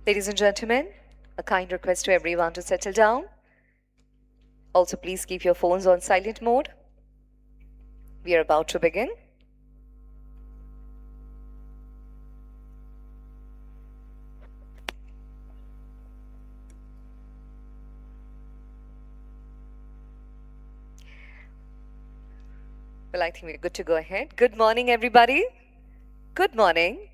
Ladies and gentlemen, a kind request to everyone to settle down. Also, please keep your phones on silent mode. We are about to begin. Well, I think we're good to go ahead. Good morning, everybody. Good morning.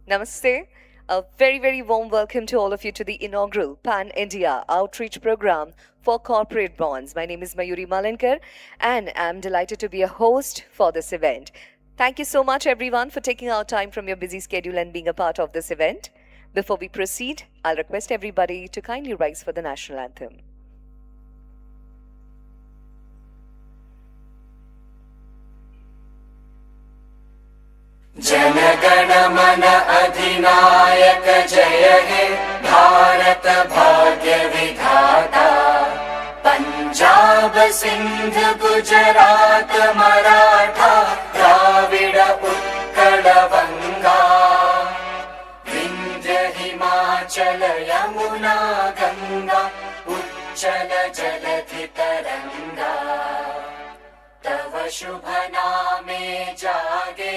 Namaste. A very, very warm welcome to all of you to the inaugural Pan India Outreach Program for Corporate Bonds. My name is Mayuri Malankar, and I'm delighted to be a host for this event. Thank you so much, everyone, for taking out time from your busy schedule and being a part of this event. Before we proceed, I'll request everybody to kindly rise for the national anthem. जनगण मन अधिनायक जय हे भारत भाग्य विधाता पंजाब सिंध गुजरात मराठा द्राविड उत्कल बंगा विंध्य हिमाचल यमुना गंगा उच्चल जलधि तरंगा तव शुभ नामे जागे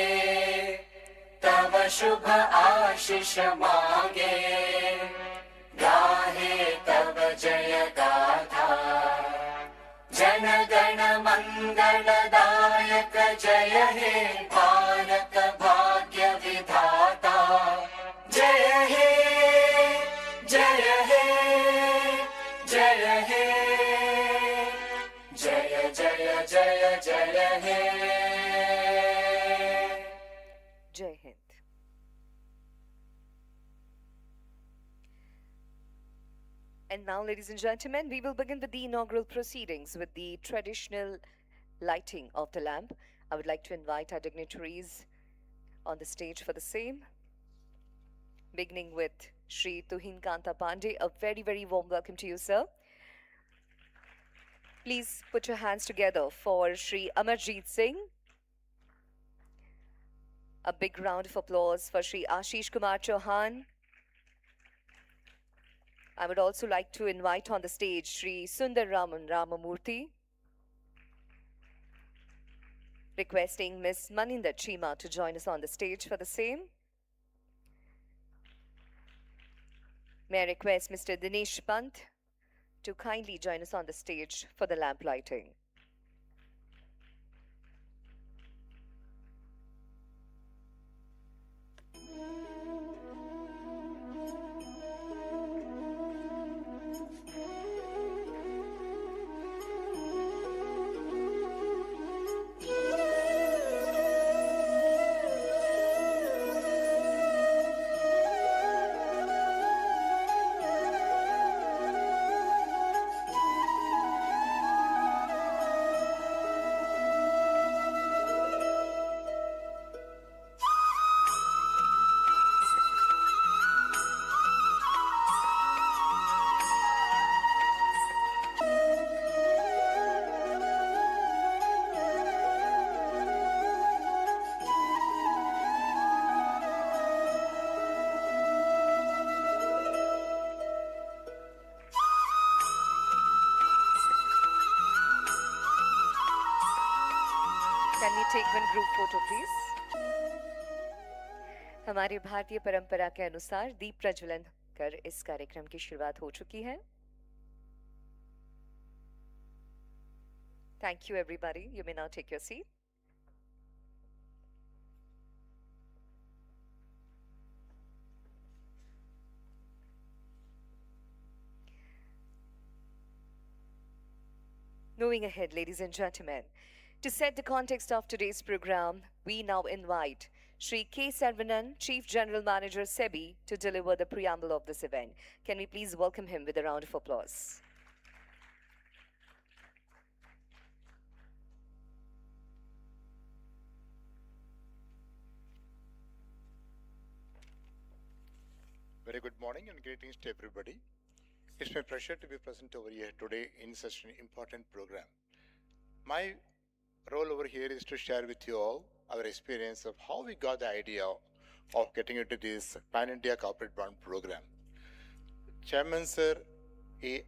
तव शुभ आशीष मांगे गाहे तव जय गाथा जन गण मंगलदायक जय हे भारत भाग्य विधाता जय हे जय हे जय हे जय जय जय जय हे Jai Hind. And now, ladies and gentlemen, we will begin with the inaugural proceedings with the traditional lighting of the lamp. I would like to invite our dignitaries on the stage for the same. Beginning with Shri Tuhin Kanta Pandey, a very, very warm welcome to you, sir. Please put your hands together for Shri Amarjeet Singh. A big round of applause for Shri Ashish Kumar Chauhan. I would also like to invite on the stage Shri Sundar Raman Ramamurthy. Requesting Ms. Maninda Chima to join us on the stage for the same. May I request Mr. Dinesh Pant to kindly join us on the stage for the lamp lighting. Can we take one group photo, please? हमारी भारतीय परंपरा के अनुसार दीप प्रज्वलन कर इस कार्यक्रम की शुरुआत हो चुकी है. Thank you, everybody. You may now take your seat. Moving ahead, ladies and gentlemen, to set the context of today's program, we now invite Shri K. Sarvanan, Chief General Manager, SEBI, to deliver the preamble of this event. Can we please welcome him with a round of applause? Very good morning and greetings to everybody. It's my pleasure to be present over here today in such an important program. My role over here is to share with you all our experience of how we got the idea of getting into this Pan-India Corporate Bond Program. Chairman sir, he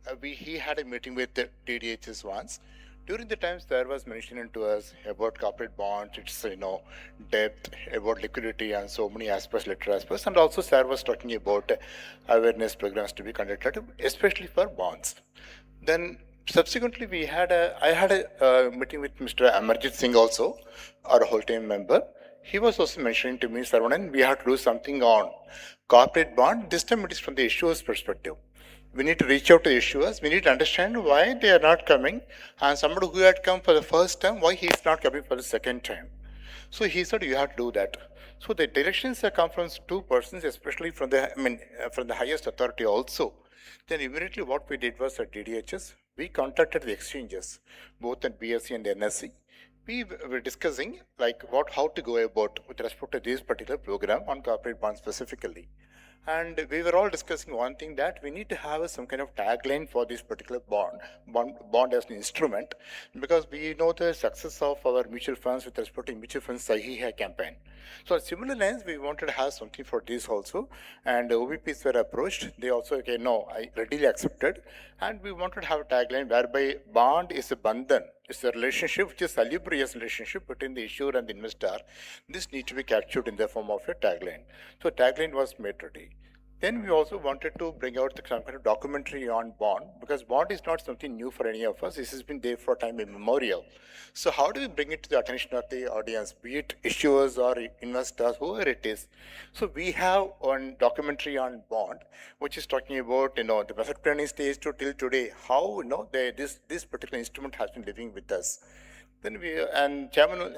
had a meeting with the TDHs once. During the times there was mentioned to us about corporate bonds, its depth, about liquidity and so many aspects, later aspects, and also sir was talking about awareness programs to be conducted, especially for bonds. Then subsequently I had a meeting with Mr. Amarjit Singh also, our whole team member. He was also mentioning to me, Saravanan, we have to do something on corporate bond. This time it is from the issuers perspective. We need to reach out to issuers. We need to understand why they are not coming, and somebody who had come for the first time, why he is not coming for the second time. So he said you have to do that. So the directions have come from two persons, especially from from the highest authority also. Then immediately what we did was at DDHS, we contacted the exchanges, both at BSC and NSC. We were discussing like how to go about with respect to this particular program on corporate bonds specifically. And we were all discussing one thing, that we need to have some kind of tagline for this particular bond as an instrument, because we know the success of our mutual funds with respect to mutual funds Sahi Hai campaign. So on similar lines, we wanted to have something for this also, and OBPs were approached. They also, okay, no, I readily accepted, and we wanted to have a tagline whereby bond is a bandhan. It's a relationship, which is a salubrious relationship between the issuer and the investor. This needs to be captured in the form of a tagline. So tagline was made ready. Then we also wanted to bring out some kind of documentary on bond, because bond is not something new for any of us. This has been there for time immemorial. So how do we bring it to the attention of the audience, be it issuers or investors, whoever it is? So we have one documentary on bond, which is talking about the asset planning stage to till today, how this particular instrument has been living with us. Then chairman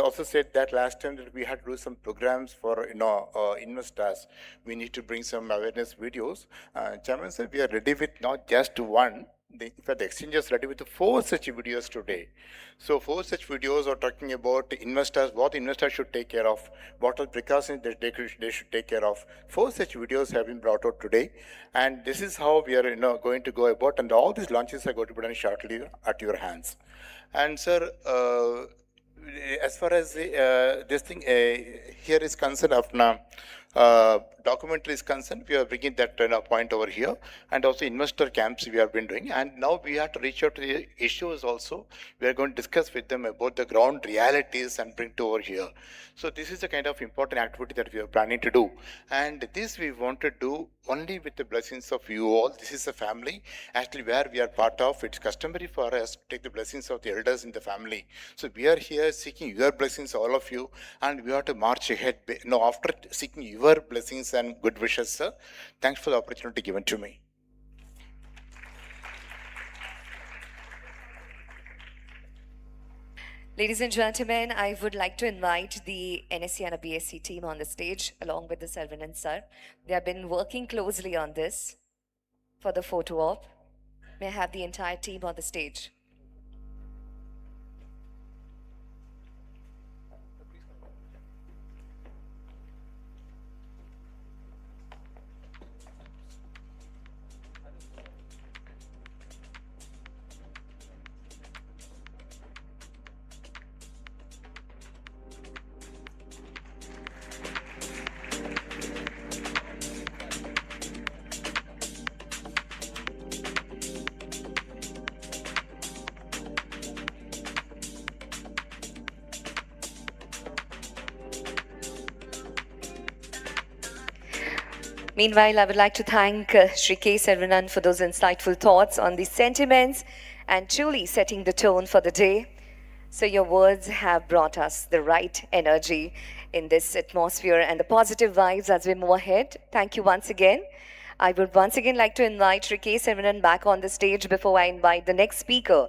also said that last time that we had to do some programs for investors. We need to bring some awareness videos. Chairman said we are ready with not just one. In fact, the exchange is ready with 4 such videos today. So 4 such videos are talking about investors, what investors should take care of, what are precautions that they should take care of. 4 such videos have been brought out today, and this is how we are going to go about, and all these launches are going to be done shortly at your hands. And sir, as far as this thing here is concerned, of now documentary is concerned, we are bringing that point over here, and also investor camps we have been doing, and now we have to reach out to the issues also. We are going to discuss with them about the ground realities and bring to over here. So this is the kind of important activity that we are planning to do, and this we want to do only with the blessings of you all. This is a family actually where we are part of. It's customary for us to take the blessings of the elders in the family. So we are here seeking your blessings, all of you, and we have to march ahead. After seeking your blessings and good wishes, sir. Thanks for the opportunity given to me. Ladies and gentlemen, I would like to invite the NSC and a BSc team on the stage along with the Sarvan and sir. They have been working closely on this for the photo op. May I have the entire team on the stage? Meanwhile, I would like to thank Sri K. Sarvanan for those insightful thoughts on the sentiments and truly setting the tone for the day. So your words have brought us the right energy in this atmosphere and the positive vibes as we move ahead. Thank you once again. I would once again like to invite Sri K. Sarvanan back on the stage before I invite the next speaker.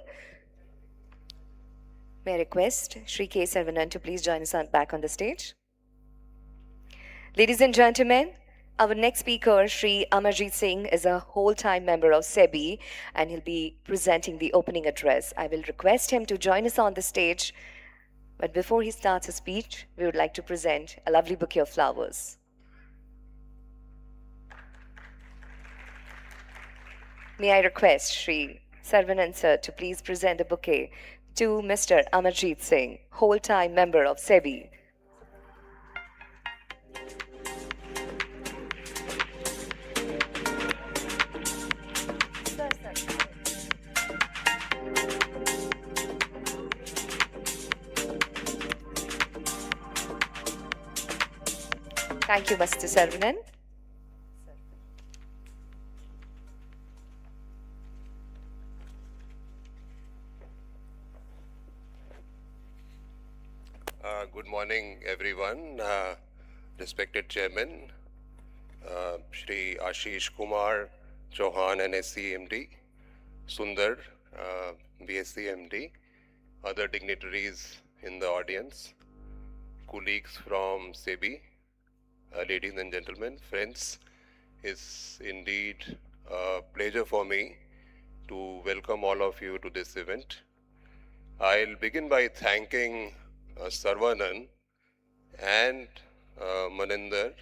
May I request Sri K. Sarvanan to please join us back on the stage. Ladies and gentlemen, our next speaker, Sri Amarjit Singh, is a whole-time member of SEBI, and he'll be presenting the opening address. I will request him to join us on the stage. But before he starts his speech, we would like to present a lovely bouquet of flowers. May I request Sri Sarvanan sir to please present the bouquet to Mr. Amarjit Singh, whole-time member of SEBI. Thank you, Mr. Saravanan. Good morning, everyone. Respected Chairman, Shri Ashish Kumar Chauhan, NSC MD, Sundar, BSc MD, other dignitaries in the audience, colleagues from SEBI, ladies and gentlemen, friends, it's indeed a pleasure for me to welcome all of you to this event. I'll begin by thanking Sarvanan and Maninder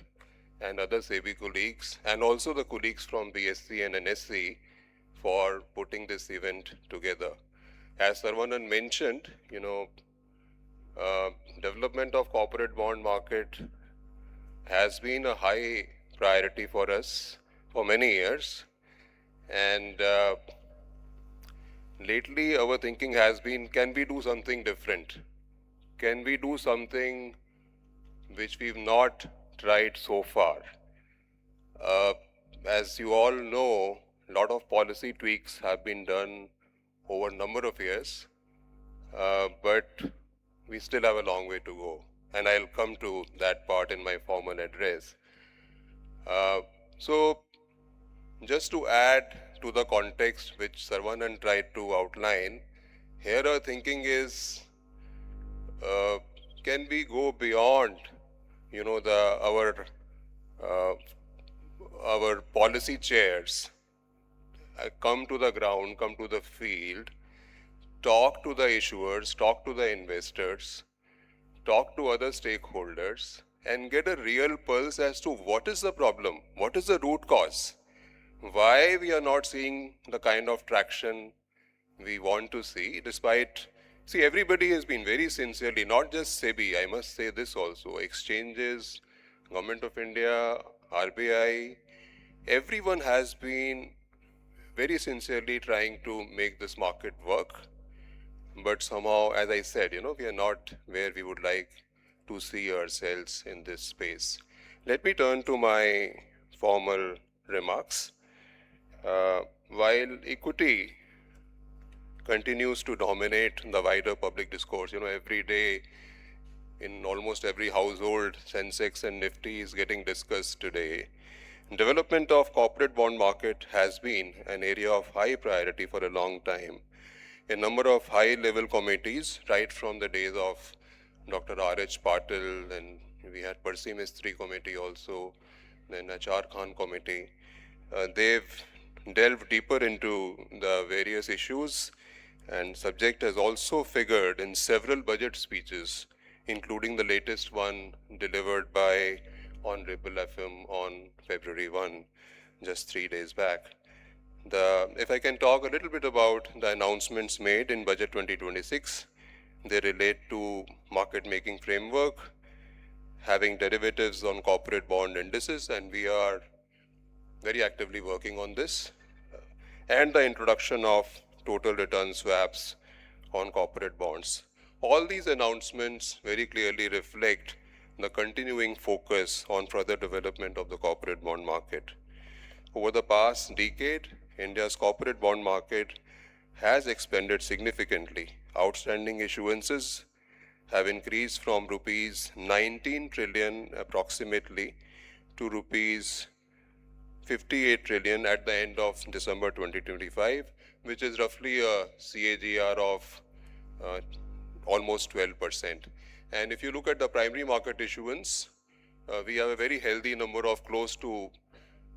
and other SEBI colleagues, and also the colleagues from BSc and NSC for putting this event together. As Sarvanan mentioned, development of corporate bond market has been a high priority for us for many years, and lately our thinking has been, can we do something different? Can we do something which we've not tried so far? As you all know, a lot of policy tweaks have been done over a number of years, but we still have a long way to go. And I'll come to that part in my formal address. So, just to add to the context which Sarvanan tried to outline, here our thinking is, can we go beyond, our policy chairs, come to the ground, come to the field, talk to the issuers, talk to the investors, talk to other stakeholders, and get a real pulse as to what is the problem, what is the root cause, why we are not seeing the kind of traction we want to see, despite, everybody has been very sincerely, not just SEBI, I must say this also, exchanges, Government of India, RBI, everyone has been very sincerely trying to make this market work. But somehow, as I said, we are not where we would like to see ourselves in this space. Let me turn to my formal remarks. While equity continues to dominate the wider public discourse, every day in almost every household, Sensex and Nifty is getting discussed today. Development of corporate bond market has been an area of high priority for a long time. A number of high-level committees, right from the days of Dr. R.H. Patil, and we had Percy Mistry committee also, then Achar Khan committee. They've delved deeper into the various issues, and subject has also figured in several budget speeches, including the latest one delivered by Honorable FM on February 1, just 3 days back. If I can talk a little bit about the announcements made in Budget 2026, they relate to market making framework, having derivatives on corporate bond indices, and we are very actively working on this, and the introduction of total return swaps on corporate bonds. All these announcements very clearly reflect the continuing focus on further development of the corporate bond market. Over the past decade, India's corporate bond market has expanded significantly. Outstanding issuances have increased from rupees 19 trillion approximately to rupees 58 trillion at the end of December 2025, which is roughly a CAGR of almost 12%. And if you look at the primary market issuance, we have a very healthy number of close to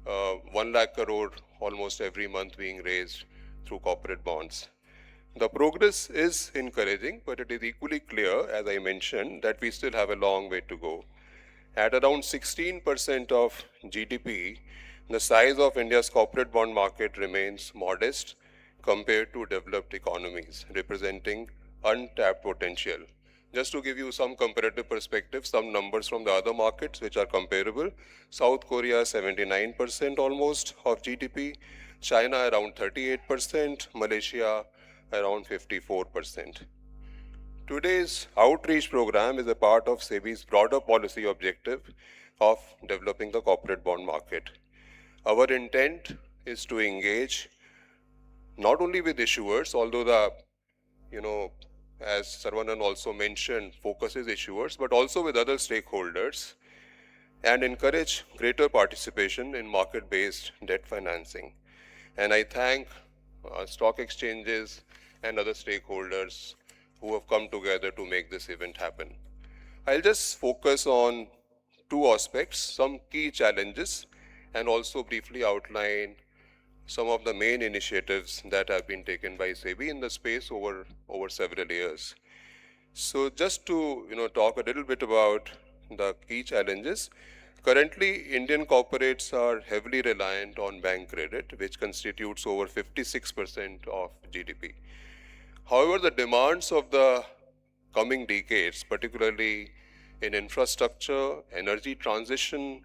1 lakh crore almost every month being raised through corporate bonds. The progress is encouraging, but it is equally clear, as I mentioned, that we still have a long way to go. At around 16% of GDP, the size of India's corporate bond market remains modest compared to developed economies, representing untapped potential. Just to give you some comparative perspective, some numbers from the other markets which are comparable. South Korea 79% almost of GDP, China around 38%, Malaysia around 54%. Today's outreach program is a part of SEBI's broader policy objective of developing the corporate bond market. Our intent is to engage not only with issuers, although as Sarvanan also mentioned, focuses issuers, but also with other stakeholders and encourage greater participation in market-based debt financing. And I thank stock exchanges and other stakeholders who have come together to make this event happen. I'll just focus on two aspects, some key challenges, and also briefly outline some of the main initiatives that have been taken by SEBI in the space over several years. So just to talk a little bit about the key challenges. Currently, Indian corporates are heavily reliant on bank credit, which constitutes over 56% of GDP. However, the demands of the coming decades, particularly in infrastructure, energy transition,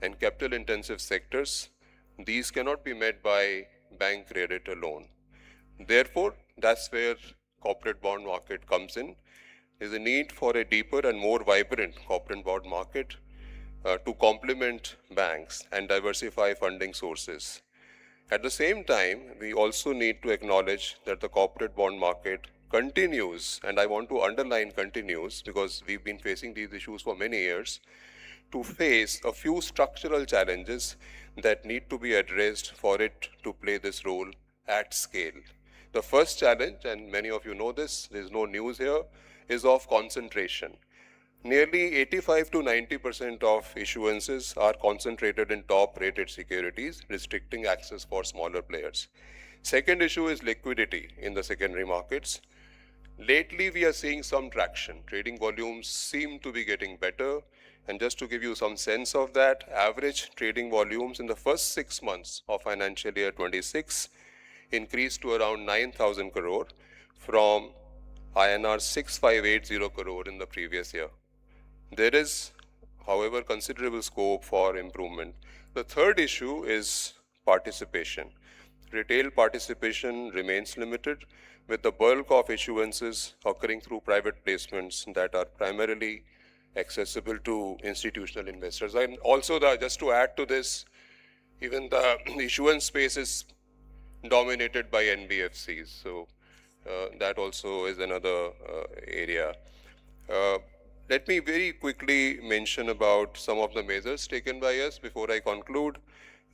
and capital-intensive sectors, these cannot be met by bank credit alone. Therefore, that's where corporate bond market comes in. There's a need for a deeper and more vibrant corporate bond market to complement banks and diversify funding sources. At the same time, we also need to acknowledge that the corporate bond market continues, and I want to underline continues because we've been facing these issues for many years, to face a few structural challenges that need to be addressed for it to play this role at scale. The first challenge, and many of you know this, there's no news here, is of concentration. Nearly 85 to 90% of issuances are concentrated in top-rated securities, restricting access for smaller players. Second issue is liquidity in the secondary markets. Lately, we are seeing some traction. Trading volumes seem to be getting better. And just to give you some sense of that, average trading volumes in the first 6 months of financial year 26 increased to around 9,000 crore from INR 6580 crore in the previous year. There is, however, considerable scope for improvement. The third issue is participation. Retail participation remains limited, with the bulk of issuances occurring through private placements that are primarily accessible to institutional investors. And also, just to add to this, even the issuance space is dominated by NBFCs. So that also is another area. Let me very quickly mention about some of the measures taken by us before I conclude.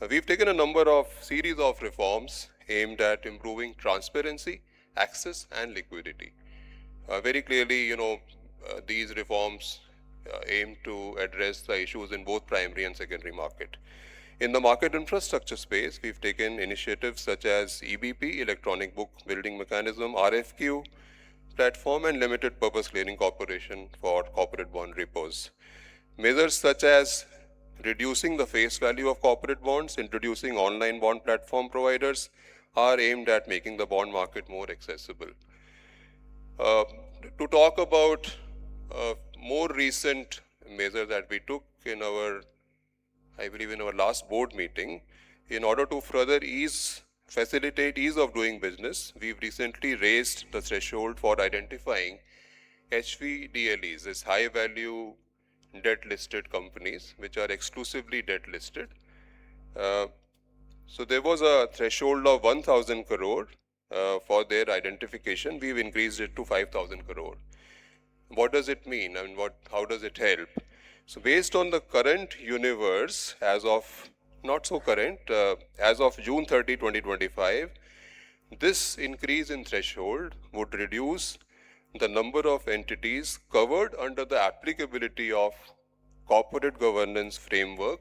We've taken a series of reforms aimed at improving transparency, access, and liquidity. Very clearly, these reforms aim to address the issues in both primary and secondary market. In the market infrastructure space, we've taken initiatives such as EBP, Electronic Book Building Mechanism, RFQ platform, and Limited Purpose Clearing Corporation for corporate bond repos. Measures such as reducing the face value of corporate bonds, introducing online bond platform providers are aimed at making the bond market more accessible. To talk about more recent measures that we took in our last board meeting, in order to further facilitate ease of doing business, we've recently raised the threshold for identifying HVDLEs as high value debt listed companies, which are exclusively debt listed. So there was a threshold of 1,000 crore for their identification. We've increased it to 5,000 crore. What does it mean? I mean, how does it help? So based on the current universe, as of June 30, 2025, this increase in threshold would reduce the number of entities covered under the applicability of corporate governance framework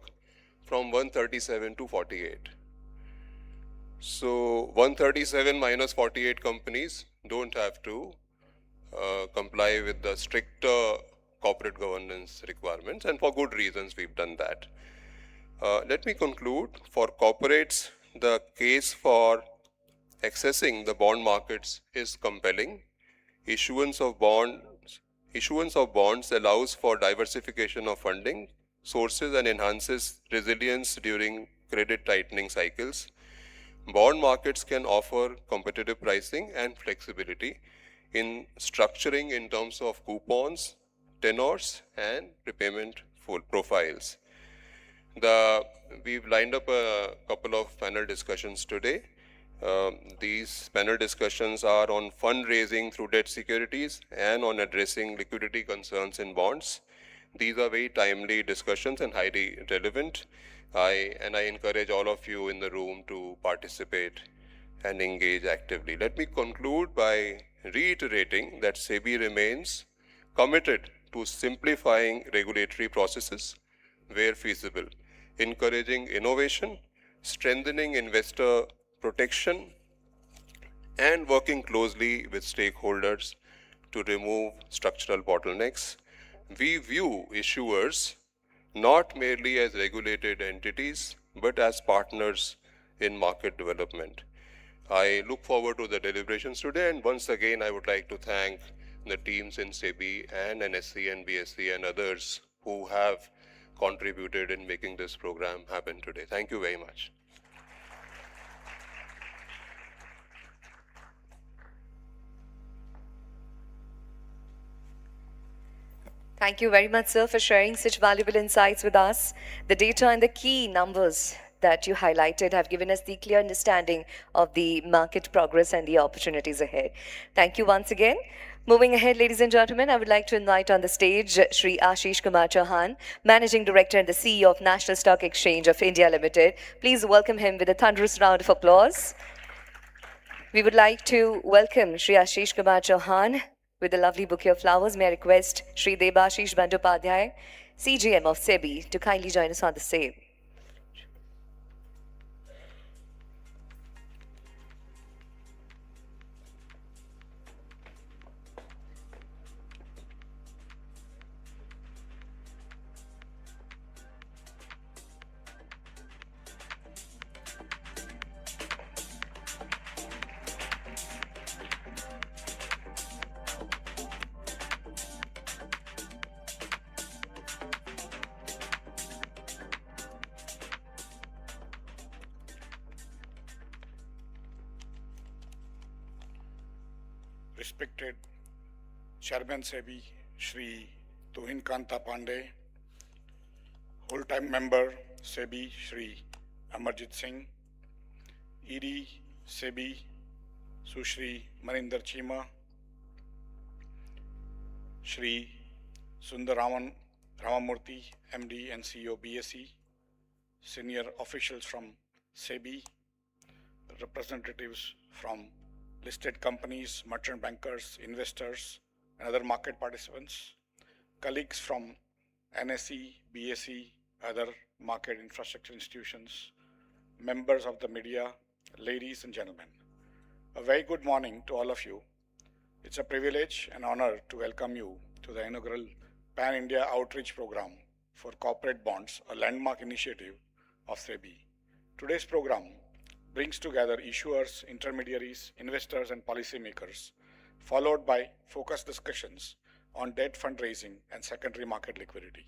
from 137 to 48. So 137 minus 48 companies don't have to comply with the stricter corporate governance requirements, and for good reasons we've done that. Let me conclude. For corporates, the case for accessing the bond markets is compelling. Issuance of bonds allows for diversification of funding sources and enhances resilience during credit tightening cycles. Bond markets can offer competitive pricing and flexibility, in structuring in terms of coupons, tenors, and repayment full profiles. We've lined up a couple of panel discussions today. These panel discussions are on fundraising through debt securities and on addressing liquidity concerns in bonds. These are very timely discussions and highly relevant. I encourage all of you in the room to participate and engage actively. Let me conclude by reiterating that SEBI remains committed to simplifying regulatory processes where feasible, encouraging innovation, strengthening investor protection, and working closely with stakeholders to remove structural bottlenecks. We view issuers not merely as regulated entities, but as partners in market development. I look forward to the deliberations today, and once again, I would like to thank the teams in SEBI and NSE and BSE and others who have contributed in making this program happen today. Thank you very much. Thank you very much, sir, for sharing such valuable insights with us. The data and the key numbers that you highlighted have given us the clear understanding of the market progress and the opportunities ahead. Thank you once again. Moving ahead, ladies and gentlemen, I would like to invite on the stage Shri Ashish Kumar Chauhan, Managing Director and the CEO of National Stock Exchange of India Limited. Please welcome him with a thunderous round of applause. We would like to welcome Shri Ashish Kumar Chauhan with a lovely bouquet of flowers. May I request Shri Debashish Bandyopadhyay, CGM of SEBI, to kindly join us on the same. Respected Chairman SEBI, Shri Tuhin Kanta Pandey, whole-time member SEBI, Shri Amarjit Singh, ED SEBI, Sushri Maninder Chima, Shri Sundaraman Ramamurthy, MD and CEO BSE, senior officials from SEBI, representatives from listed companies, merchant bankers, investors, and other market participants, colleagues from NSE, BSE, other market infrastructure institutions, members of the media, ladies and gentlemen. A very good morning to all of you. It's a privilege and honor to welcome you to the inaugural Pan-India Outreach Program for Corporate Bonds, a landmark initiative of SEBI. Today's program brings together issuers, intermediaries, investors, and policymakers, followed by focused discussions on debt fundraising and secondary market liquidity.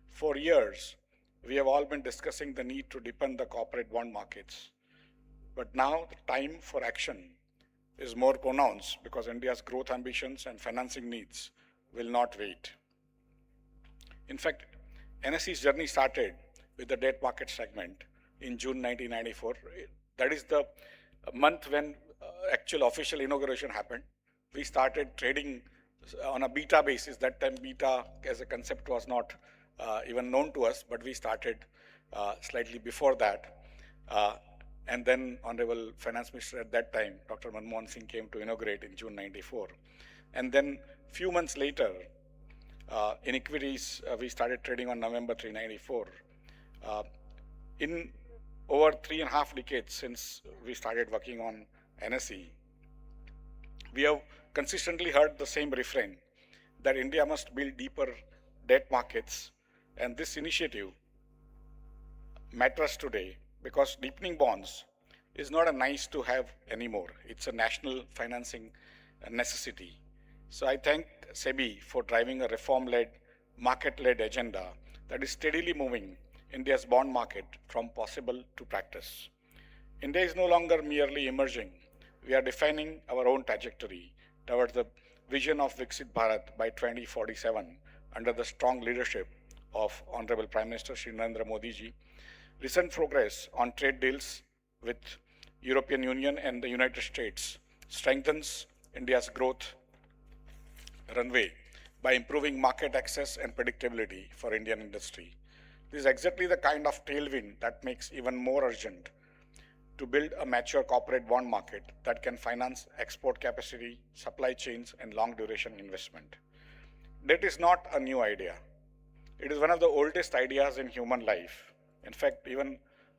For years, we have all been discussing the need to deepen the corporate bond markets. But now the time for action is more pronounced because India's growth ambitions and financing needs will not wait. In fact, NSE's journey started with the debt market segment in June 1994. That is the month when actual official inauguration happened. We started trading on a beta basis. That time beta as a concept was not even known to us, but we started slightly before that. And then Honorable Finance Minister at that time, Dr. Manmohan Singh, came to inaugurate in June 94. And then few months later, in equities, we started trading on November 3, 94. In over 3.5 decades since we started working on NSE, we have consistently heard the same refrain that India must build deeper debt markets, and this initiative matters today because deepening bonds is not a nice to have anymore. It's a national financing necessity. So I thank SEBI for driving a reform-led, market-led agenda that is steadily moving India's bond market from possible to practice. India is no longer merely emerging. We are defining our own trajectory towards the vision of Viksit Bharat by 2047 under the strong leadership of Honorable Prime Minister Shri Narendra Modi ji. Recent progress on trade deals with European Union and the United States strengthens India's growth runway by improving market access and predictability for Indian industry. This is exactly the kind of tailwind that makes even more urgent to build a mature corporate bond market that can finance export capacity, supply chains, and long duration investment. Debt is not a new idea. It is one of the oldest ideas in human life. In fact, even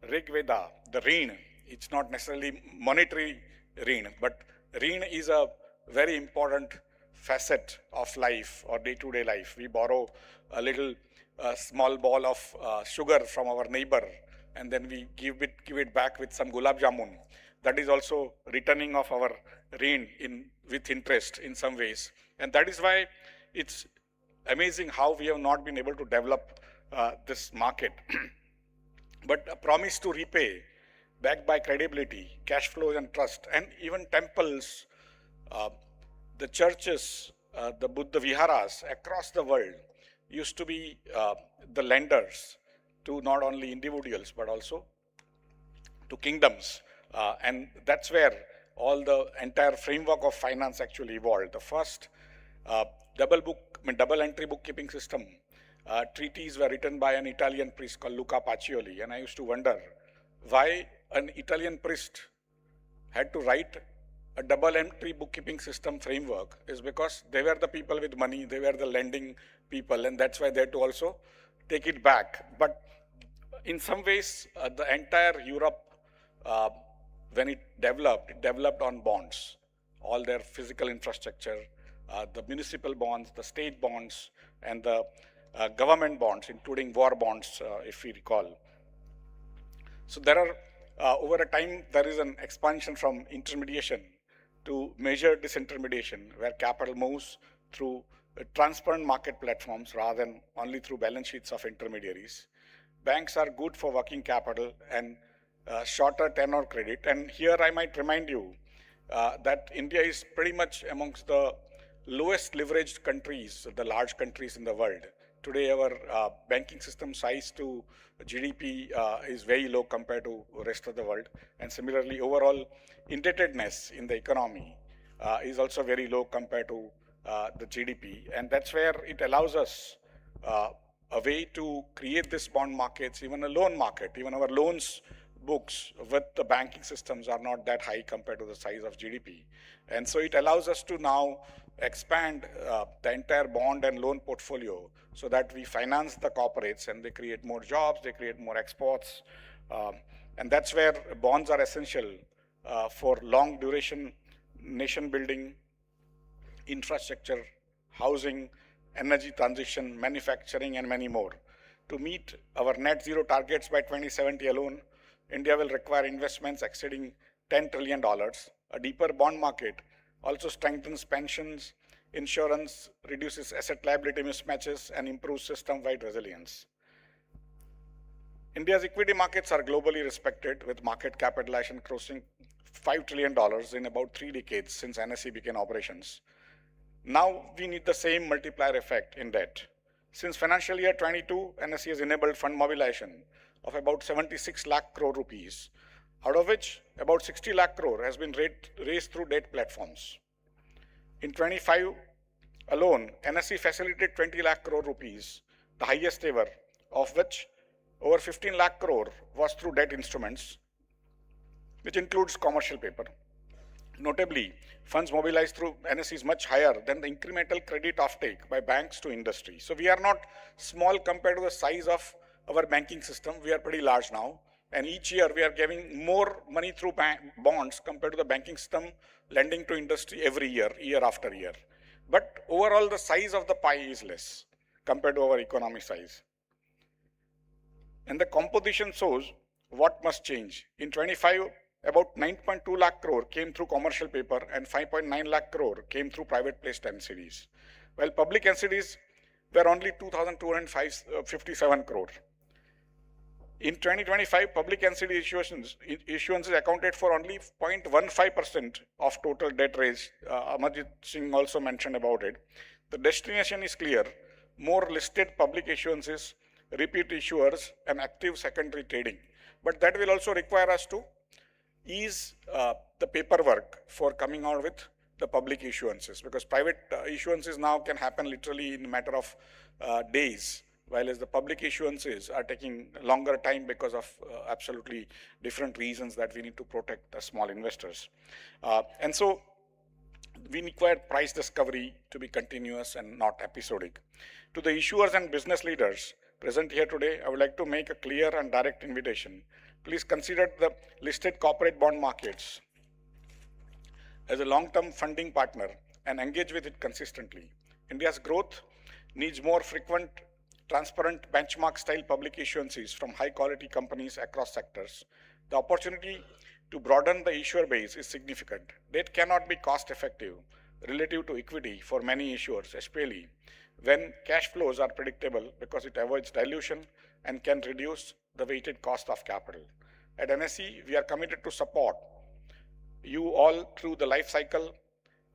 Rig Veda, the Rin, it's not necessarily monetary Rin, but Rin is a very important facet of life or day-to-day life. We borrow a little small ball of sugar from our neighbor, and then we give it back with some gulab jamun. That is also returning of our Rin with interest in some ways. And that is why it's amazing how we have not been able to develop this market. But a promise to repay, backed by credibility, cash flows and trust, and even temples, the churches, the Buddha viharas across the world used to be the lenders to not only individuals but also to kingdoms. And that's where all the entire framework of finance actually evolved. The first double entry bookkeeping system treaties were written by an Italian priest called Luca Pacioli, and I used to wonder why an Italian priest had to write a double entry bookkeeping system framework is because they were the people with money, they were the lending people, and that's why they had to also take it back. But in some ways, the entire Europe, when it developed on bonds, all their physical infrastructure, the municipal bonds, the state bonds, and the government bonds, including war bonds, if we recall. So there are, over a time, there is an expansion from intermediation to measured disintermediation, where capital moves through transparent market platforms rather than only through balance sheets of intermediaries. Banks are good for working capital and shorter tenor credit. And here I might remind you that India is pretty much amongst the lowest leveraged countries, the large countries in the world. Today, our banking system size to GDP is very low compared to the rest of the world. And similarly, overall indebtedness in the economy is also very low compared to the GDP. And that's where it allows us a way to create this bond markets, even a loan market. Even our loans books with the banking systems are not that high compared to the size of GDP. And so it allows us to now expand the entire bond and loan portfolio so that we finance the corporates and they create more jobs, they create more exports. And that's where bonds are essential for long duration nation building, infrastructure, housing, energy transition, manufacturing, and many more. To meet our net zero targets by 2070 alone, India will require investments exceeding $10 trillion. A deeper bond market also strengthens pensions, insurance, reduces asset liability mismatches, and improves system-wide resilience. India's equity markets are globally respected, with market capitalization crossing $5 trillion in about 3 decades since NSE began operations. Now we need the same multiplier effect in debt. Since financial year 22, NSE has enabled fund mobilization of about 76 lakh crore rupees, out of which about 60 lakh crore has been raised through debt platforms. In 25 alone, NSE facilitated 20 lakh crore rupees, the highest ever, of which over 15 lakh crore was through debt instruments, which includes commercial paper. Notably, funds mobilized through NSE is much higher than the incremental credit offtake by banks to industry. So we are not small compared to the size of our banking system. We are pretty large now. And each year we are giving more money through bonds compared to the banking system lending to industry every year, year after year. But overall, the size of the pie is less compared to our economic size. And the composition shows what must change. In 25, about 9.2 lakh crore came through commercial paper and 5.9 lakh crore came through private placed NCDs, while public NCDs were only 2,257 crore. In 2025, public NCD issuances accounted for only 0.15% of total debt raised. Amarjit Singh also mentioned about it. The destination is clear: more listed public issuances, repeat issuers, and active secondary trading. But that will also require us to ease the paperwork for coming out with the public issuances, because private issuances now can happen literally in a matter of days, while as the public issuances are taking longer time because of absolutely different reasons that we need to protect the small investors. And so we require price discovery to be continuous and not episodic. To the issuers and business leaders present here today, I would like to make a clear and direct invitation. Please consider the listed corporate bond markets as a long-term funding partner and engage with it consistently. India's growth needs more frequent, transparent, benchmark-style public issuances from high-quality companies across sectors. The opportunity to broaden the issuer base is significant. Debt cannot be cost-effective relative to equity for many issuers, especially when cash flows are predictable, because it avoids dilution and can reduce the weighted cost of capital. At NSE, we are committed to support you all through the life cycle,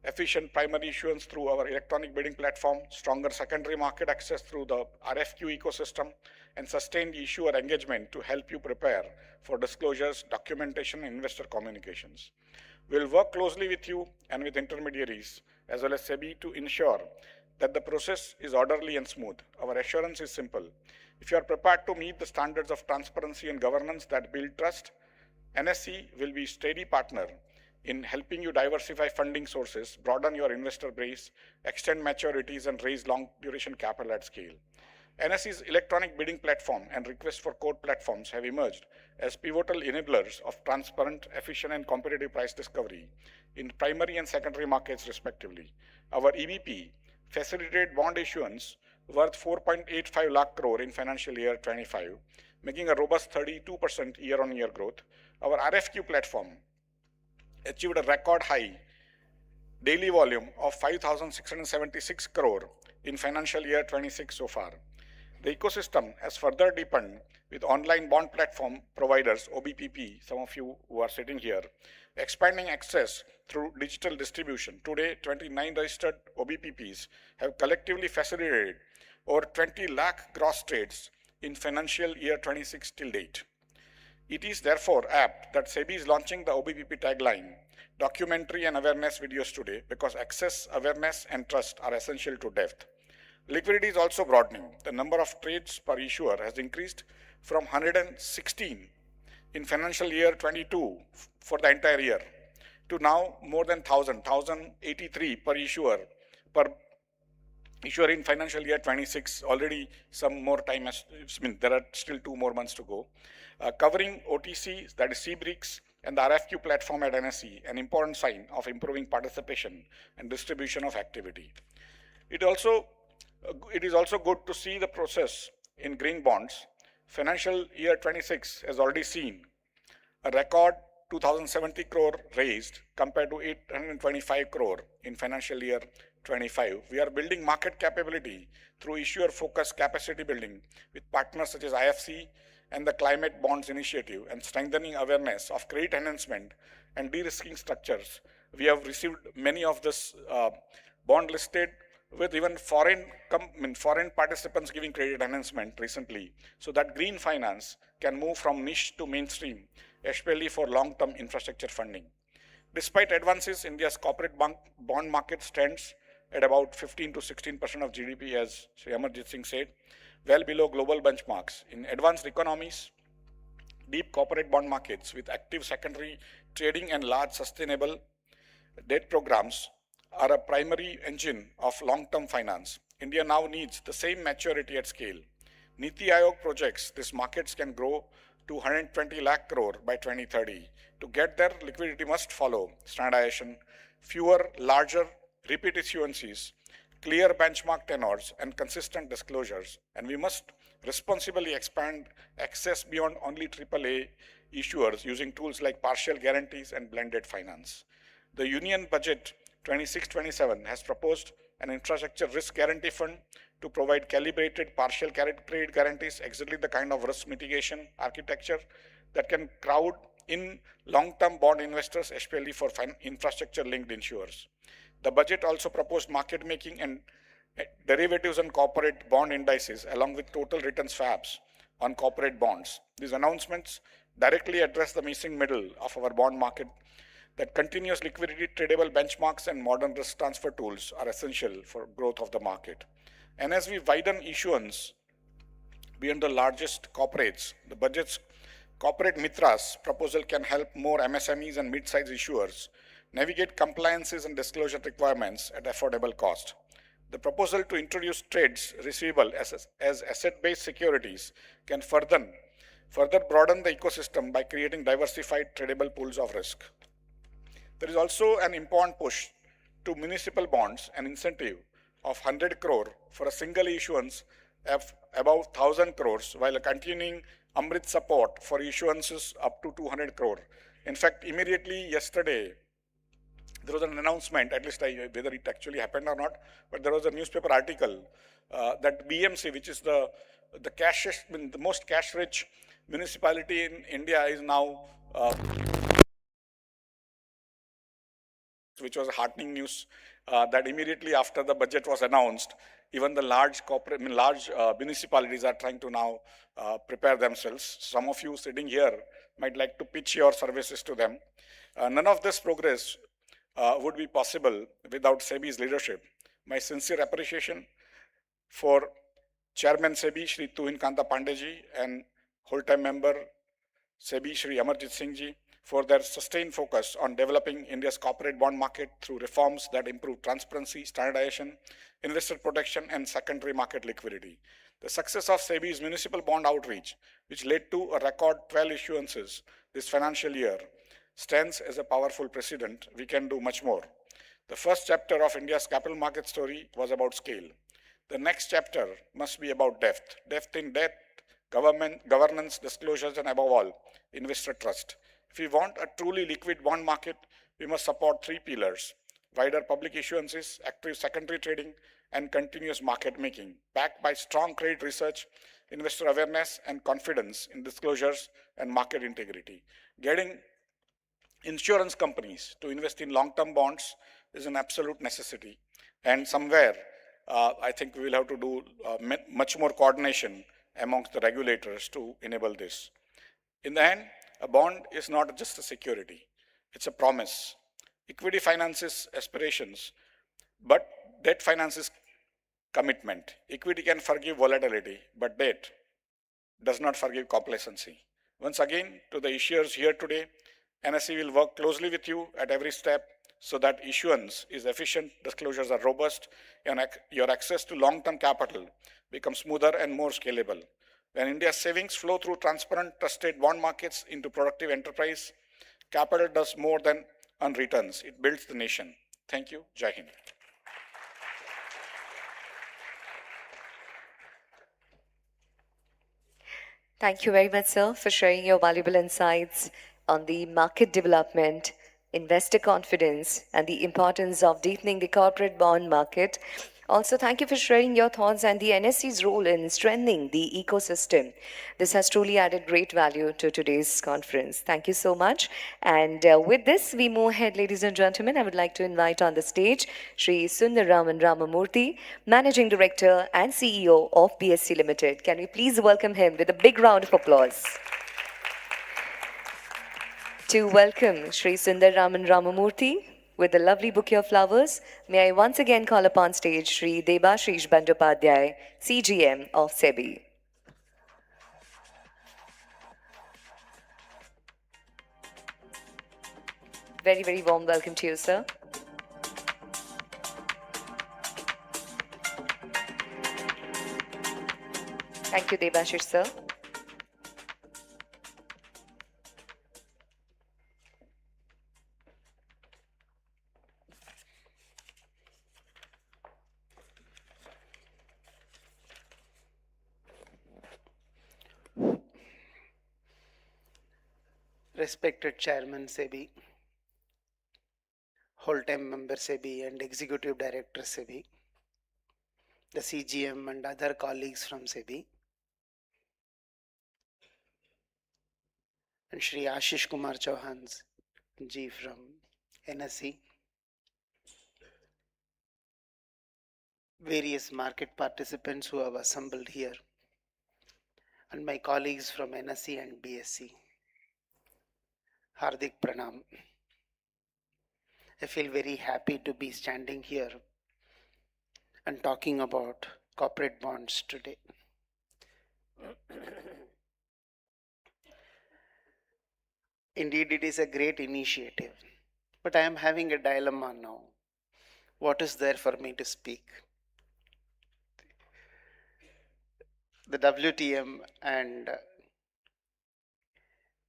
efficient primary issuance through our electronic bidding platform, stronger secondary market access through the RFQ ecosystem, and sustained issuer engagement to help you prepare for disclosures, documentation, and investor communications. We'll work closely with you and with intermediaries as well as SEBI to ensure that the process is orderly and smooth. Our assurance is simple: if you are prepared to meet the standards of transparency and governance that build trust, NSE will be a steady partner in helping you diversify funding sources, broaden your investor base, extend maturities, and raise long-duration capital at scale. NSE's electronic bidding platform and request for quote platforms have emerged as pivotal enablers of transparent, efficient, and competitive price discovery in primary and secondary markets, respectively. Our EBP facilitated bond issuance worth 4.85 lakh crore in financial year 25, making a robust 32% year-on-year growth. Our RFQ platform achieved a record high daily volume of 5,676 crore in financial year 26 so far. The ecosystem has further deepened with online bond platform providers, OBPP, some of you who are sitting here, expanding access through digital distribution. Today, 29 registered OBPPs have collectively facilitated over 20 lakh gross trades in financial year 26 till date. It is therefore apt that SEBI is launching the OBPP tagline, documentary and awareness videos today, because access, awareness, and trust are essential to depth. Liquidity is also broadening. The number of trades per issuer has increased from 116 in financial year 22 for the entire year to now more than 1,083 per issuer in financial year 26. Already some more time has, there are still 2 more months to go. Covering OTC, that is CBRICS, and the RFQ platform at NSE, an important sign of improving participation and distribution of activity. It is also good to see the process in green bonds. Financial year 26 has already seen a record 2,070 crore raised compared to 825 crore in financial year 25. We are building market capability through issuer-focused capacity building with partners such as IFC and the Climate Bonds Initiative, and strengthening awareness of credit enhancement and de-risking structures. We have received many of this bond listed with even foreign participants giving credit enhancement recently, so that green finance can move from niche to mainstream, especially for long-term infrastructure funding. Despite advances, India's corporate bond market stands at about 15 to 16% of GDP, as Sri Amarjit Singh said, well below global benchmarks. In advanced economies, deep corporate bond markets with active secondary trading and large sustainable debt programs are a primary engine of long-term finance. India now needs the same maturity at scale. Niti Aayog projects these markets can grow to 120 lakh crore by 2030. To get there, liquidity must follow standardization, fewer, larger repeat issuances, clear benchmark tenors, and consistent disclosures. And we must responsibly expand access beyond only AAA issuers using tools like partial guarantees and blended finance. The Union Budget 26-27 has proposed an infrastructure risk guarantee fund to provide calibrated partial credit guarantees, exactly the kind of risk mitigation architecture that can crowd in long-term bond investors, especially for infrastructure-linked insurers. The budget also proposed market making and derivatives on corporate bond indices, along with total return swaps on corporate bonds. These announcements directly address the missing middle of our bond market, that continuous liquidity, tradable benchmarks, and modern risk transfer tools are essential for growth of the market. And as we widen issuance beyond the largest corporates, the budget's corporate Mitras proposal can help more MSMEs and mid-sized issuers navigate compliances and disclosure requirements at affordable cost. The proposal to introduce trades receivable as asset-based securities can further broaden the ecosystem by creating diversified tradable pools of risk. There is also an important push to municipal bonds, an incentive of 100 crore for a single issuance of above 1,000 crores, while continuing Amrit support for issuances up to 200 crore. In fact, immediately yesterday, there was an announcement, at least whether it actually happened or not, but there was a newspaper article that BMC, which is the most cash-rich municipality in India, is now which was heartening news, that immediately after the budget was announced, even the large municipalities are trying to now prepare themselves. Some of you sitting here might like to pitch your services to them. None of this progress would be possible without SEBI's leadership. My sincere appreciation for Chairman SEBI, Shri Tuhin Kanta Pandeji, and whole-time member SEBI, Shri Amarjit Singh Ji, for their sustained focus on developing India's corporate bond market through reforms that improve transparency, standardization, investor protection, and secondary market liquidity. The success of SEBI's municipal bond outreach, which led to a record 12 issuances this financial year, stands as a powerful precedent. We can do much more. The first chapter of India's capital market story was about scale. The next chapter must be about depth. Depth in debt, governance, disclosures, and above all, investor trust. If we want a truly liquid bond market, we must support three pillars: wider public issuances, active secondary trading, and continuous market making, backed by strong credit research, investor awareness, and confidence in disclosures and market integrity. Getting insurance companies to invest in long-term bonds is an absolute necessity. And somewhere, I think we will have to do much more coordination amongst the regulators to enable this. In the end, a bond is not just a security, it's a promise. Equity finances aspirations, but debt finances commitment. Equity can forgive volatility, but debt does not forgive complacency. Once again, to the issuers here today, NSE will work closely with you at every step so that issuance is efficient, disclosures are robust, and your access to long-term capital becomes smoother and more scalable. When India's savings flow through transparent, trusted bond markets into productive enterprise, capital does more than earn returns. It builds the nation. Thank you. Jai Hind. Thank you very much, sir, for sharing your valuable insights on the market development, investor confidence, and the importance of deepening the corporate bond market. Also, thank you for sharing your thoughts and the NSE's role in strengthening the ecosystem. This has truly added great value to today's conference. Thank you so much. And with this, we move ahead, ladies and gentlemen. I would like to invite on the stage Sri Sundararaman Ramamurthy, Managing Director and CEO of BSC Limited. Can we please welcome him with a big round of applause? To welcome Sri Sundararaman Ramamurthy with a lovely bouquet of flowers, may I once again call upon stage Sri Debashish Bandopadhyay, CGM of SEBI. Very, very warm welcome to you, sir. Thank you, Debashish, sir. Respected Chairman SEBI, whole-time member SEBI and Executive Director SEBI, the CGM and other colleagues from SEBI, and Shri Ashish Kumar Chauhan ji from NSE, various market participants who have assembled here, and my colleagues from NSE and BSE. Hardik Pranam. I feel very happy to be standing here and talking about corporate bonds today. Indeed, it is a great initiative, but I am having a dilemma now. What is there for me to speak? The WTM and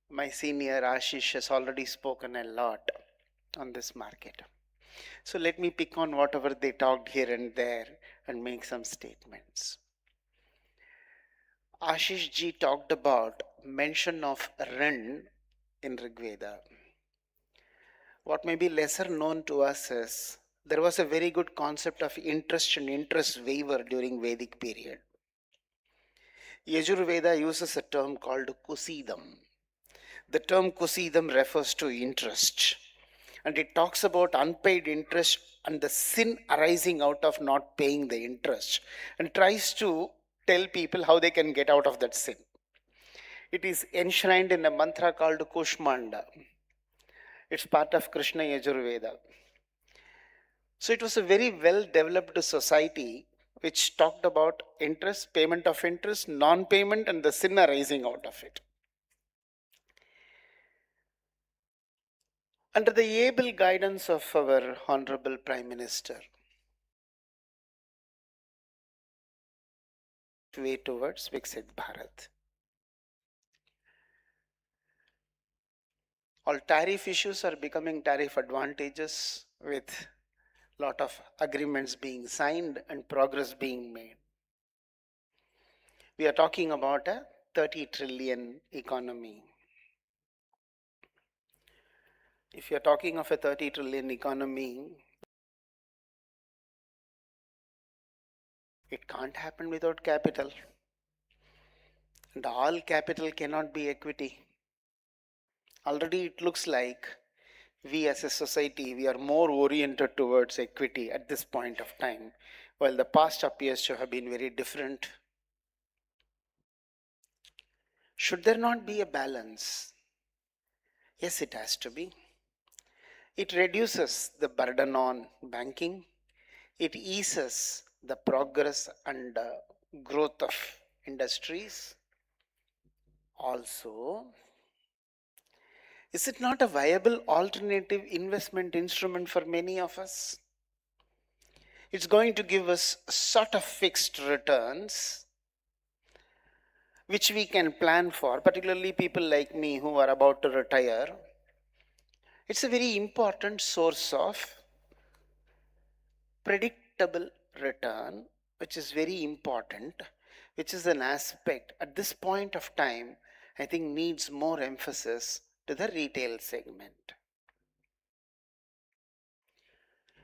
my senior Ashish has already spoken a lot on this market. So let me pick on whatever they talked here and there and make some statements. Ashish ji talked about mention of Ren in Rigveda. What may be lesser known to us is there was a very good concept of interest and interest waiver during Vedic period. Yajurveda uses a term called kusidam. The term kusidam refers to interest, and it talks about unpaid interest and the sin arising out of not paying the interest, and tries to tell people how they can get out of that sin. It is enshrined in a mantra called Kushmanda. It's part of Krishna Yajurveda. So it was a very well developed society which talked about interest, payment of interest, non-payment, and the sin arising out of it. Under the able guidance of our Honorable Prime Minister, way towards Viksit Bharat. All tariff issues are becoming tariff advantages with lot of agreements being signed and progress being made. We are talking about a 30 trillion economy. If you are talking of a 30 trillion economy, it can't happen without capital. And all capital cannot be equity. Already it looks like we as a society, we are more oriented towards equity at this point of time, while the past appears to have been very different. Should there not be a balance? Yes, it has to be. It reduces the burden on banking. It eases the progress and growth of industries. Also, is it not a viable alternative investment instrument for many of us? It's going to give us sort of fixed returns which we can plan for, particularly people like me who are about to retire. It's a very important source of predictable return, which is very important, which is an aspect at this point of time I think needs more emphasis to the retail segment.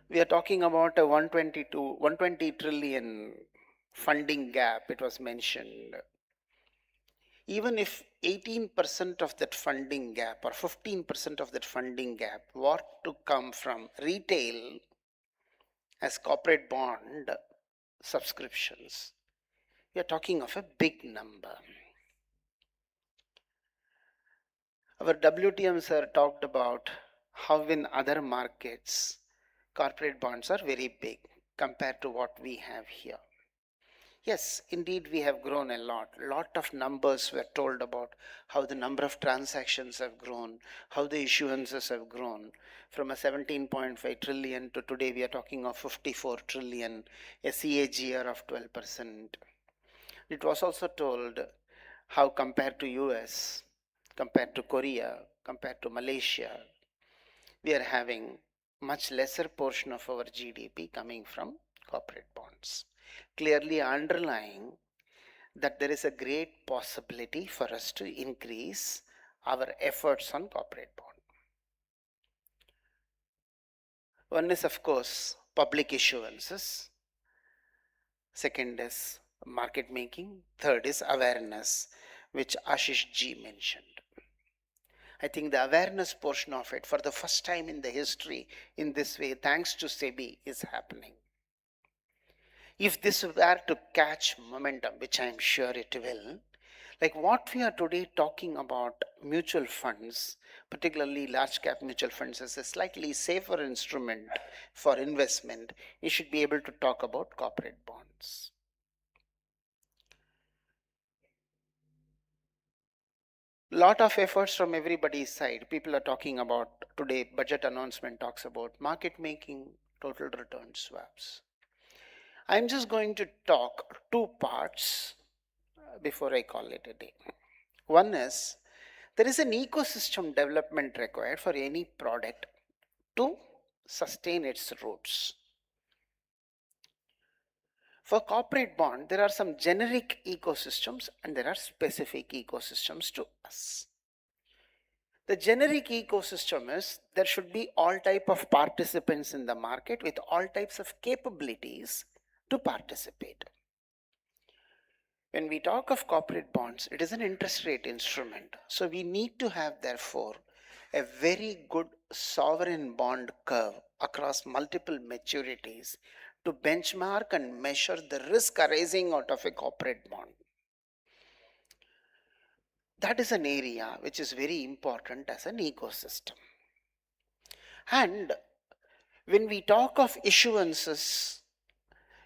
We are talking about a 120 trillion funding gap, it was mentioned. Even if 18% of that funding gap or 15% of that funding gap were to come from retail as corporate bond subscriptions, we are talking of a big number. Our WTM sir talked about how in other markets corporate bonds are very big compared to what we have here. Yes, indeed we have grown a lot. Lot of numbers were told about how the number of transactions have grown, how the issuances have grown from a 17.5 trillion to today we are talking of 54 trillion, a CAGR of 12%. It was also told how compared to US, compared to Korea, compared to Malaysia, we are having much lesser portion of our GDP coming from corporate bonds, clearly underlying that there is a great possibility for us to increase our efforts on corporate bond. One is of course public issuances. Second is market making. Third is awareness, which Ashish Ji mentioned. I think the awareness portion of it, for the first time in the history, in this way, thanks to SEBI, is happening. If this were to catch momentum, which I am sure it will, like what we are today talking about mutual funds, particularly large cap mutual funds, as a slightly safer instrument for investment, you should be able to talk about corporate bonds. Lot of efforts from everybody's side. People are talking about today, budget announcement talks about market making, total return swaps. I'm just going to talk two parts before I call it a day. One is there is an ecosystem development required for any product to sustain its roots. For corporate bond, there are some generic ecosystems and there are specific ecosystems to us. The generic ecosystem is there should be all type of participants in the market with all types of capabilities to participate. When we talk of corporate bonds, it is an interest rate instrument. So we need to have, therefore, a very good sovereign bond curve across multiple maturities to benchmark and measure the risk arising out of a corporate bond. That is an area which is very important as an ecosystem. And when we talk of issuances,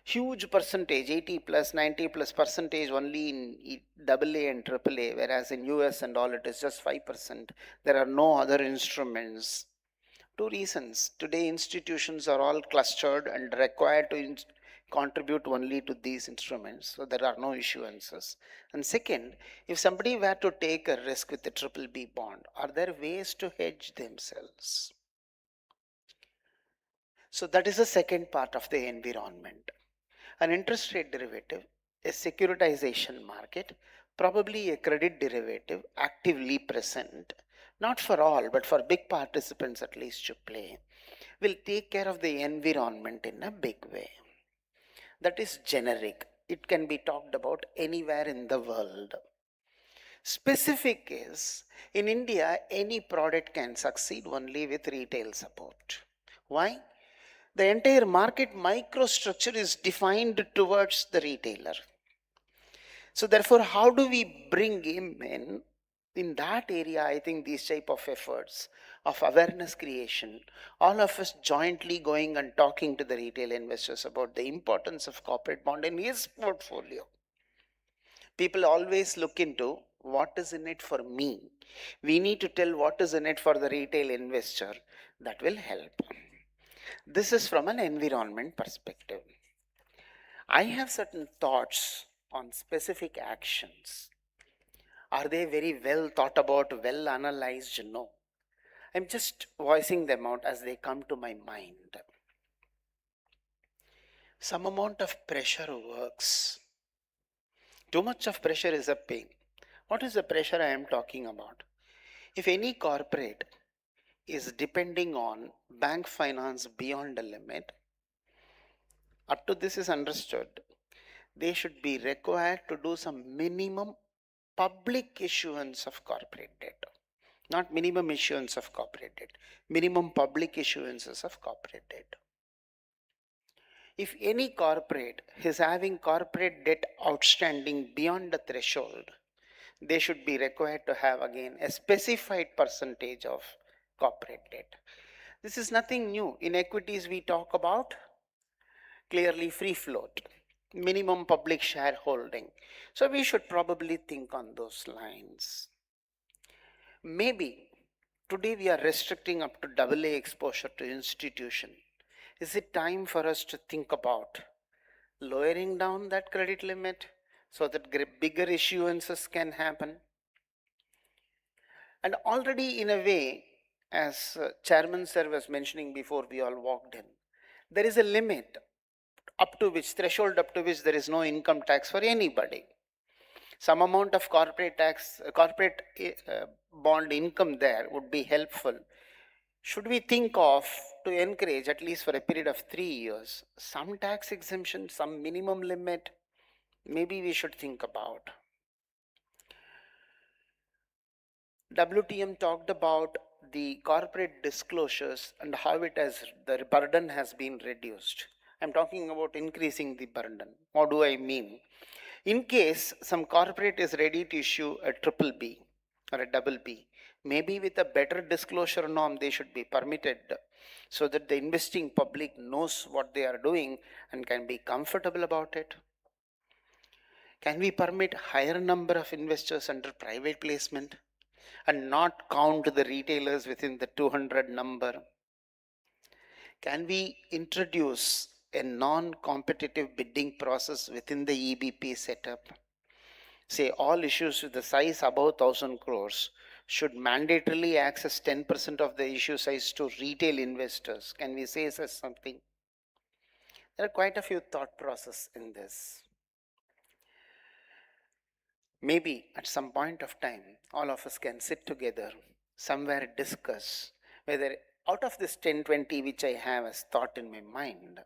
huge percentage, 80 plus, 90 plus percentage only in AA and AAA, whereas in US and all it is just 5%. There are no other instruments. Two reasons. Today institutions are all clustered and required to contribute only to these instruments, so there are no issuances. And second, if somebody were to take a risk with a BBB bond, are there ways to hedge themselves? So that is the second part of the environment. An interest rate derivative, a securitization market, probably a credit derivative actively present, not for all, but for big participants at least to play, will take care of the environment in a big way. That is generic. It can be talked about anywhere in the world. Specific is, in India, any product can succeed only with retail support. Why? The entire market microstructure is defined towards the retailer. So therefore, how do we bring him in? In that area, I think these type of efforts of awareness creation, all of us jointly going and talking to the retail investors about the importance of corporate bond in his portfolio. People always look into what is in it for me. We need to tell what is in it for the retail investor. That will help. This is from an environment perspective. I have certain thoughts on specific actions. Are they very well thought about, well analyzed? No. I'm just voicing them out as they come to my mind. Some amount of pressure works. Too much of pressure is a pain. What is the pressure I am talking about? If any corporate is depending on bank finance beyond a limit, up to this is understood, they should be required to do some minimum public issuance of corporate debt. Not minimum issuance of corporate debt, minimum public issuances of corporate debt. If any corporate is having corporate debt outstanding beyond the threshold, they should be required to have again a specified percentage of corporate debt. This is nothing new. In equities, we talk about clearly free float, minimum public shareholding. So we should probably think on those lines. Maybe today we are restricting up to AA exposure to institution. Is it time for us to think about lowering down that credit limit so that bigger issuances can happen? And already in a way, as Chairman Sir was mentioning before we all walked in, there is a limit up to which, threshold up to which there is no income tax for anybody. Some amount of corporate tax, corporate bond income there would be helpful. Should we think of to encourage, at least for a period of 3 years, some tax exemption, some minimum limit? Maybe we should think about. WTM talked about the corporate disclosures and how the burden has been reduced. I'm talking about increasing the burden. What do I mean? In case some corporate is ready to issue a triple B or a double B, maybe with a better disclosure norm, they should be permitted so that the investing public knows what they are doing and can be comfortable about it. Can we permit higher number of investors under private placement and not count the retailers within the 200 number? Can we introduce a non-competitive bidding process within the EBP setup? Say all issues with the size above 1000 crores should mandatorily access 10% of the issue size to retail investors. Can we say such something? There are quite a few thought process in this. Maybe at some point of time, all of us can sit together, somewhere discuss whether out of this 10, 20 which I have as thought in my mind,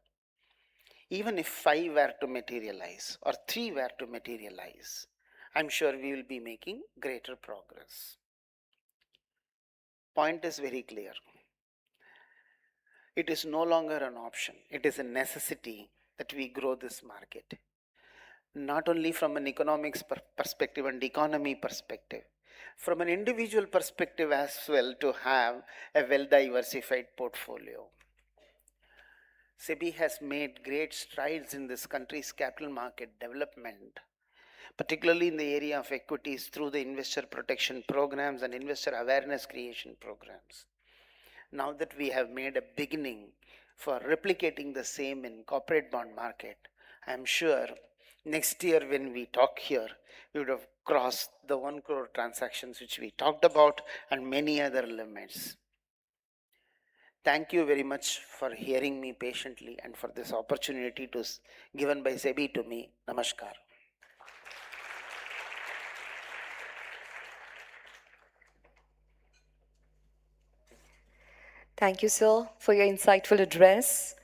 even if 5 were to materialize or 3 were to materialize, I'm sure we will be making greater progress. Point is very clear. It is no longer an option. It is a necessity that we grow this market. Not only from an economics perspective and economy perspective, from an individual perspective as well, to have a well-diversified portfolio. SEBI has made great strides in this country's capital market development, particularly in the area of equities through the investor protection programs and investor awareness creation programs. Now that we have made a beginning for replicating the same in corporate bond market, I am sure next year when we talk here, we would have crossed the 1 crore transactions which we talked about and many other limits. Thank you very much for hearing me patiently and for this opportunity given by SEBI to me. Namaskar. Thank you, sir, for your insightful address.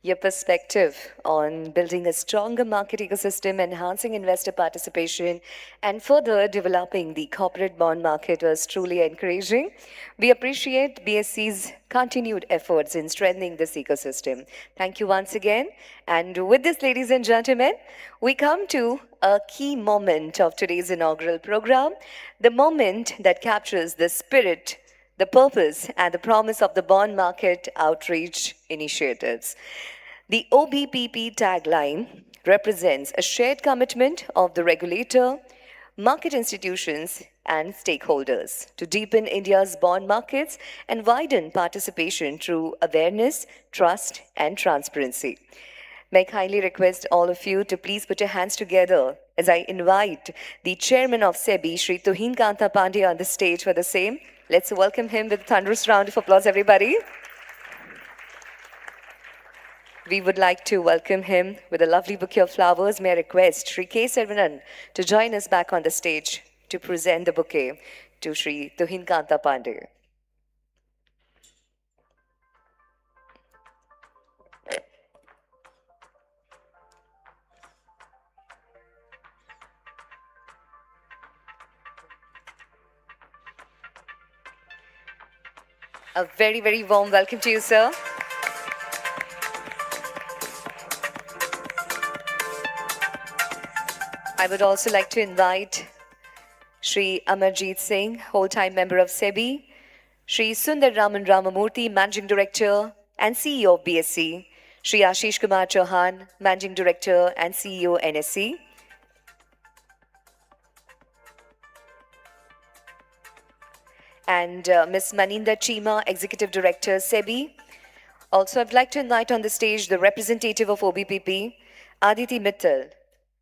Your perspective on building a stronger market ecosystem, enhancing investor participation, and further developing the corporate bond market was truly encouraging. We appreciate BSC's continued efforts in strengthening this ecosystem. Thank you once again. And with this, ladies and gentlemen, we come to a key moment of today's inaugural program, the moment that captures the spirit, the purpose, and the promise of the bond market outreach initiatives. The OBPP tagline represents a shared commitment of the regulator, market institutions, and stakeholders to deepen India's bond markets and widen participation through awareness, trust, and transparency. May I kindly request all of you to please put your hands together as I invite the chairman of SEBI, Shri Tuhin Kanta Pandey, on the stage for the same. Let's welcome him with a thunderous round of applause, everybody. We would like to welcome him with a lovely bouquet of flowers. May I request Shri K. Sarvanan to join us back on the stage to present the bouquet to Shri Tuhin Kanta Pandey. A very, very warm welcome to you, sir. I would also like to invite Shri Amarjeet Singh, whole-time member of SEBI, Shri Sundar Raman Ramamurthy, Managing Director and CEO of BSC, Shri Ashish Kumar Chauhan, Managing Director and CEO NSE, and Ms. Maninda Chima, Executive Director, SEBI. Also, I'd like to invite on the stage the representative of OBPP, Aditi Mittal.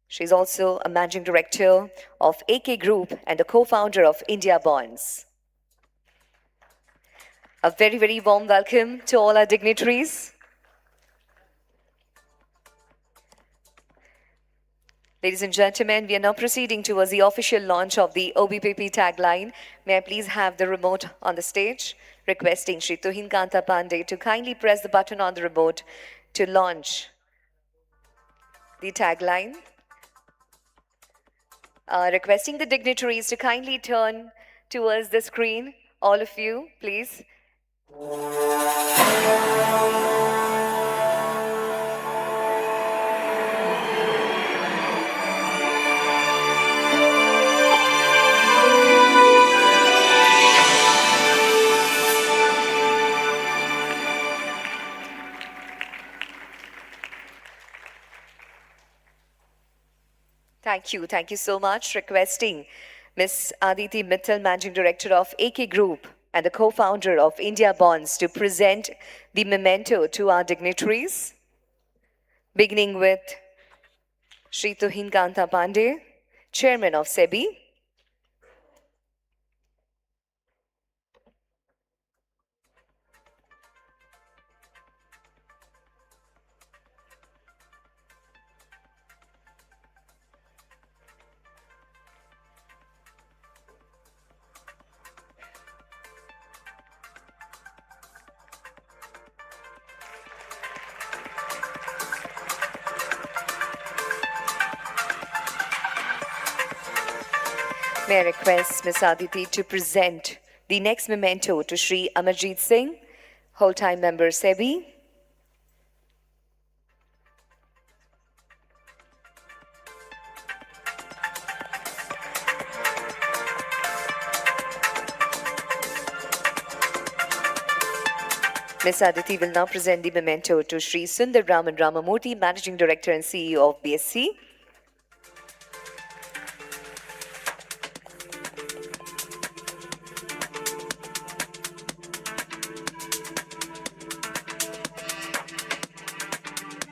She's also a Managing Director of AK Group and a co-founder of India Bonds. A very, very warm welcome to all our dignitaries. Ladies and gentlemen, we are now proceeding towards the official launch of the OBPP tagline. May I please have the remote on the stage? Requesting Shri Tuhin Kanta Pandey to kindly press the button on the remote to launch the tagline. Requesting the dignitaries to kindly turn towards the screen. All of you, please. Thank you. Thank you so much. Requesting Ms. Aditi Mittal, Managing Director of AK Group and the co-founder of India Bonds, to present the memento to our dignitaries, beginning with Shri Tuhin Kanta Pandey, Chairman of SEBI. May I request Ms. Aditi to present the next memento to Shri Amarjeet Singh, whole-time member SEBI. Ms. Aditi will now present the memento to Shri Sundar Raman Ramamurthy, Managing Director and CEO of BSC.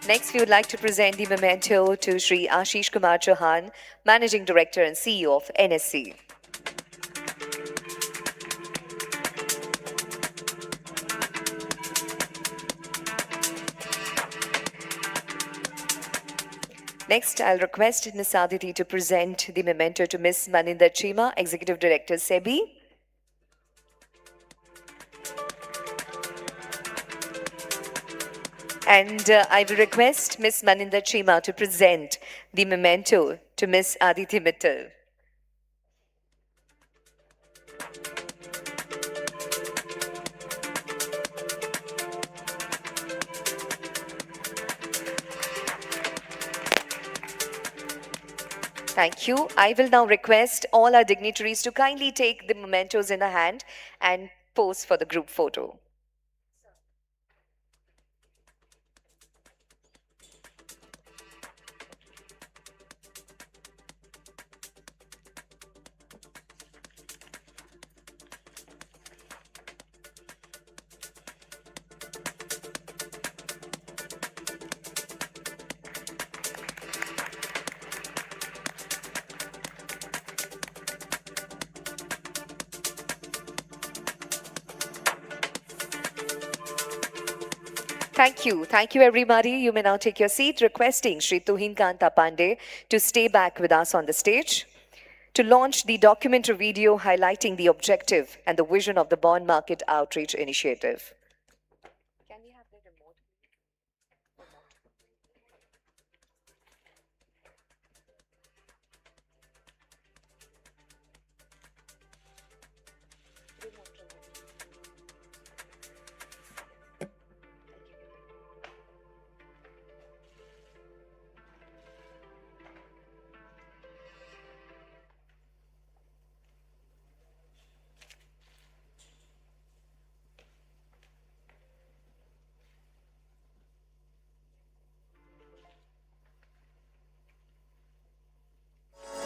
Next, we would like to present the memento to Shri Ashish Kumar Chauhan, Managing Director and CEO of NSC. Next, I'll request Ms. Aditi to present the memento to Ms. Maninder Chima, Executive Director, SEBI. And I will request Ms. Maninder Chima to present the memento to Ms. Aditi Mittal. Thank you. I will now request all our dignitaries to kindly take the mementos in a hand and pose for the group photo. Thank you. Thank you, everybody. You may now take your seat, requesting Shri Tuhin Kanta Pandey to stay back with us on the stage to launch the documentary video highlighting the objective and the vision of the bond market outreach initiative. Can we have the remote?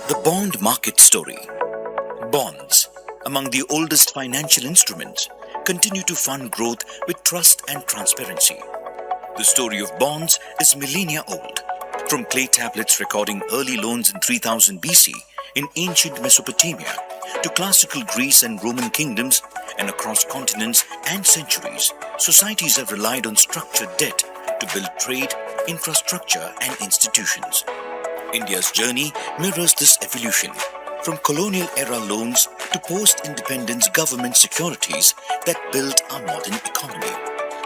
The bond market story. Bonds, among the oldest financial instruments, continue to fund growth with trust and transparency. The story of bonds is millennia old, from clay tablets recording early loans in 3000 BC in ancient Mesopotamia to classical Greece and Roman kingdoms, and across continents and centuries, societies have relied on structured debt to build trade, infrastructure, and institutions. India's journey mirrors this evolution, from colonial era loans to post-independence government securities that built our modern economy.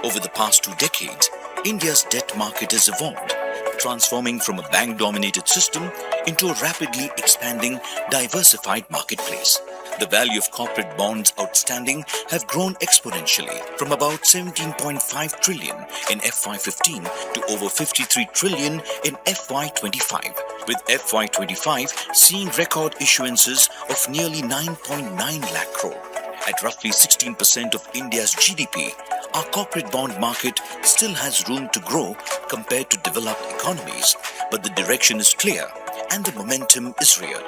Over the past 2 decades, India's debt market has evolved, transforming from a bank-dominated system into a rapidly expanding, diversified marketplace. The value of corporate bonds outstanding have grown exponentially from about 17.5 trillion in FY15 to over 53 trillion in FY25, with FY25 seeing record issuances of nearly 9.9 lakh crore. At roughly 16% of India's GDP, our corporate bond market still has room to grow compared to developed economies, but the direction is clear and the momentum is real.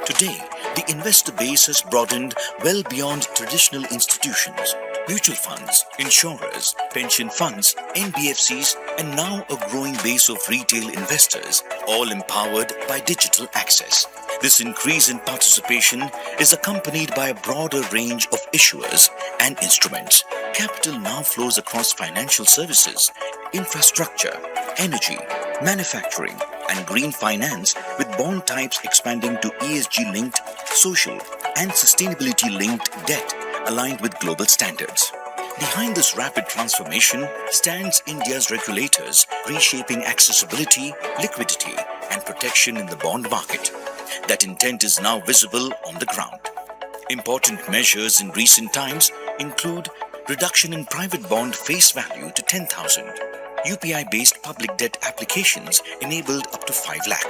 Today, the investor base has broadened well beyond traditional institutions. Mutual funds, insurers, pension funds, NBFCs, and now a growing base of retail investors, all empowered by digital access. This increase in participation is accompanied by a broader range of issuers and instruments. Capital now flows across financial services, infrastructure, energy, manufacturing, and green finance, with bond types expanding to ESG-linked, social, and sustainability-linked debt aligned with global standards. Behind this rapid transformation stands India's regulators reshaping accessibility, liquidity, and protection in the bond market. That intent is now visible on the ground. Important measures in recent times include reduction in private bond face value to 10,000, UPI-based public debt applications enabled up to 5 lakh,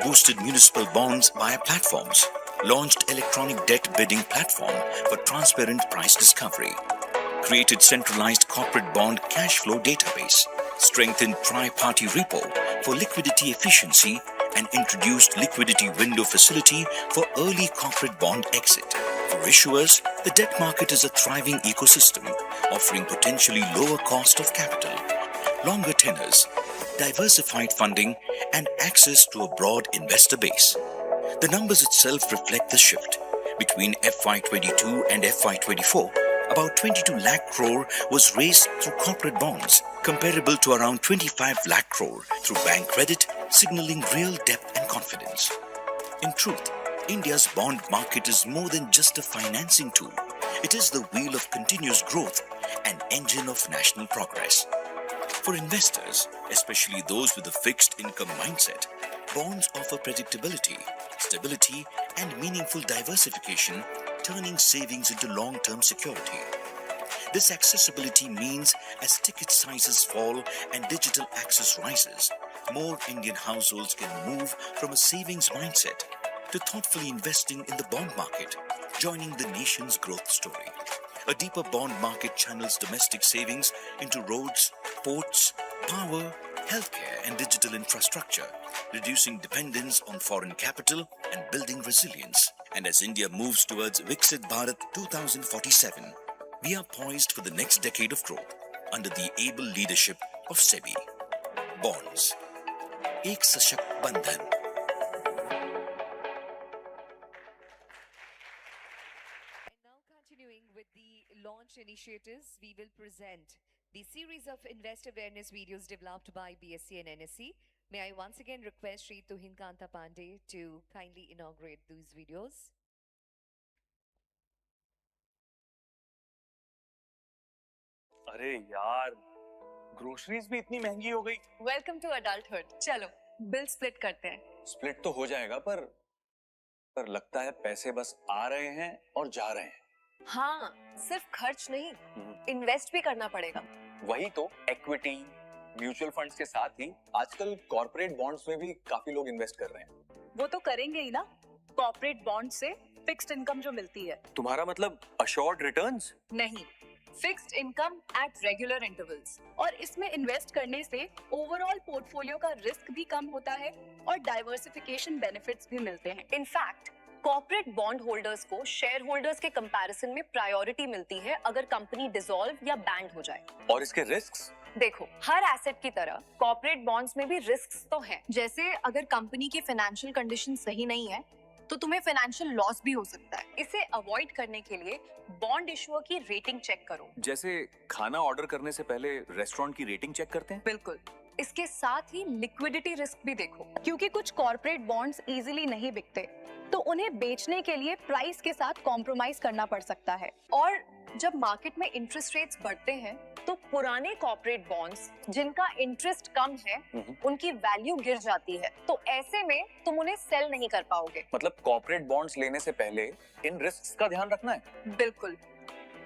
boosted municipal bonds via platforms, launched electronic debt bidding platform for transparent price discovery, created centralized corporate bond cash flow database, strengthened tri-party repo for liquidity efficiency, and introduced liquidity window facility for early corporate bond exit. For issuers, the debt market is a thriving ecosystem, offering potentially lower cost of capital, longer tenors, diversified funding, and access to a broad investor base. The numbers itself reflect the shift. Between FY22 and FY24, about 22 lakh crore was raised through corporate bonds, comparable to around 25 lakh crore through bank credit, signaling real depth and confidence. In truth, India's bond market is more than just a financing tool. It is the wheel of continuous growth and engine of national progress. For investors, especially those with a fixed income mindset, bonds offer predictability, stability, and meaningful diversification, turning savings into long-term security. This accessibility means as ticket sizes fall and digital access rises, more Indian households can move from a savings mindset to thoughtfully investing in the bond market, joining the nation's growth story. A deeper bond market channels domestic savings into roads, ports, power, healthcare, and digital infrastructure, reducing dependence on foreign capital and building resilience. And as India moves towards Viksit Bharat 2047, we are poised for the next decade of growth under the able leadership of SEBI. Bonds. Ek Sashakt Bandhan. And now, continuing with the launch initiatives, we will present the series of investor awareness videos developed by BSc and NSC. May I once again request Shri Tuhin Kanta Pandey to kindly inaugurate these videos. अरे यार, groceries भी इतनी महंगी हो गई। Welcome to adulthood. चलो bill split करते हैं। स्प्लिट तो हो जाएगा, पर लगता है पैसे बस आ रहे हैं और जा रहे हैं। हाँ, सिर्फ खर्च नहीं, इन्वेस्ट भी करना पड़ेगा। वही तो, इक्विटी, म्यूचुअल फंड्स के साथ ही आजकल कॉर्पोरेट बॉन्ड्स में भी काफी लोग इन्वेस्ट कर रहे हैं। वो तो करेंगे ही ना। कॉर्पोरेट बॉन्ड से फिक्स्ड इनकम जो मिलती है। तुम्हारा मतलब अश्योर्ड रिटर्न्स? नहीं, fixed income at regular intervals. और इसमें इन्वेस्ट करने से ओवरऑल पोर्टफोलियो का रिस्क भी कम होता है और डाइवर्सिफिकेशन बेनिफिट्स भी मिलते हैं। इनफैक्ट कॉर्पोरेट बॉन्ड होल्डर्स को शेयर होल्डर्स के कंपैरिजन में प्रायोरिटी मिलती है अगर कंपनी डिसॉल्व या बैंड हो जाए। और इसके रिस्क्स? देखो, हर एसेट की तरह कॉर्पोरेट बॉन्ड्स में भी रिस्क्स तो हैं। जैसे अगर कंपनी की फाइनेंशियल कंडीशन सही नहीं है तो तुम्हें फाइनेंशियल लॉस भी हो सकता है। इसे अवॉइड करने के लिए बॉन्ड इशुअर की रेटिंग चेक करो। जैसे खाना ऑर्डर करने से पहले रेस्टोरेंट की रेटिंग चेक करते हैं? बिल्कुल। इसके साथ ही लिक्विडिटी रिस्क भी देखो। क्योंकि कुछ कॉर्पोरेट बॉन्ड्स इजीली नहीं बिकते, तो उन्हें बेचने के लिए प्राइस के साथ कॉम्प्रोमाइज करना पड़ सकता है। और जब मार्केट में इंटरेस्ट रेट्स बढ़ते हैं तो पुराने कॉर्पोरेट बॉन्ड्स जिनका इंटरेस्ट कम है उनकी वैल्यू गिर जाती है, तो ऐसे में तुम उन्हें सेल नहीं कर पाओगे। मतलब कॉर्पोरेट बॉन्ड्स लेने से पहले इन रिस्क्स का ध्यान रखना है। बिल्कुल,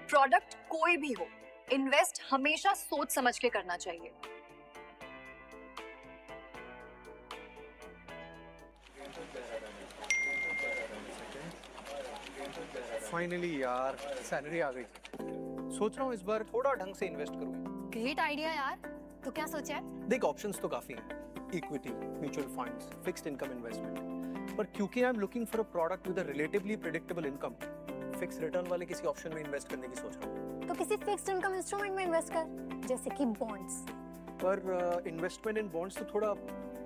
प्रोडक्ट कोई भी हो, इन्वेस्ट हमेशा सोच समझ के करना चाहिए। फाइनली यार सैलरी आ गई। सोच रहा हूँ इस बार थोड़ा ढंग से इन्वेस्ट करूँ। ग्रेट आइडिया यार, तो क्या सोचा है? देख ऑप्शंस तो काफी हैं, equity, mutual funds, fixed income investment, पर क्योंकि I am looking for a product with a relatively predictable income, fix return वाले किसी ऑप्शन में इन्वेस्ट करने की सोच रहा हूँ। तो किसी फिक्स्ड इनकम इंस्ट्रूमेंट में इन्वेस्ट कर, जैसे कि बॉन्ड्स। पर इन्वेस्टमेंट इन बॉन्ड्स तो थोड़ा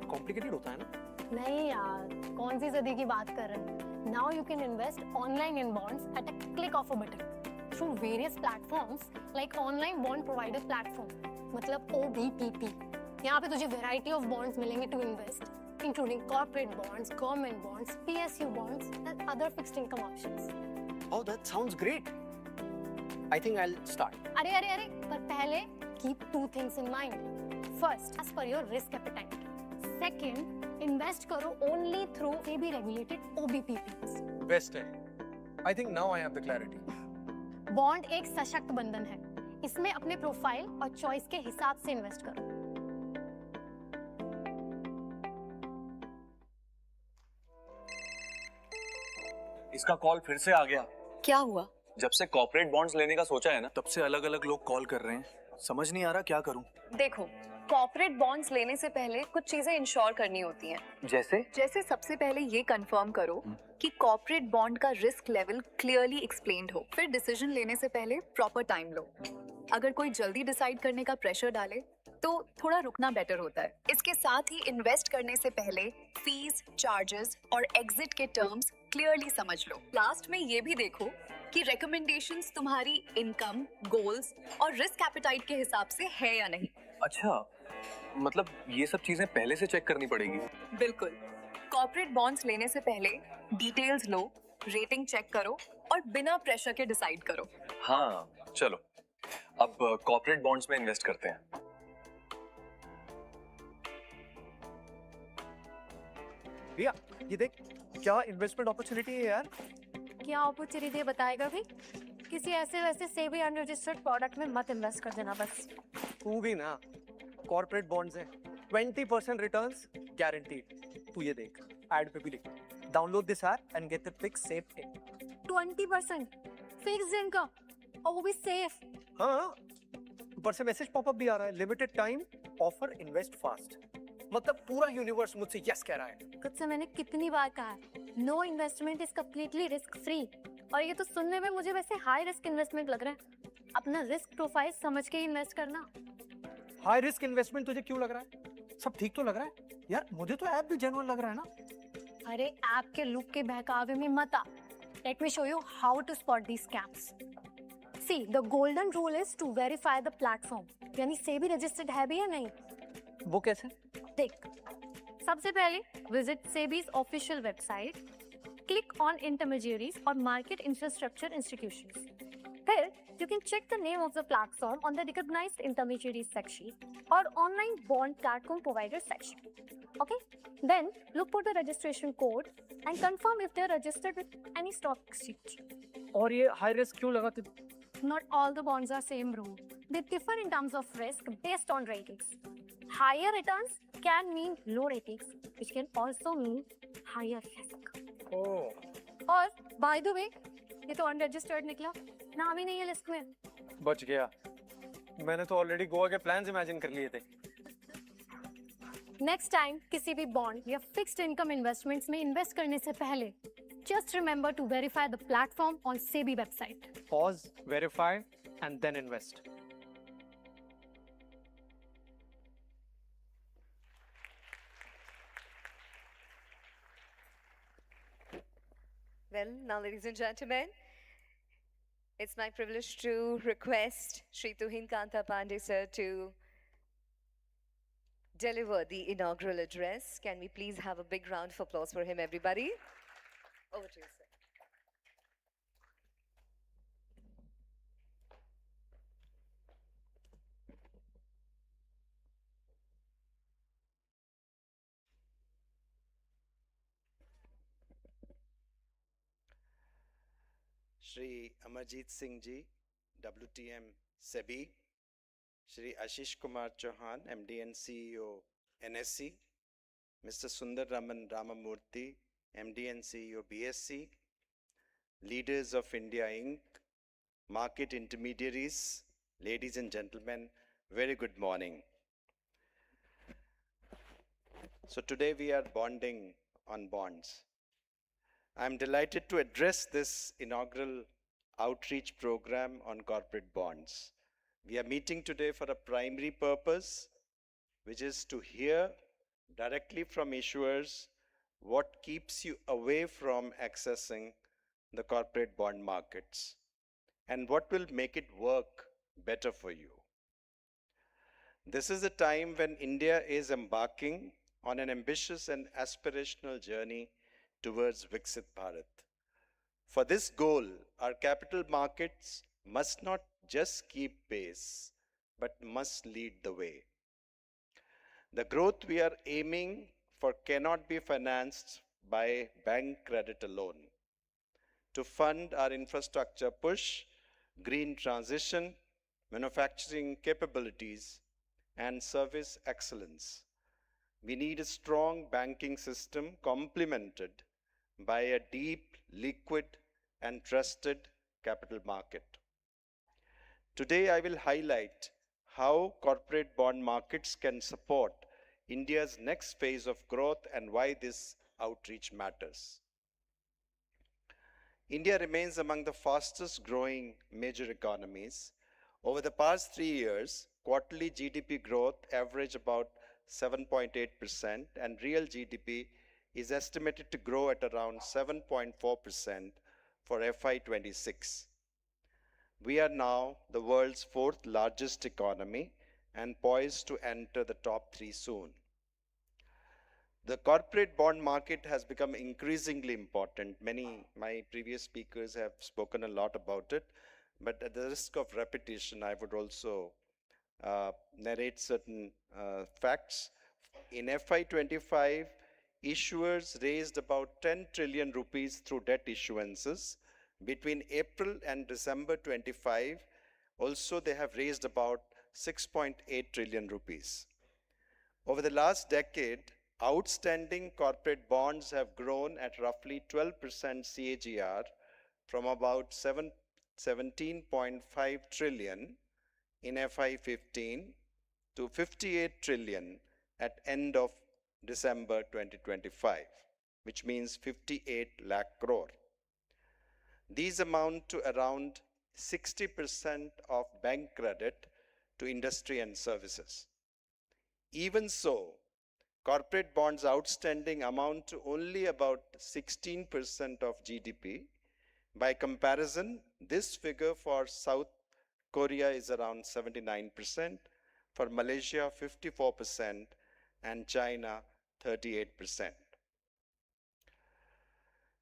कॉम्प्लिकेटेड होता है ना? नहीं यार, कौन सी सदी की बात कर रहे हैं? Now you can invest online in bonds at a click of a button through various platforms like online bond provider platform, मतलब OBPP। यहाँ पे तुझे variety of bonds मिलेंगे to invest, including corporate bonds, government bonds, PSU bonds, and other fixed income options. Oh, that sounds great. I think I'll start. अरे अरे अरे, पर पहले keep two things in mind. First, as per your risk appetite. Second, invest करो only through SEBI regulated OBPPs। Best है। I think now I have the clarity. Bond एक सशक्त बंधन है, इसमें अपने प्रोफाइल और चॉइस के हिसाब से इन्वेस्ट करो। इसका कॉल फिर से आ गया। क्या हुआ? जब से कॉर्पोरेट बॉन्ड्स लेने का सोचा है ना, तब से अलग अलग लोग कॉल कर रहे हैं। समझ नहीं आ रहा क्या करूं। देखो, कॉर्पोरेट बॉन्ड्स लेने से पहले कुछ चीजें इंश्योर करनी होती हैं। जैसे सबसे पहले ये कंफर्म करो कि कॉर्पोरेट बॉन्ड का रिस्क लेवल क्लियरली एक्सप्लेन्ड हो। फिर डिसीजन लेने से पहले प्रॉपर टाइम लो। अगर कोई जल्दी डिसाइड करने का प्रेशर डाले तो थोड़ा रुकना बेटर होता है। इसके साथ ही इन्वेस्ट करने से पहले फीस, चार्जेस और एग्जिट के टर्म्स क्लियरली समझ लो। लास्ट में ये भी देखो कि रिकमेंडेशंस तुम्हारी इनकम, गोल्स और रिस्क एपेटाइट के हिसाब से है या नहीं। अच्छा, मतलब ये सब चीजें पहले से चेक करनी पड़ेगी। बिल्कुल, कॉर्पोरेट बॉन्ड्स लेने से पहले डिटेल्स लो, रेटिंग चेक करो और बिना प्रेशर के डिसाइड करो। हाँ, चलो अब कॉर्पोरेट बॉन्ड्स में इन्वेस्ट करते हैं। भैया ये देख, क्या इन्वेस्टमेंट अपॉर्चुनिटी है यार। क्या अपॉर्चुनिटी बताएगा भी? किसी ऐसे वैसे सेबी अनरजिस्टर्ड प्रोडक्ट में मत इन्वेस्ट कर देना बस। तू भी ना, कॉर्पोरेट बॉन्ड्स हैं, 20% रिटर्न्स गारंटीड। तू ये देख, ऐड पे भी लिखा, download this app and get the fix safe thing. 20% fixed income और वो भी सेफ। हाँ, ऊपर से मैसेज पॉपअप भी आ रहा है, limited time offer, invest fast. मतलब पूरा यूनिवर्स मुझसे यस कह रहा है। खुद से मैंने कितनी बार कहा है, no investment is completely risk free, और ये तो सुनने में मुझे वैसे हाई रिस्क इन्वेस्टमेंट लग रहा है। अपना रिस्क प्रोफाइल समझ के इन्वेस्ट करना। हाई रिस्क इन्वेस्टमेंट तुझे क्यों लग रहा है? सब ठीक तो लग रहा है यार, मुझे तो ऐप भी जेन्युइन लग रहा है ना। अरे ऐप के लुक के बहकावे में मत आ। Let me show you how to spot these scams. See, the golden rule is to verify the platform, यानी सेबी रजिस्टर्ड है भी या नहीं। वो कैसे? देख, सबसे पहले visit SEBI's official website, click on intermediaries और मार्केट इंफ्रास्ट्रक्चर इंस्टीट्यूशंस। फिर you can check the name of the platform on the recognized intermediaries section or online bond platform provider section. Okay? Then look for the registration code and confirm if they are registered with any stock exchange. और ये high risk क्यों लगा? Not all the bonds are same rule. They differ in terms of risk based on ratings. Higher returns can mean low ratings, which can also mean higher risk. ओह, और by the way, ये तो unregistered निकला, नाम ही नहीं है list में। बच गया। मैंने तो ऑलरेडी गोवा के प्लान्स इमेजिन कर लिए थे। नेक्स्ट टाइम किसी भी बॉन्ड या फिक्स्ड इनकम इन्वेस्टमेंट्स में इन्वेस्ट करने से पहले just remember to verify the platform on SEBI website. Pause, verify and then invest. Well, now, ladies and gentlemen, it's my privilege to request Shri Tuhin Kanta Pandey sir to deliver the inaugural address. Can we please have a big round of applause for him, everybody? Over to you, sir. Shri Amarjit Singh Ji, WTM SEBI, Shri Ashish Kumar Chauhan, MD and CEO NSE, Mr. Sundar Raman Ramamurthy, MD and CEO BSC, leaders of India Inc., market intermediaries, ladies and gentlemen, very good morning. So today we are bonding on bonds. I'm delighted to address this inaugural outreach program on corporate bonds. We are meeting today for a primary purpose, which is to hear directly from issuers what keeps you away from accessing the corporate bond markets and what will make it work better for you. This is a time when India is embarking on an ambitious and aspirational journey towards Viksit Bharat. For this goal, our capital markets must not just keep pace, but must lead the way. The growth we are aiming for cannot be financed by bank credit alone. To fund our infrastructure push, green transition, manufacturing capabilities, and service excellence, we need a strong banking system complemented by a deep, liquid, and trusted capital market. Today, I will highlight how corporate bond markets can support India's next phase of growth and why this outreach matters. India remains among the fastest growing major economies. Over the past 3 years, quarterly GDP growth averaged about 7.8%, and real GDP is estimated to grow at around 7.4% for FY26. We are now the world's fourth largest economy and poised to enter the top 3 soon. The corporate bond market has become increasingly important. My previous speakers have spoken a lot about it, but at the risk of repetition, I would also narrate certain facts. In FY25, issuers raised about 10 trillion rupees through debt issuances. Between April and December 25, also they have raised about 6.8 trillion rupees. Over the last decade, outstanding corporate bonds have grown at roughly 12% CAGR from about 17.5 trillion in FY15 to 58 trillion at end of December 2025, which means 58 lakh crore. These amount to around 60% of bank credit to industry and services. Even so, corporate bonds outstanding amount to only about 16% of GDP. By comparison, this figure for South Korea is around 79%, for Malaysia 54%, and China 38%.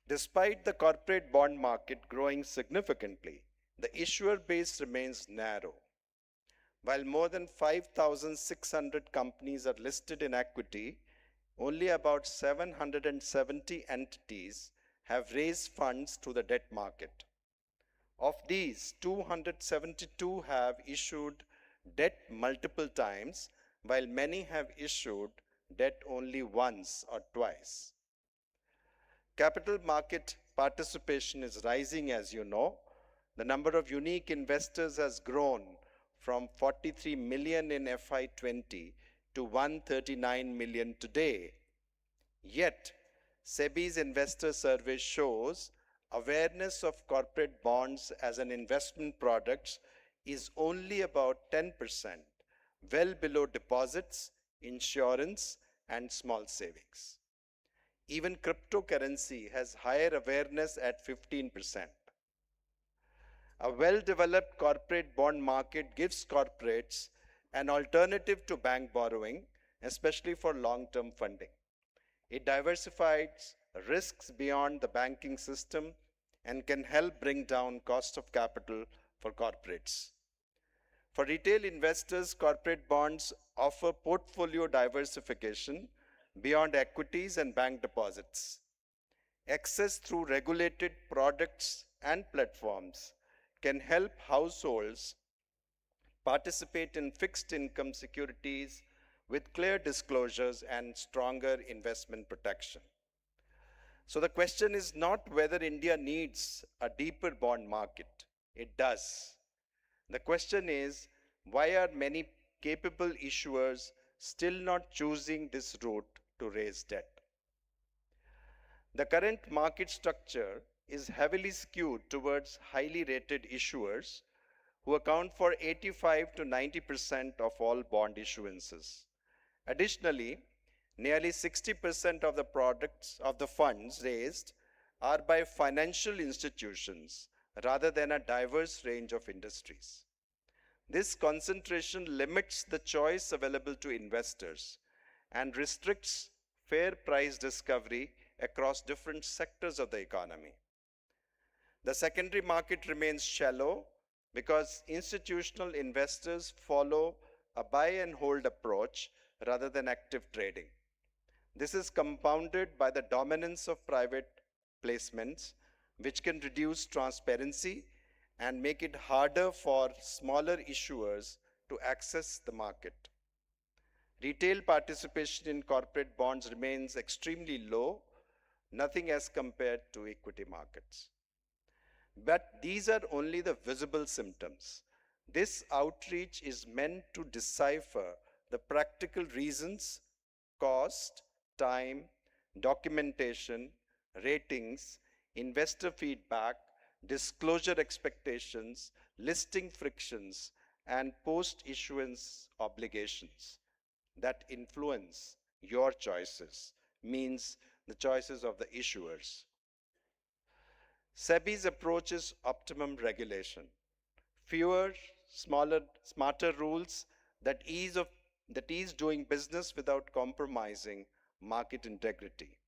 Despite the corporate bond market growing significantly, the issuer base remains narrow. While more than 5,600 companies are listed in equity, only about 770 entities have raised funds through the debt market. Of these, 272 have issued debt multiple times, while many have issued debt only once or twice. Capital market participation is rising, as you know. The number of unique investors has grown from 43 million in FY20 to 139 million today. Yet, SEBI's investor survey shows awareness of corporate bonds as an investment product is only about 10%, well below deposits, insurance, and small savings. Even cryptocurrency has higher awareness at 15%. A well-developed corporate bond market gives corporates an alternative to bank borrowing, especially for long-term funding. It diversifies risks beyond the banking system and can help bring down cost of capital for corporates. For retail investors, corporate bonds offer portfolio diversification beyond equities and bank deposits. Access through regulated products and platforms can help households participate in fixed income securities with clear disclosures and stronger investment protection. So the question is not whether India needs a deeper bond market. It does. The question is, why are many capable issuers still not choosing this route to raise debt? The current market structure is heavily skewed towards highly rated issuers who account for 85 to 90% of all bond issuances. Additionally, nearly 60% of the funds raised are by financial institutions rather than a diverse range of industries. This concentration limits the choice available to investors and restricts fair price discovery across different sectors of the economy. The secondary market remains shallow because institutional investors follow a buy and hold approach rather than active trading. This is compounded by the dominance of private placements, which can reduce transparency and make it harder for smaller issuers to access the market. Retail participation in corporate bonds remains extremely low, nothing as compared to equity markets. But these are only the visible symptoms. This outreach is meant to decipher the practical reasons, cost, time, documentation, ratings, investor feedback, disclosure expectations, listing frictions, and post-issuance obligations that influence your choices, means the choices of the issuers. SEBI's approach is optimum regulation. Fewer, smarter rules that ease doing business without compromising market integrity.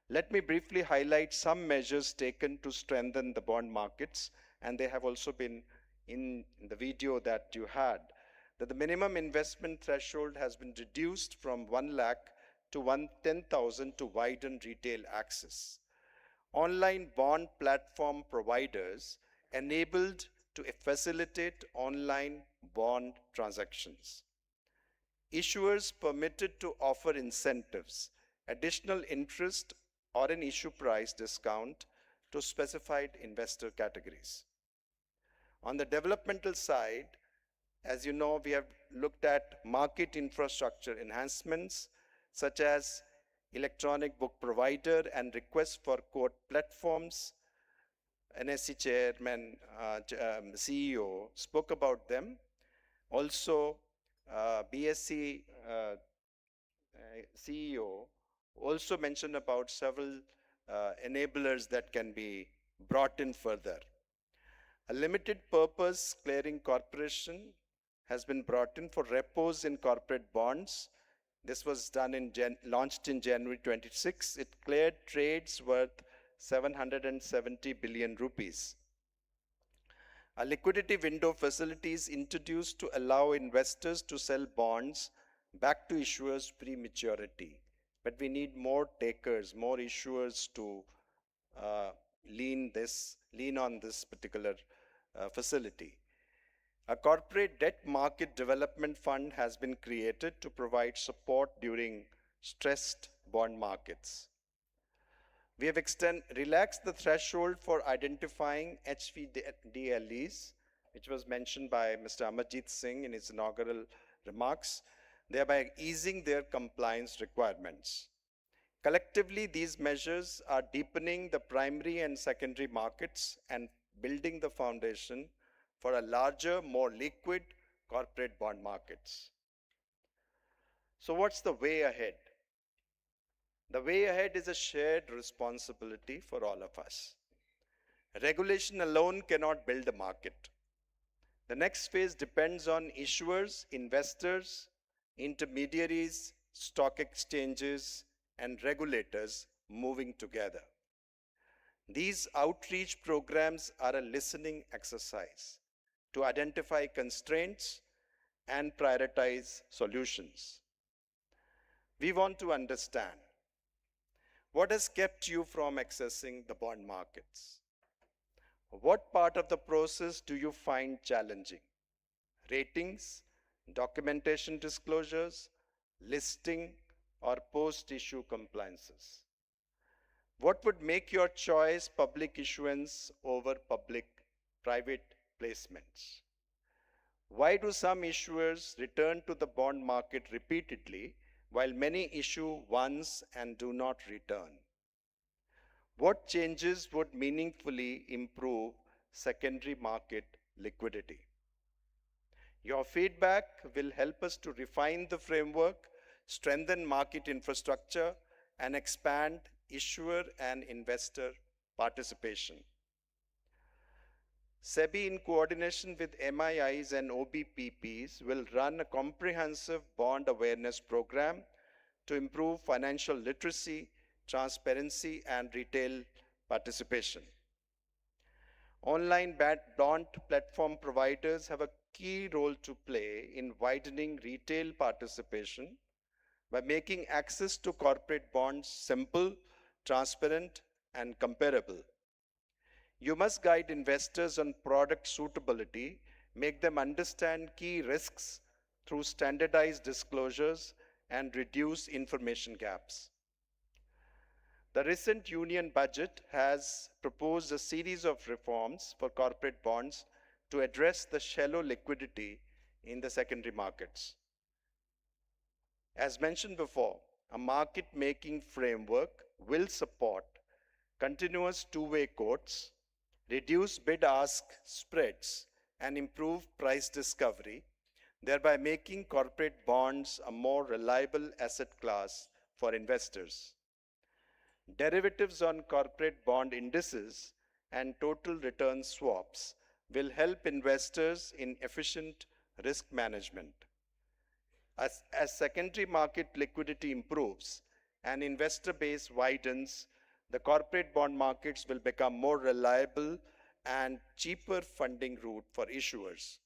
Let me briefly highlight some measures taken to strengthen the bond markets, and they have also been in the video that you had. That the minimum investment threshold has been reduced from 1 lakh to 10,000 to widen retail access. Online bond platform providers enabled to facilitate online bond transactions. Issuers permitted to offer incentives, additional interest, or an issue price discount to specified investor categories. On the developmental side, as you know, we have looked at market infrastructure enhancements such as electronic book provider and request for quote platforms. NSE chairman, CEO spoke about them. Also, BSC CEO also mentioned about several enablers that can be brought in further. A limited purpose clearing corporation has been brought in for repos in corporate bonds. This was done launched in January 26. It cleared trades worth 770 billion rupees. A liquidity window facility is introduced to allow investors to sell bonds back to issuers pre-maturity. But we need more takers, more issuers to lean on this particular facility. A corporate debt market development fund has been created to provide support during stressed bond markets. We have relaxed the threshold for identifying HVDLEs, which was mentioned by Mr. Amarjit Singh in his inaugural remarks, thereby easing their compliance requirements. Collectively, these measures are deepening the primary and secondary markets and building the foundation for a larger, more liquid corporate bond markets. So what's the way ahead? The way ahead is a shared responsibility for all of us. Regulation alone cannot build a market. The next phase depends on issuers, investors, intermediaries, stock exchanges, and regulators moving together. These outreach programs are a listening exercise to identify constraints and prioritize solutions. We want to understand what has kept you from accessing the bond markets. What part of the process do you find challenging? Ratings, documentation disclosures, listing, or post-issue compliances? What would make your choice public issuance over public-private placements? Why do some issuers return to the bond market repeatedly while many issue once and do not return? What changes would meaningfully improve secondary market liquidity? Your feedback will help us to refine the framework, strengthen market infrastructure, and expand issuer and investor participation. SEBI, in coordination with MIIs and OBPPs, will run a comprehensive bond awareness program to improve financial literacy, transparency, and retail participation. Online bond platform providers have a key role to play in widening retail participation by making access to corporate bonds simple, transparent, and comparable. You must guide investors on product suitability, make them understand key risks through standardized disclosures, and reduce information gaps. The recent union budget has proposed a series of reforms for corporate bonds to address the shallow liquidity in the secondary markets. As mentioned before, a market-making framework will support continuous two-way quotes, reduce bid-ask spreads, and improve price discovery, thereby making corporate bonds a more reliable asset class for investors. Derivatives on corporate bond indices and total return swaps will help investors in efficient risk management. As secondary market liquidity improves and investor base widens, the corporate bond markets will become more reliable and cheaper funding route for issuers.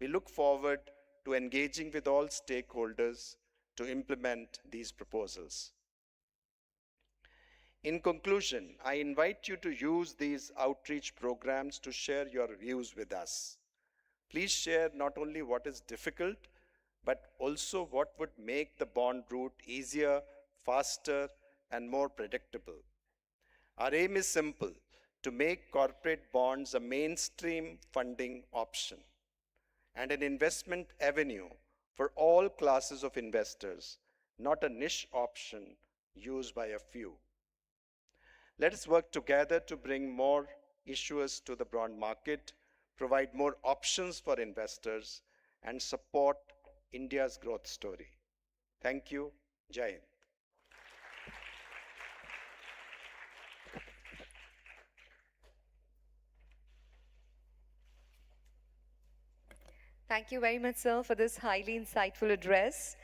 We look forward to engaging with all stakeholders to implement these proposals. In conclusion, I invite you to use these outreach programs to share your views with us. Please share not only what is difficult, but also what would make the bond route easier, faster, and more predictable. Our aim is simple: to make corporate bonds a mainstream funding option and an investment avenue for all classes of investors, not a niche option used by a few. Let us work together to bring more issuers to the bond market, provide more options for investors, and support India's growth story. Thank you. Jai Hind. Thank you very much, sir, for this highly insightful address.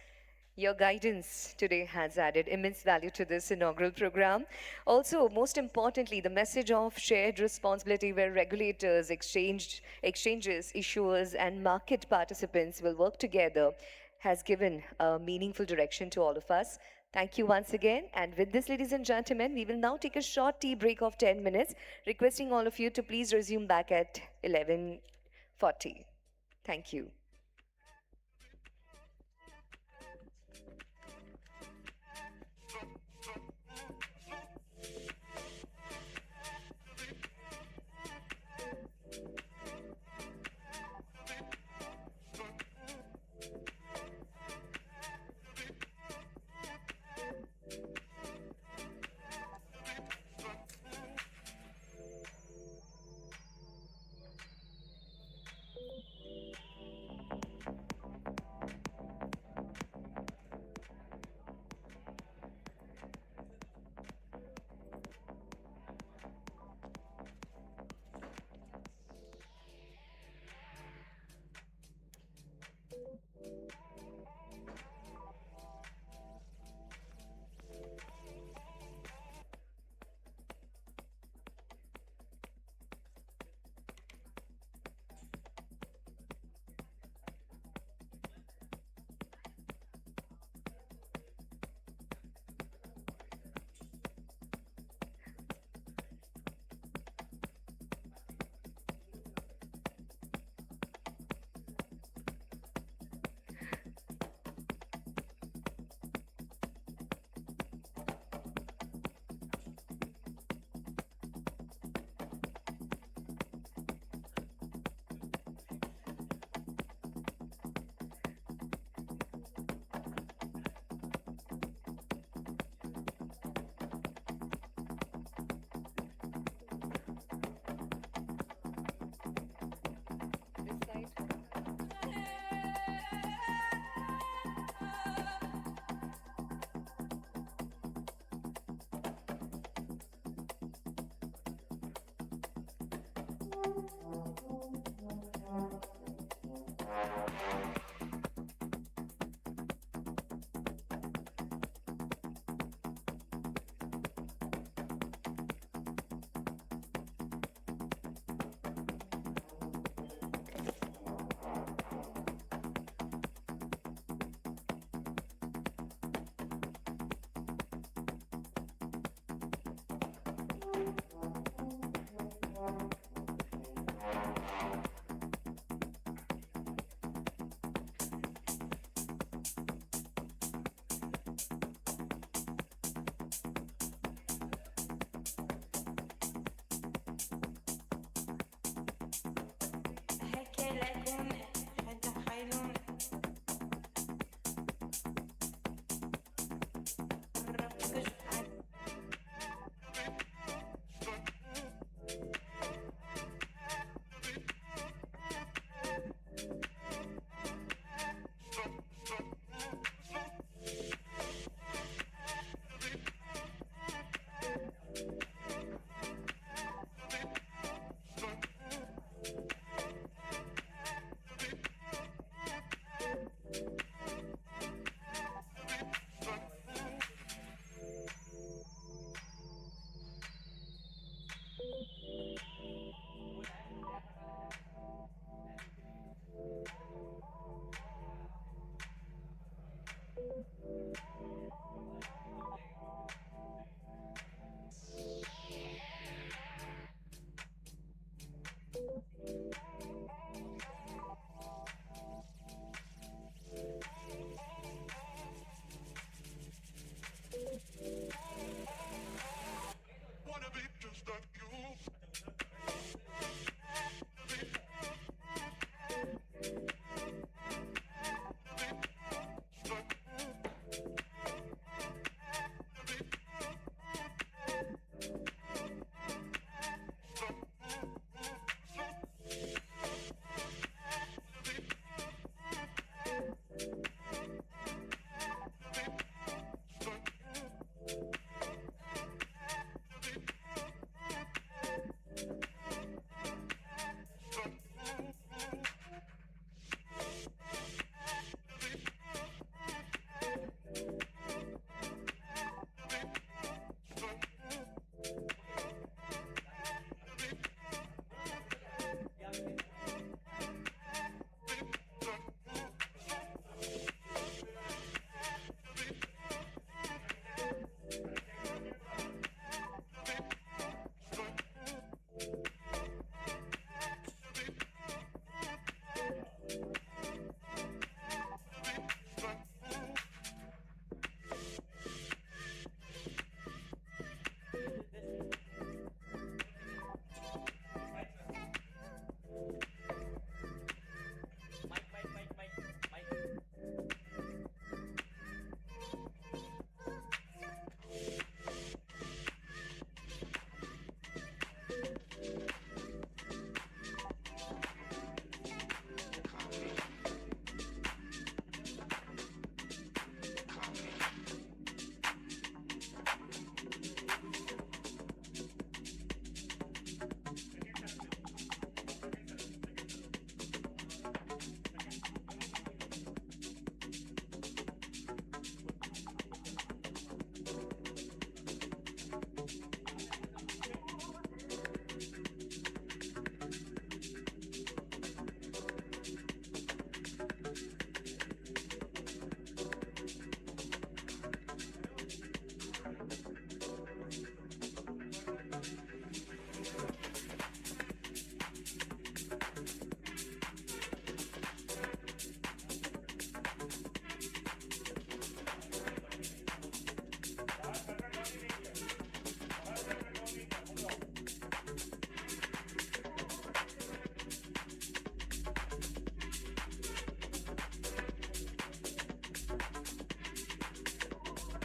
Your guidance today has added immense value to this inaugural program. Also, most importantly, the message of shared responsibility where regulators, exchanges, issuers, and market participants will work together has given a meaningful direction to all of us. Thank you once again. And with this, ladies and gentlemen, we will now take a short tea break of 10 minutes, requesting all of you to please resume back at 11:40. Thank you.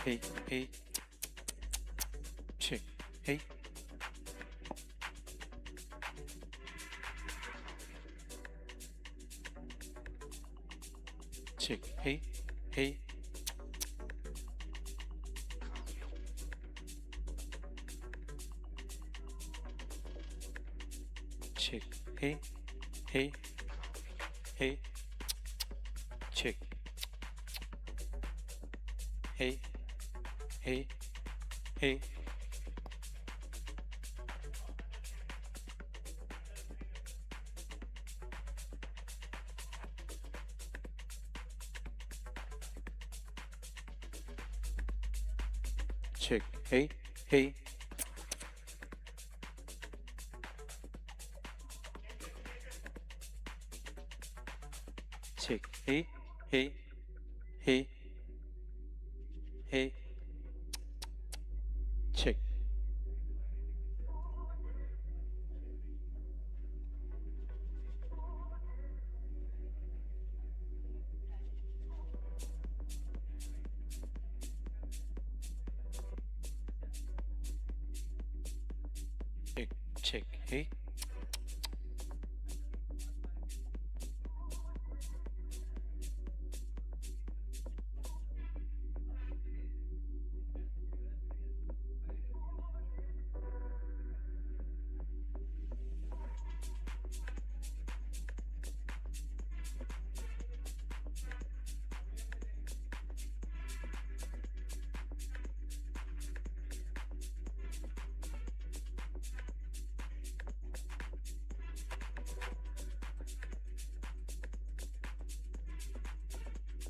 Hey, hey, check, hey. Check, hey, hey. Check, hey, hey, hey. Check. Hey, hey, hey. Check, hey, hey. Check, hey, hey, hey, hey. Check. Check, check, hey.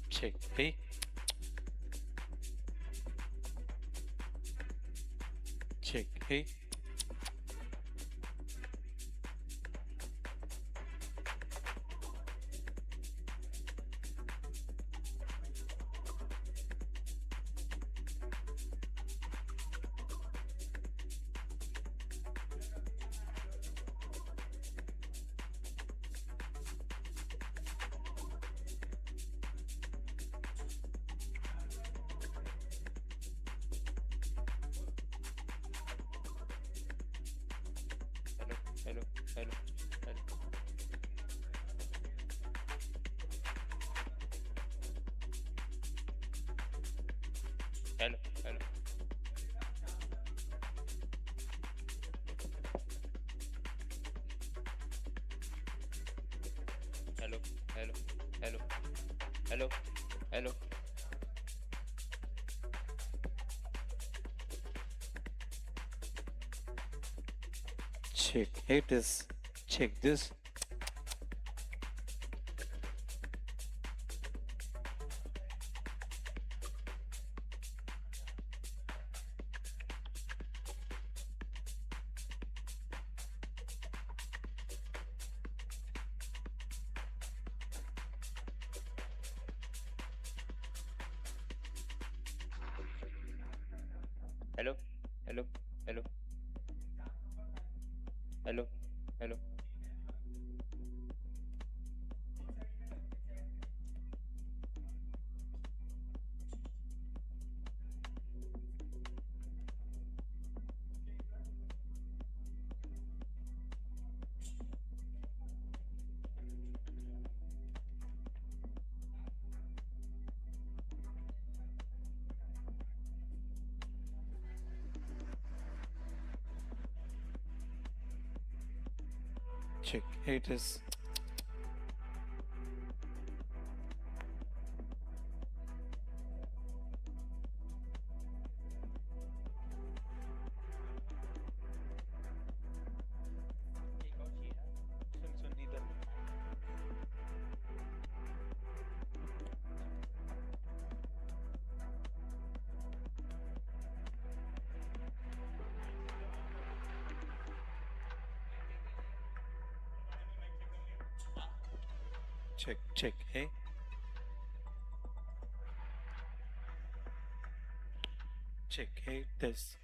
Check, hey. Check, hey. hello, hello, hello, hello, hello, hello, hello, hello. Check. Hey, this. Check this. Hello, hello, hello, hello, hello. Check. Hey, this. Check, check. Hey. Check. Hey, this.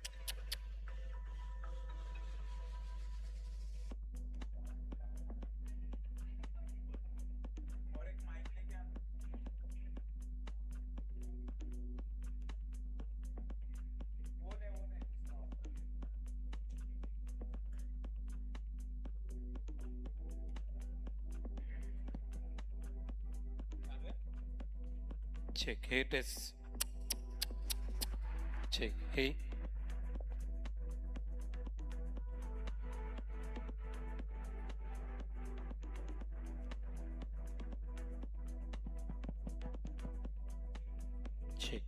Check. Hey, this. Check. Hey. Check.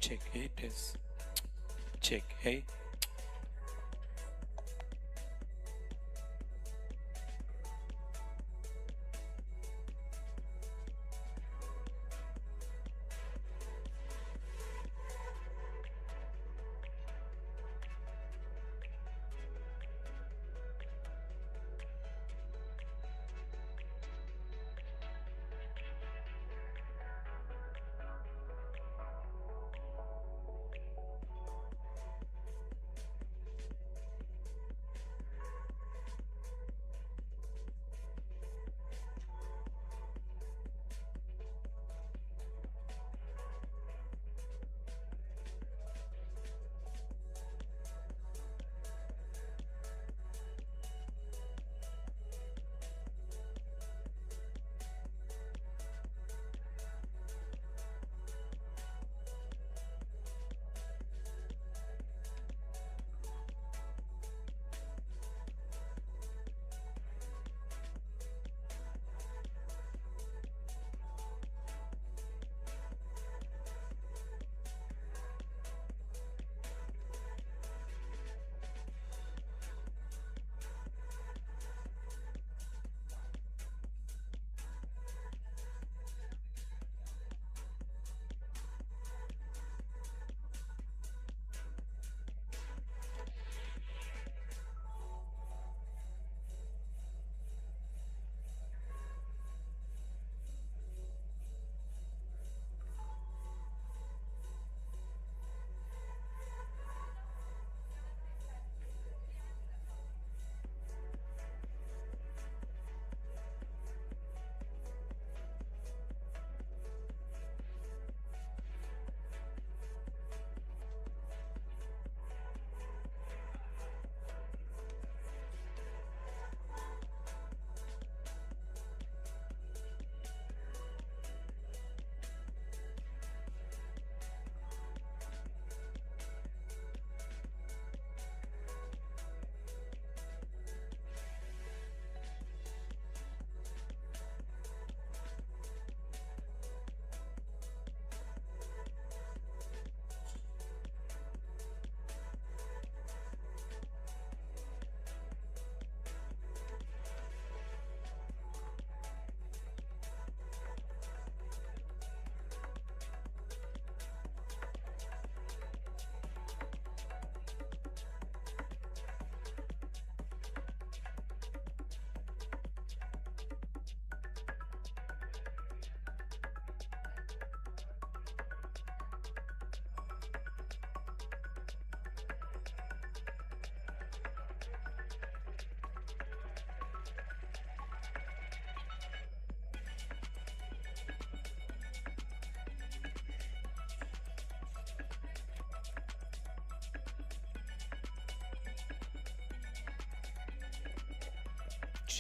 Check. Hey, this. Check. Hey.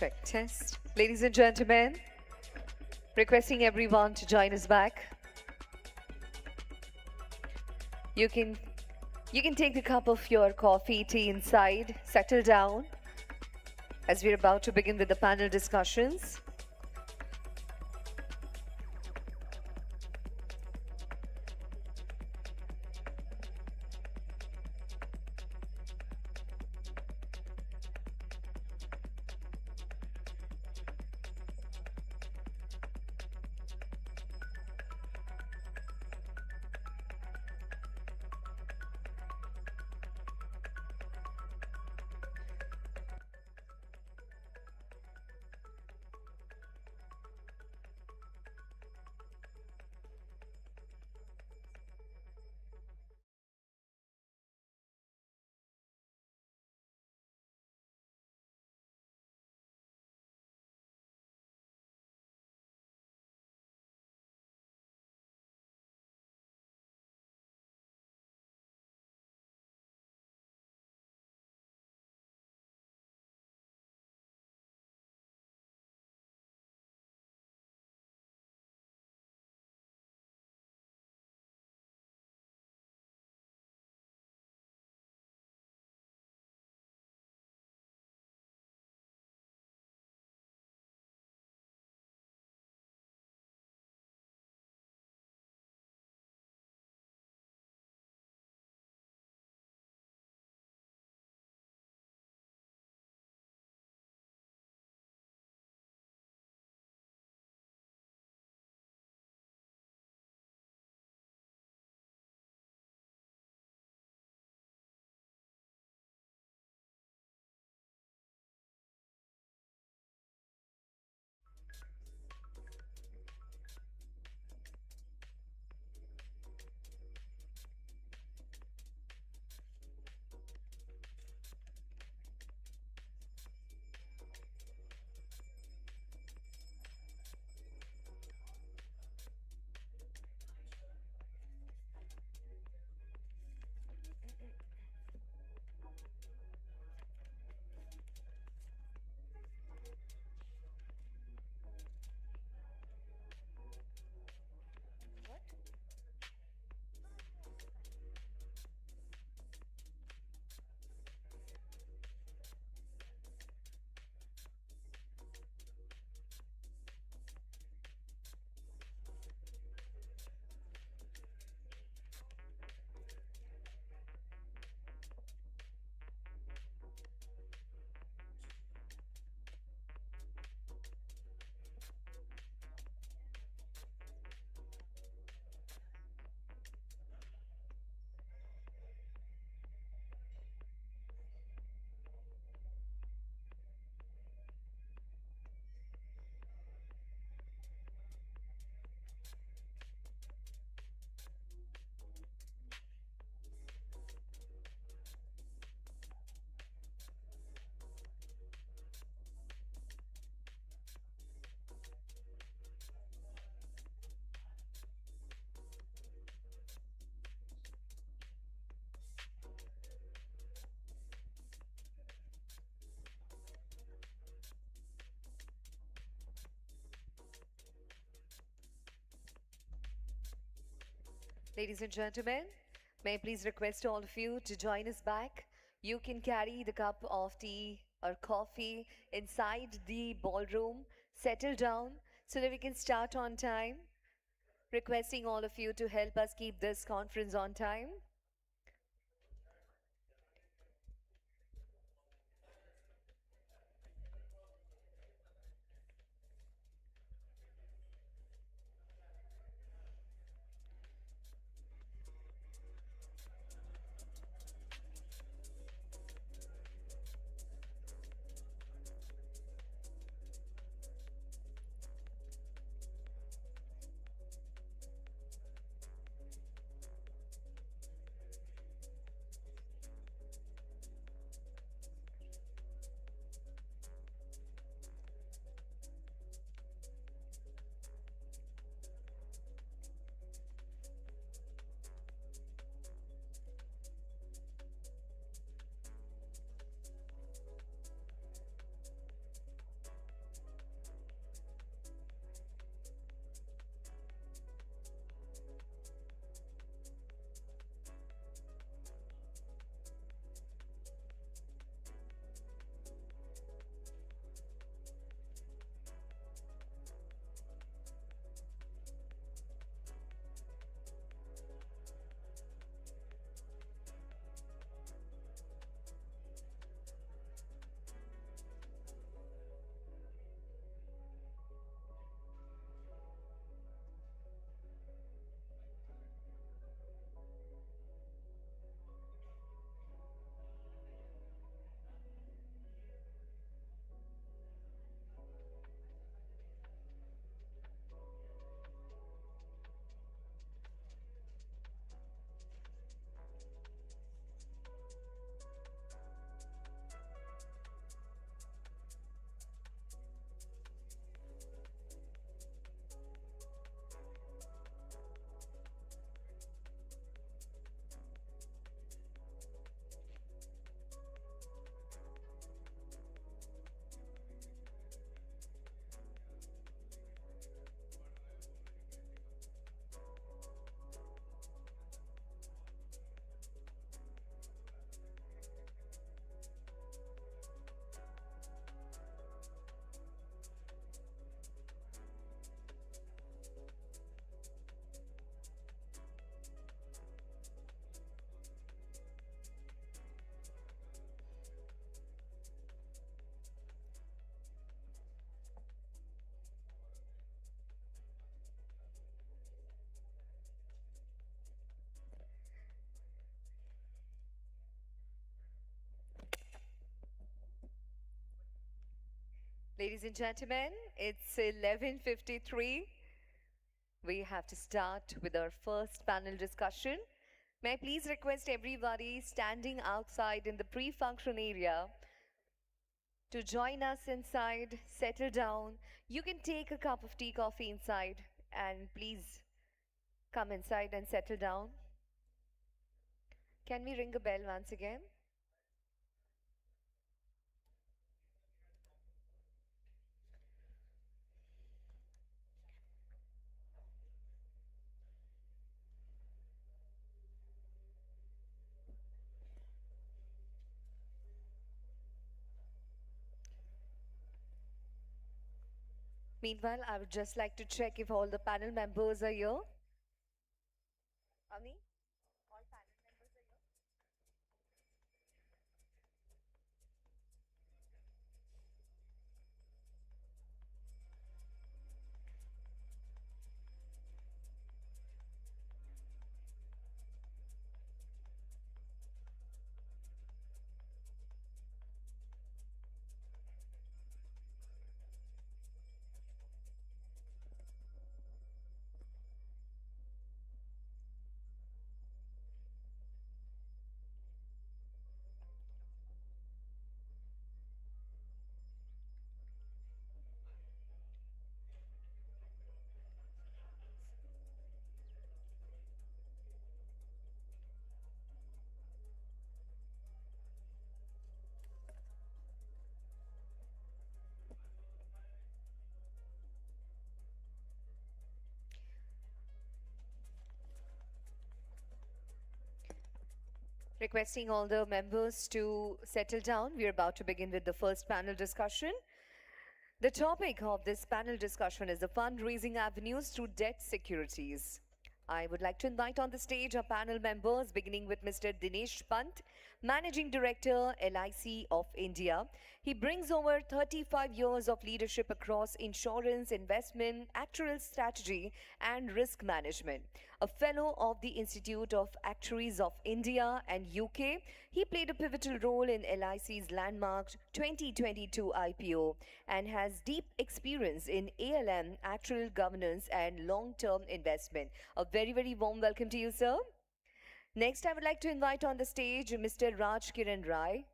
Check test. Ladies and gentlemen, requesting everyone to join us back. You can take the cup of your coffee, tea inside, settle down as we're about to begin with the panel discussions. Ladies and gentlemen, may I please request all of you to join us back. You can carry the cup of tea or coffee inside the ballroom, settle down so that we can start on time. Requesting all of you to help us keep this conference on time. Ladies and gentlemen, it's 11:53. We have to start with our first panel discussion. May I please request everybody standing outside in the pre-function area to join us inside, settle down. You can take a cup of tea, coffee inside, and please come inside and settle down. Can we ring a bell once again? Meanwhile, I would just like to check if all the panel members are here. Avni? All panel members are here? Requesting all the members to settle down. We are about to begin with the first panel discussion. The topic of this panel discussion is the fundraising avenues through debt securities. I would like to invite on the stage our panel members, beginning with Mr. Dinesh Pant, Managing Director, LIC of India. He brings over 35 years of leadership across insurance, investment, actuarial strategy, and risk management. A fellow of the Institute of Actuaries of India and UK, he played a pivotal role in LIC's landmark 2022 IPO and has deep experience in ALM, actuarial governance, and long-term investment. A very, very warm welcome to you, sir. Next, I would like to invite on the stage Mr. Raj Kiran Rai,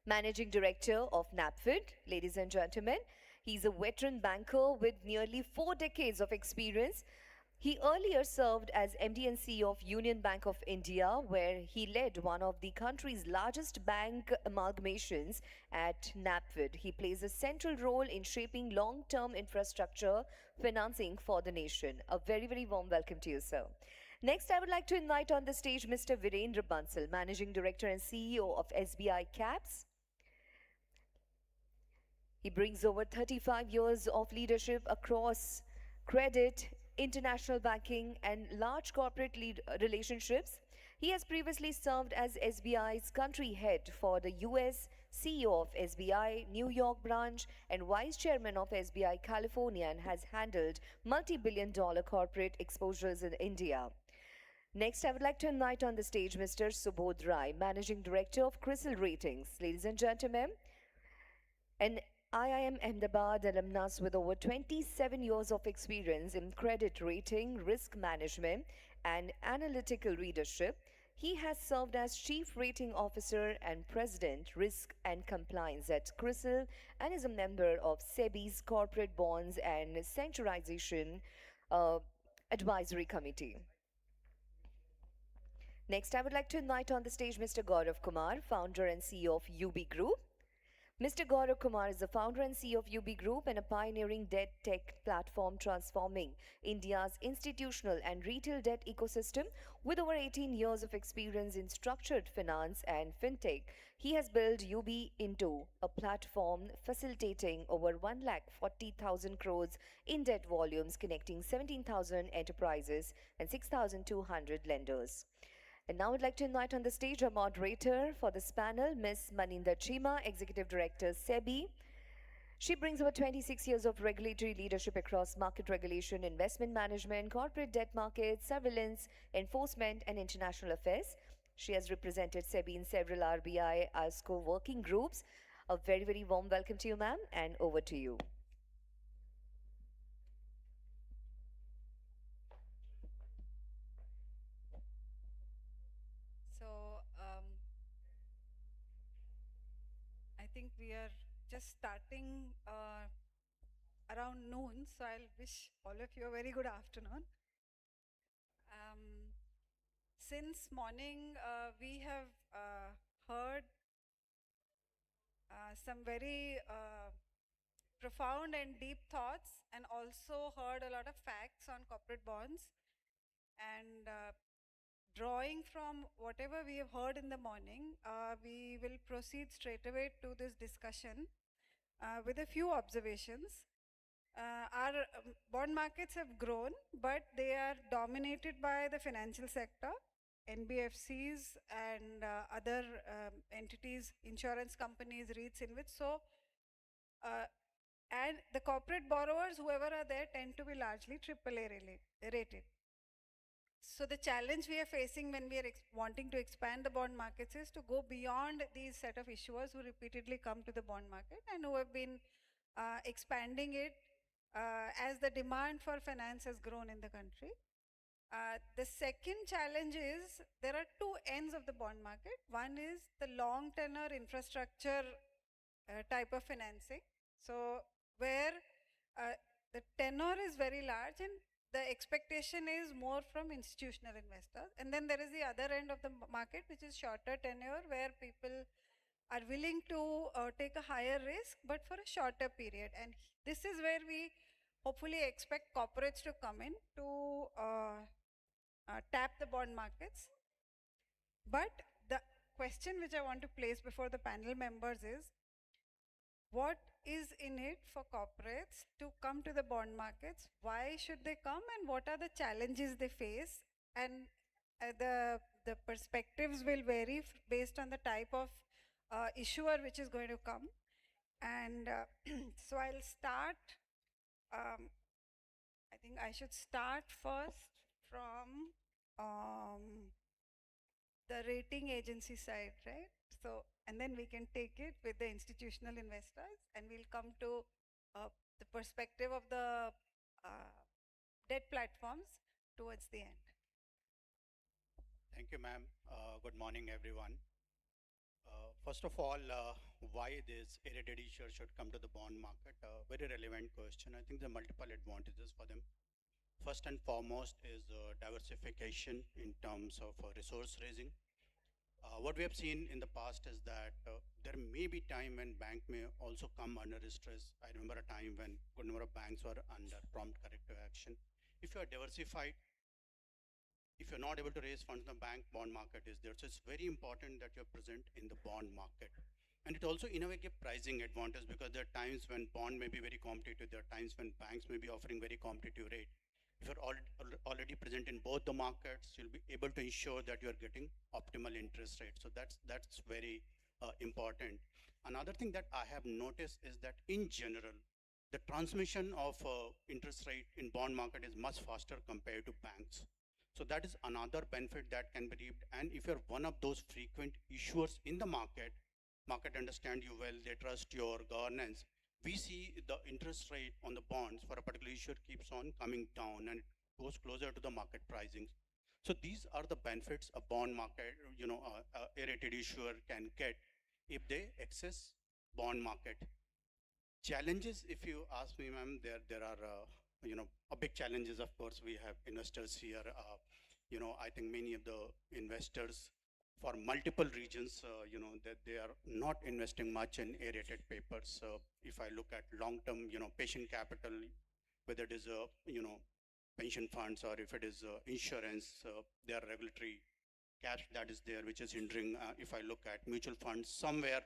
Managing Director of NAPFID. Ladies and gentlemen, he's a veteran banker with nearly 4 decades of experience. He earlier served as MD and CEO of Union Bank of India, where he led one of the country's largest bank amalgamations at NAPFID. He plays a central role in shaping long-term infrastructure financing for the nation. A very, very warm welcome to you, sir. Next, I would like to invite on the stage Mr. Virendra Bansal, Managing Director and CEO of SBI Caps. He brings over 35 years of leadership across credit, international banking, and large corporate relationships. He has previously served as SBI's country head for the US, CEO of SBI New York branch, and vice chairman of SBI California, and has handled multi-billion-dollar corporate exposures in India. Next, I would like to invite on the stage Mr. Subodh Rai, Managing Director of CRISIL Ratings. Ladies and gentlemen, an IIM Ahmedabad alumnus with over 27 years of experience in credit rating, risk management, and analytical leadership, he has served as Chief Rating Officer and President, Risk and Compliance at CRISIL, and is a member of SEBI's Corporate Bonds and Securitization Advisory Committee. Next, I would like to invite on the stage Mr. Gaurav Kumar, founder and CEO of UB Group. Mr. Gaurav Kumar is the founder and CEO of UB Group and a pioneering debt tech platform transforming India's institutional and retail debt ecosystem. With over 18 years of experience in structured finance and fintech, he has built UB into a platform facilitating over 1,40,000 crores in debt volumes, connecting 17,000 enterprises and 6,200 lenders. And now I'd like to invite on the stage our moderator for this panel, Ms. Maninder Chima, Executive Director, SEBI. She brings over 26 years of regulatory leadership across market regulation, investment management, corporate debt markets, surveillance, enforcement, and international affairs. She has represented SEBI in several RBI, ASCO working groups. A very, very warm welcome to you, ma'am, and over to you. So, I think we are just starting around noon, so I'll wish all of you a very good afternoon. Since morning, we have heard some very profound and deep thoughts, and also heard a lot of facts on corporate bonds. And drawing from whatever we have heard in the morning, we will proceed straight away to this discussion with a few observations. Our bond markets have grown, but they are dominated by the financial sector, NBFCs and other entities, insurance companies, REITs, in which. So, and the corporate borrowers, whoever are there, tend to be largely AAA rated. So the challenge we are facing when we are wanting to expand the bond markets is to go beyond these set of issuers who repeatedly come to the bond market and who have been expanding it as the demand for finance has grown in the country. The second challenge is there are two ends of the bond market. One is the long tenor infrastructure type of financing. So where the tenor is very large and the expectation is more from institutional investors. And then there is the other end of the market, which is shorter tenure, where people are willing to take a higher risk, but for a shorter period. And this is where we hopefully expect corporates to come in to tap the bond markets. But the question which I want to place before the panel members is, what is in it for corporates to come to the bond markets? Why should they come, and what are the challenges they face? And the perspectives will vary based on the type of issuer which is going to come. And so I'll start. I think I should start first from the rating agency side, right? So, and then we can take it with the institutional investors, and we'll come to the perspective of the debt platforms towards the end. Thank you, ma'am. Good morning, everyone. First of all, why this irritated issuer should come to the bond market? Very relevant question. I think there are multiple advantages for them. First and foremost is diversification in terms of resource raising. What we have seen in the past is that there may be time when bank may also come under stress. I remember a time when good number of banks were under prompt corrective action. If you are diversified, if you're not able to raise funds in the bank, bond market is there. So it's very important that you're present in the bond market. And it also in a way gives pricing advantage, because there are times when bond may be very competitive. There are times when banks may be offering very competitive rate. If you're already present in both the markets, you'll be able to ensure that you're getting optimal interest rate. So that's very important. Another thing that I have noticed is that in general, the transmission of interest rate in bond market is much faster compared to banks. So that is another benefit that can be reaped. And if you're one of those frequent issuers in the market understand you well, they trust your governance. We see the interest rate on the bonds for a particular issuer keeps on coming down and goes closer to the market pricing. So these are the benefits a bond market, a rated issuer can get if they access bond market. Challenges, if you ask me, ma'am, there are a big challenges. Of course, we have investors here. I think many of the investors for multiple regions, that they are not investing much in A-rated papers. If I look at long-term, patient capital, whether it is pension funds or if it is insurance, there are regulatory caps that is there, which is hindering. If I look at mutual funds, somewhere,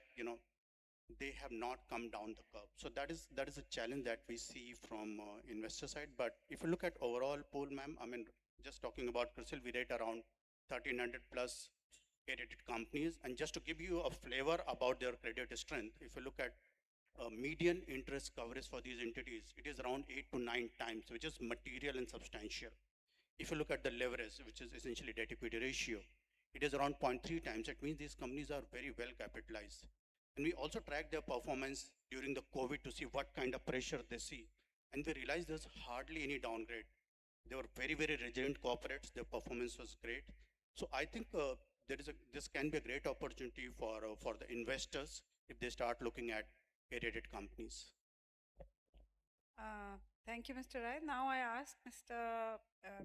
they have not come down the curve. So that is a challenge that we see from investor side. But if you look at overall pool, ma'am, I mean, just talking about CRISIL, we rate around 1,300 plus A-rated companies. And just to give you a flavor about their credit strength, if you look at median interest coverage for these entities, it is around 8 to 9 times, which is material and substantial. If you look at the leverage, which is essentially debt equity ratio, it is around 0.3 times. It means these companies are very well capitalized. And we also track their performance during the COVID to see what kind of pressure they see. And we realized there's hardly any downgrade. They were very, very resilient corporates. Their performance was great. So I think this can be a great opportunity for the investors if they start looking at A-rated companies. Thank you, Mr. Rai. Now I ask Mr.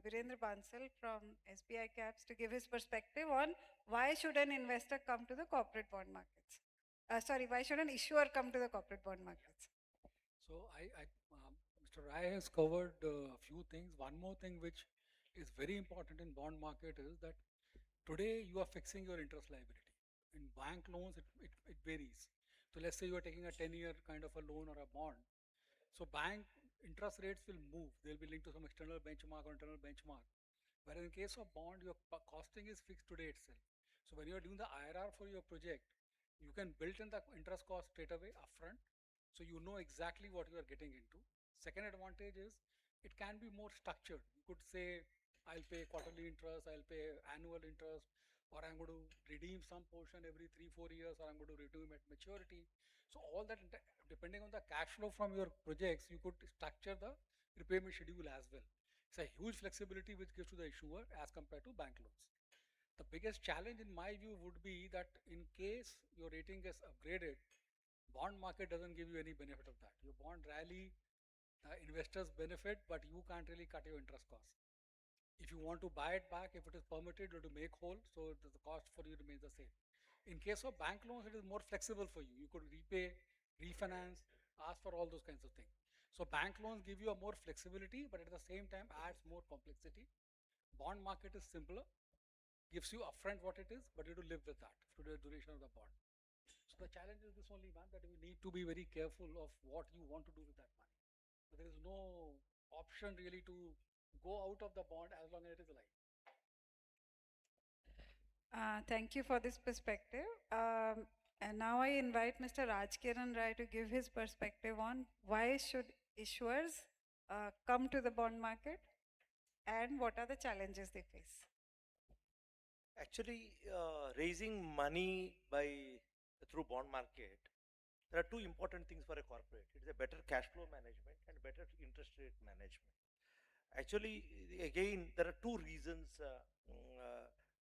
Virendra Bansal from SBI Caps to give his perspective on why should an investor come to the corporate bond markets? Why should an issuer come to the corporate bond markets? So Mr. Rai has covered a few things. One more thing which is very important in bond market is that today you are fixing your interest liability. In bank loans, it varies. So let's say you are taking a 10-year kind of a loan or a bond. So bank interest rates will move. They'll be linked to some external benchmark or internal benchmark. Whereas in case of bond, your costing is fixed today itself. So when you are doing the IRR for your project, you can build in the interest cost straight away upfront. So you know exactly what you are getting into. Second advantage is it can be more structured. You could say, I'll pay quarterly interest, I'll pay annual interest, or I'm going to redeem some portion every 3-4 years, or I'm going to redeem at maturity. So all that, depending on the cash flow from your projects, you could structure the repayment schedule as well. It's a huge flexibility which gives to the issuer as compared to bank loans. The biggest challenge in my view would be that in case your rating gets upgraded, bond market doesn't give you any benefit of that. Your bond rally, investors benefit, but you can't really cut your interest costs. If you want to buy it back, if it is permitted, or to make whole, so the cost for you remains the same. In case of bank loans, it is more flexible for you. You could repay, refinance, ask for all those kinds of things. So bank loans give you a more flexibility, but at the same time adds more complexity. Bond market is simpler, gives you upfront what it is, but you have to live with that for the duration of the bond. So the challenge is this only, man, that we need to be very careful of what you want to do with that money. So there is no option really to go out of the bond as long as it is alive. Thank you for this perspective. And now I invite Mr. Rajkiran Rai to give his perspective on why should issuers come to the bond market and what are the challenges they face. Actually, raising money through bond market, there are two important things for a corporate. It is a better cash flow management and better interest rate management. Actually, again, there are two reasons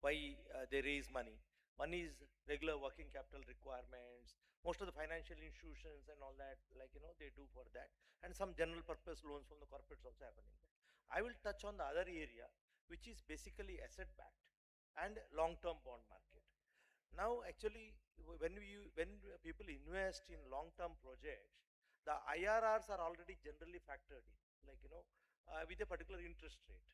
why they raise money. One is regular working capital requirements. Most of the financial institutions and all that, they do for that. And some general purpose loans from the corporates also happening there. I will touch on the other area, which is basically asset backed and long-term bond market. Now, actually, when people invest in long-term projects, the IRRs are already generally factored in, with a particular interest rate.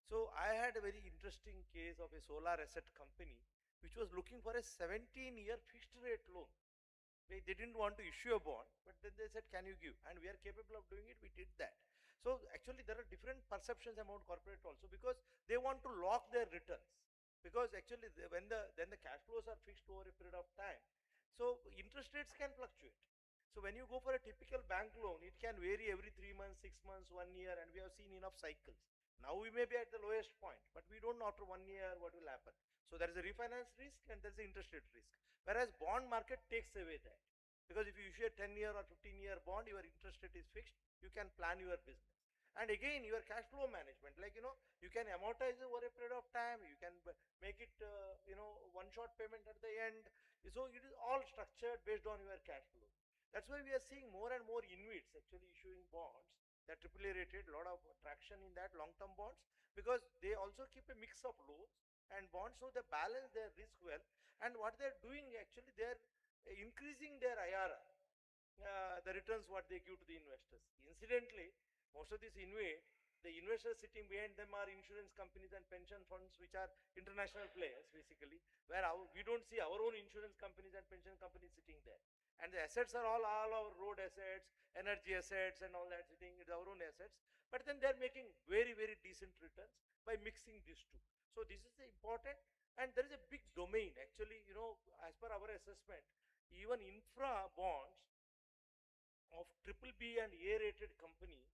So I had a very interesting case of a solar asset company which was looking for a 17-year fixed rate loan. They didn't want to issue a bond, but then they said, can you give? And we are capable of doing it. We did that. So actually there are different perceptions about corporate also, because they want to lock their returns. Because actually when the cash flows are fixed over a period of time, so interest rates can fluctuate. So when you go for a typical bank loan, it can vary every 3 months, 6 months, 1 year, and we have seen enough cycles. Now we may be at the lowest point, but we don't know after 1 year what will happen. So there is a refinance risk and there is an interest rate risk. Whereas bond market takes away that. Because if you issue a 10-year or 15-year bond, your interest rate is fixed, you can plan your business. And again, your cash flow management, you can amortize over a period of time, you can make it, one-shot payment at the end. So it is all structured based on your cash flow. That's why we are seeing more and more InvITs actually issuing bonds. They're AAA rated, a lot of traction in that long-term bonds, because they also keep a mix of loans and bonds, so they balance their risk well. And what they're doing actually, they're increasing their IRR, the returns what they give to the investors. Incidentally, most of these the investors sitting behind them are insurance companies and pension funds, which are international players basically, where we don't see our own insurance companies and pension companies sitting there. And the assets are all our road assets, energy assets and all that sitting with our own assets. But then they're making very, very decent returns by mixing these two. So this is the important, and there is a big domain actually, as per our assessment, even infra bonds of BBB and A rated companies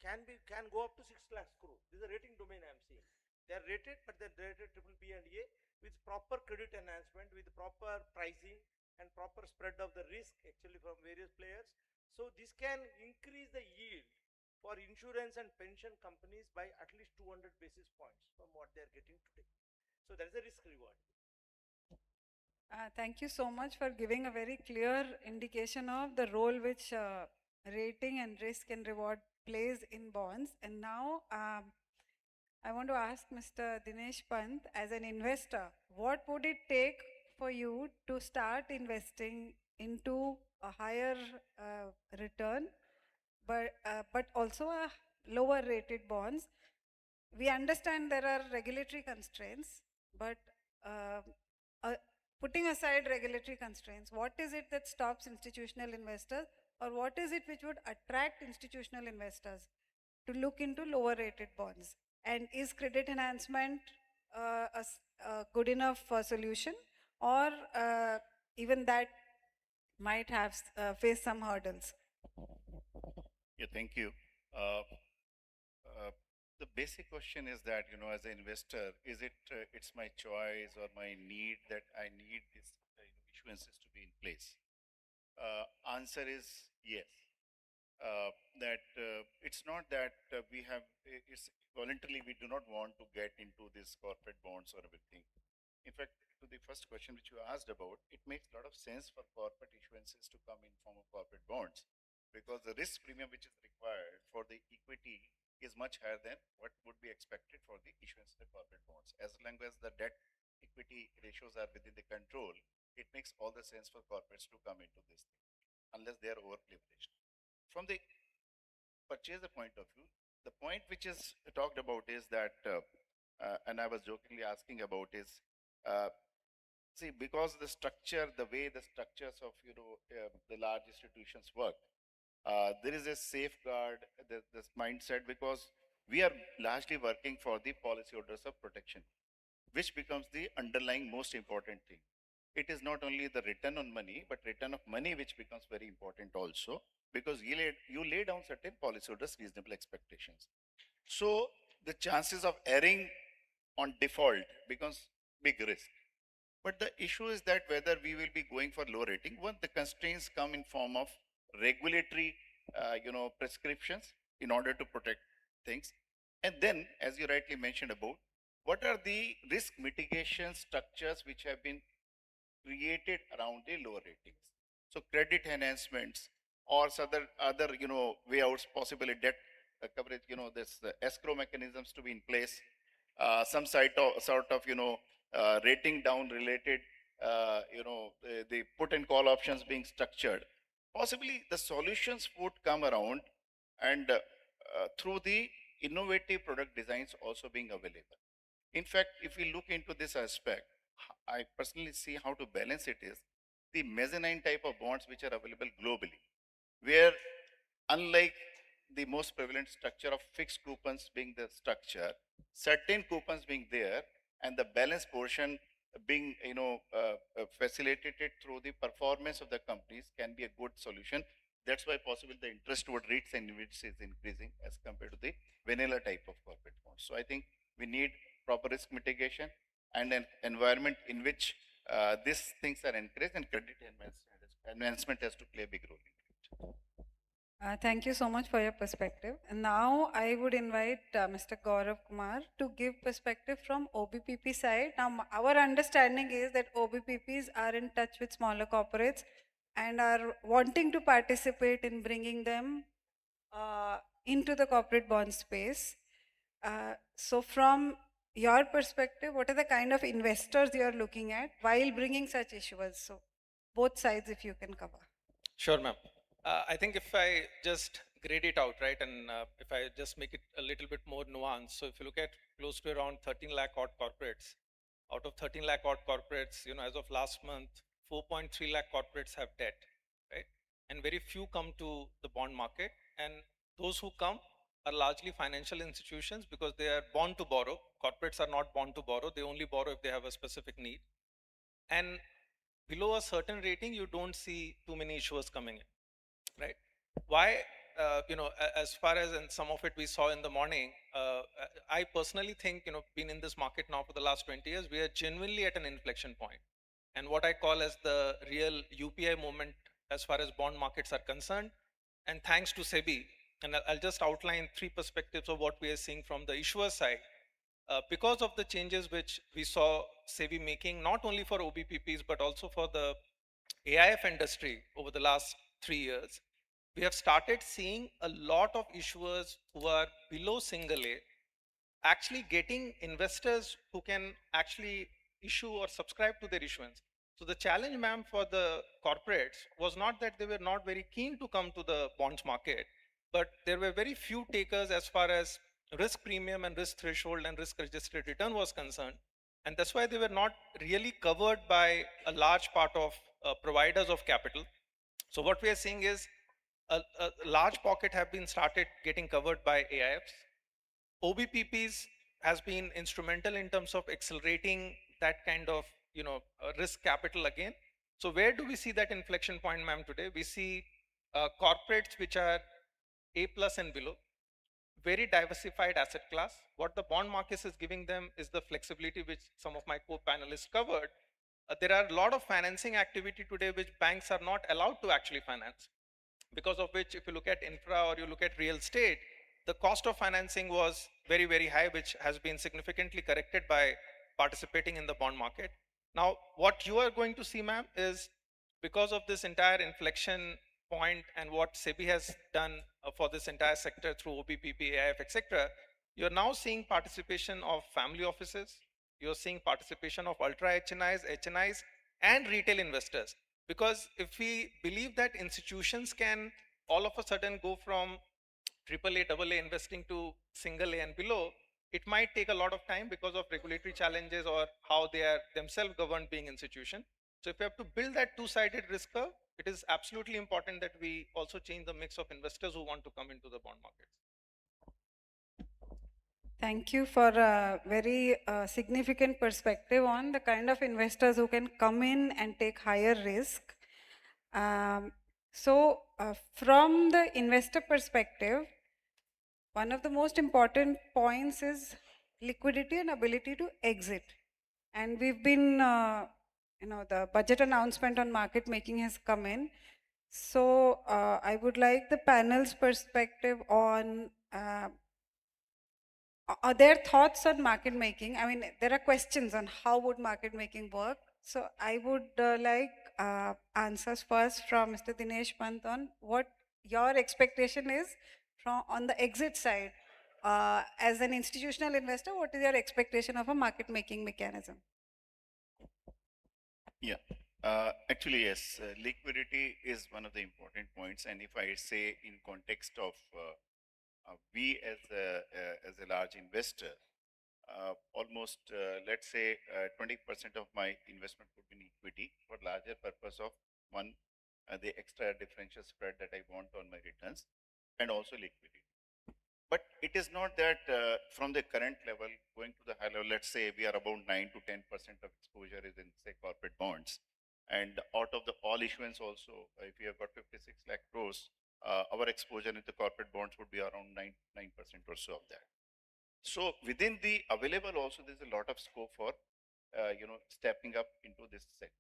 can go up to 6 lakhs crore. This is a rating domain I am seeing. They are rated, but they're rated BBB and A with proper credit enhancement, with proper pricing, and proper spread of the risk actually from various players. So this can increase the yield for insurance and pension companies by at least 200 basis points from what they are getting today. So there is a risk reward. Thank you so much for giving a very clear indication of the role which rating and risk and reward plays in bonds. And now I want to ask Mr. Dinesh Pant, as an investor, what would it take for you to start investing into a higher return, but also a lower rated bonds? We understand there are regulatory constraints, but uh, putting aside regulatory constraints, what is it that stops institutional investors, or what is it which would attract institutional investors to look into lower rated bonds? And is credit enhancement a good enough solution, or even that might have face some hurdles? Yeah, thank you. Uh, the basic question is that, as an investor, is it it's my choice or my need that I need this issuances to be in place? Answer is yes. That it's not that we have it's voluntarily we do not want to get into this corporate bonds or everything. In fact, to the first question which you asked about, it makes a lot of sense for corporate issuances to come in form of corporate bonds, because the risk premium which is required for the equity is much higher than what would be expected for the issuance of the corporate bonds. As long as the debt equity ratios are within the control, it makes all the sense for corporates to come into this thing, unless they are over leveraged. From the purchaser point of view, the point which is talked about is that, and I was jokingly asking about is, see, because the structure, the way the structures of the large institutions work, there is a safeguard, this mindset, because we are largely working for the policyholders of protection, which becomes the underlying most important thing. It is not only the return on money, but return of money which becomes very important also, because you lay down certain policyholders' reasonable expectations. So the chances of erring on default becomes big risk. But the issue is that whether we will be going for low rating, one, the constraints come in form of regulatory, prescriptions in order to protect things. And then, as you rightly mentioned about, what are the risk mitigation structures which have been created around the lower ratings? So credit enhancements or other payouts, possibly debt coverage, this escrow mechanisms to be in place, some sort of rating down related, the put and call options being structured. Possibly the solutions would come around, and through the innovative product designs also being available. In fact, if we look into this aspect, I personally see how to balance it is the mezzanine type of bonds which are available globally, where unlike the most prevalent structure of fixed coupons being the structure, certain coupons being there, and the balance portion being facilitated through the performance of the companies can be a good solution. That's why possible the interest toward rates and which is increasing as compared to the vanilla type of corporate bonds. So I think we need proper risk mitigation and an environment in which these things are encouraged, and credit enhancement has to play a big role in it. Thank you so much for your perspective. And now I would invite Mr. Gaurav Kumar to give perspective from OBPP side. Now, our understanding is that OBPPs are in touch with smaller corporates and are wanting to participate in bringing them into the corporate bond space. So from your perspective, what are the kind of investors you are looking at while bringing such issuers? So both sides, if you can cover. Sure, ma'am. I think if I just grade it out, right, and if I just make it a little bit more nuanced, so if you look at close to around 13 lakh odd corporates, out of 13 lakh odd corporates, as of last month, 4.3 lakh corporates have debt, right? And very few come to the bond market, and those who come are largely financial institutions because they are born to borrow. Corporates are not born to borrow. They only borrow if they have a specific need. And below a certain rating, you don't see too many issuers coming in. Right? Why? As far as, and some of it we saw in the morning, I personally think, been in this market now for the last 20 years, we are genuinely at an inflection point. and what I call as the real UPI moment as far as bond markets are concerned. And thanks to SEBI, and I'll just outline three perspectives of what we are seeing from the issuer side. Because of the changes which we saw SEBI making, not only for OBPPs, but also for the AIF industry over the last 3 years, we have started seeing a lot of issuers who are below single A actually getting investors who can actually issue or subscribe to their issuance. So the challenge, ma'am, for the corporates was not that they were not very keen to come to the bonds market, but there were very few takers as far as risk premium and risk threshold and risk adjusted return was concerned. And that's why they were not really covered by a large part of providers of capital. So what we are seeing is a large pocket have been started getting covered by AIFs. OBPPs has been instrumental in terms of accelerating that kind of risk capital again. So where do we see that inflection point, ma'am? Today we see corporates which are A plus and below, very diversified asset class. What the bond market is giving them is the flexibility which some of my co-panelists covered. There are a lot of financing activity today which banks are not allowed to actually finance, because of which if you look at infra or you look at real estate, the cost of financing was very, very high, which has been significantly corrected by participating in the bond market. Now, what you are going to see, ma'am, is because of this entire inflection point and what SEBI has done for this entire sector through OBPP, AIF, etc., you're now seeing participation of family offices, you're seeing participation of ultra HNIs, and retail investors. Because if we believe that institutions can all of a sudden go from AAA, AA investing to single A and below, it might take a lot of time because of regulatory challenges or how they are themselves governed being institution. So if we have to build that two-sided risk curve, it is absolutely important that we also change the mix of investors who want to come into the bond markets. Thank you for a very significant perspective on the kind of investors who can come in and take higher risk. From the investor perspective, one of the most important points is liquidity and ability to exit. And we've been, the budget announcement on market making has come in. So I would like the panel's perspective on are there thoughts on market making? I mean, there are questions on how would market making work. So I would like answers first from Mr. Dinesh Pant on what your expectation is from on the exit side. As an institutional investor, what is your expectation of a market making mechanism? Yeah, actually, yes, liquidity is one of the important points. And if I say in context of we as a large investor, almost let's say 20% of my investment would be in equity for larger purpose of one, the extra differential spread that I want on my returns, and also liquidity. But it is not that from the current level going to the high level, let's say we are about 9 to 10% of exposure is in say corporate bonds. And out of the all issuance also, if you have got 56 lakh crores, our exposure into corporate bonds would be around 9% or so of that. So within the available also, there's a lot of scope for, stepping up into this segment.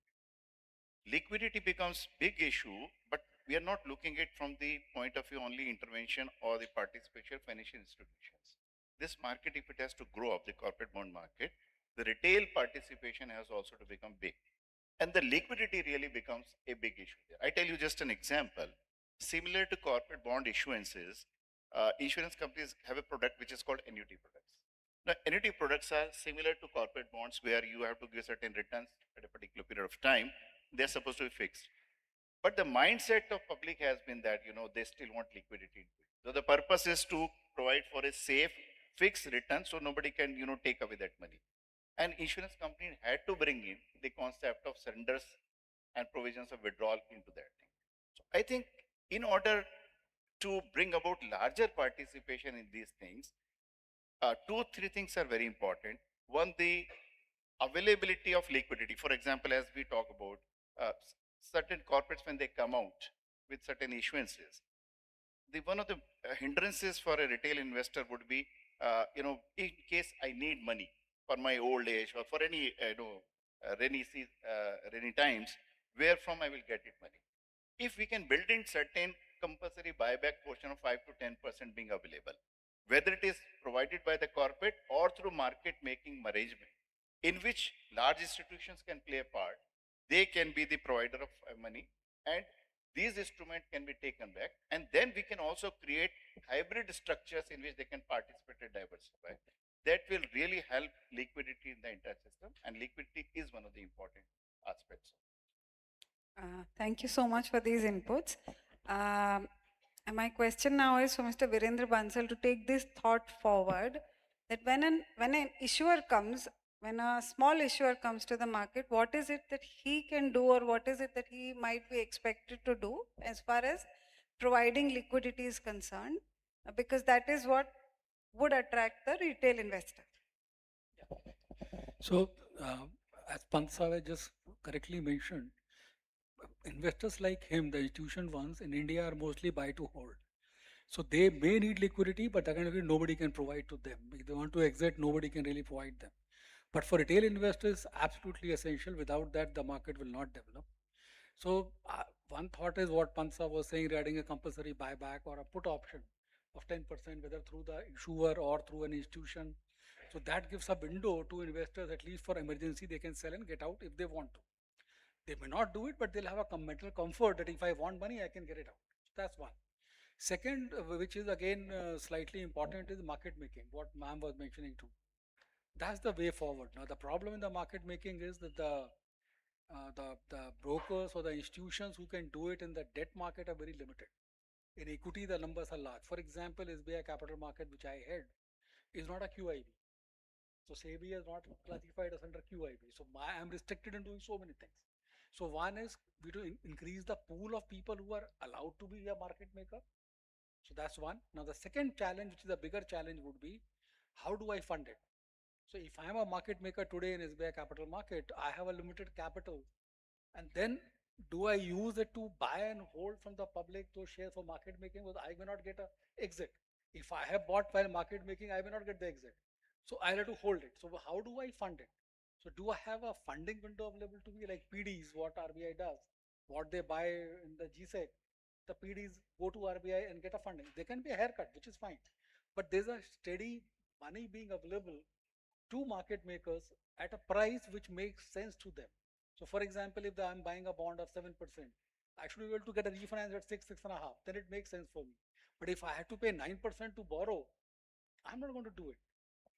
Liquidity becomes big issue, but we are not looking at from the point of view only intervention or the participation of financial institutions. This market, if it has to grow up, the corporate bond market, the retail participation has also to become big. And the liquidity really becomes a big issue there. I tell you just an example. Similar to corporate bond issuances, insurance companies have a product which is called annuity products. Now, annuity products are similar to corporate bonds where you have to give certain returns at a particular period of time. They're supposed to be fixed. But the mindset of public has been that, they still want liquidity. So the purpose is to provide for a safe, fixed return so nobody can, take away that money. And insurance company had to bring in the concept of surrenders and provisions of withdrawal into that thing. So I think in order to bring about larger participation in these things, 2-3 things are very important. One, the availability of liquidity. For example, as we talk about certain corporates when they come out with certain issuances, one of the hindrances for a retail investor would be, in case I need money for my old age or for any rainy times, where from I will get it money. If we can build in certain compulsory buyback portion of 5 to 10% being available, whether it is provided by the corporate or through market making arrangement, in which large institutions can play a part, they can be the provider of money, and these instruments can be taken back, and then we can also create hybrid structures in which they can participate and diversify. That will really help liquidity in the entire system, and liquidity is one of the important aspects. Thank you so much for these inputs. And my question now is for Mr. Virendra Bansal to take this thought forward, that when an issuer comes, when a small issuer comes to the market, what is it that he can do, or what is it that he might be expected to do as far as providing liquidity is concerned? Because that is what would attract the retail investor. So, as Pansave just correctly mentioned, investors like him, the institution ones in India, are mostly buy to hold. So they may need liquidity, but again, nobody can provide to them. If they want to exit, nobody can really provide them. But for retail investors, absolutely essential. Without that, the market will not develop. So one thought is what Pansa was saying, regarding a compulsory buyback or a put option of 10%, whether through the issuer or through an institution. So that gives a window to investors, at least for emergency, they can sell and get out if they want to. They may not do it, but they'll have a mental comfort that if I want money, I can get it out. So that's one. Second, which is again slightly important, is market making, what ma'am was mentioning too. That's the way forward. Now, the problem in the market making is that the brokers or the institutions who can do it in the debt market are very limited. In equity, the numbers are large. For example, SBI Capital Market, which I head, is not a QIB. So SEBI has not classified us under QIB. So I am restricted in doing so many things. So one is we to increase the pool of people who are allowed to be a market maker. So that's one. Now the second challenge, which is a bigger challenge, would be how do I fund it? So if I am a market maker today in SBI Capital Market, I have a limited capital, and then do I use it to buy and hold from the public those shares for market making? Because I may not get a exit. If I have bought while market making, I may not get the exit. So I have to hold it. So how do I fund it? So do I have a funding window available to me, like PDs, what RBI does, what they buy in the GSEC? The PDs go to RBI and get a funding. There can be a haircut, which is fine, but there's a steady money being available to market makers at a price which makes sense to them. So for example, if I'm buying a bond of 7%, I should be able to get a refinance at 6.5, then it makes sense for me. But if I had to pay 9% to borrow, I'm not going to do it.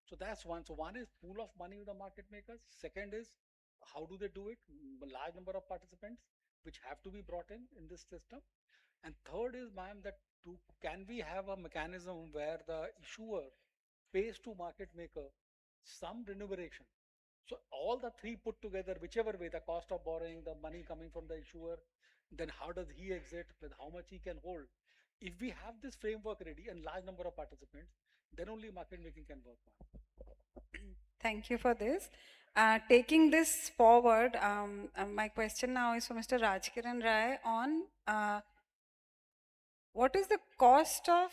So that's one. So one is pool of money with the market makers. Second is how do they do it? A large number of participants which have to be brought in this system. And third is, ma'am, that can we have a mechanism where the issuer pays to market maker some remuneration? So all the three put together, whichever way, the cost of borrowing, the money coming from the issuer, then how does he exit, with how much he can hold. If we have this framework ready and large number of participants, then only market making can work. Thank you for this. Taking this forward, my question now is for Mr. Rajkiran Rai on what is the cost of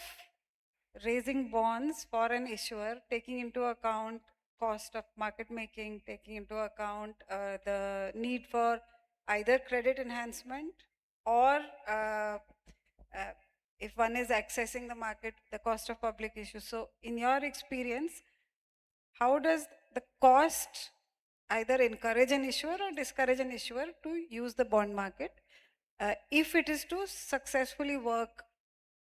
raising bonds for an issuer, taking into account cost of market making, taking into account the need for either credit enhancement or if one is accessing the market, the cost of public issue. So in your experience, how does the cost either encourage an issuer or discourage an issuer to use the bond market if it is to successfully work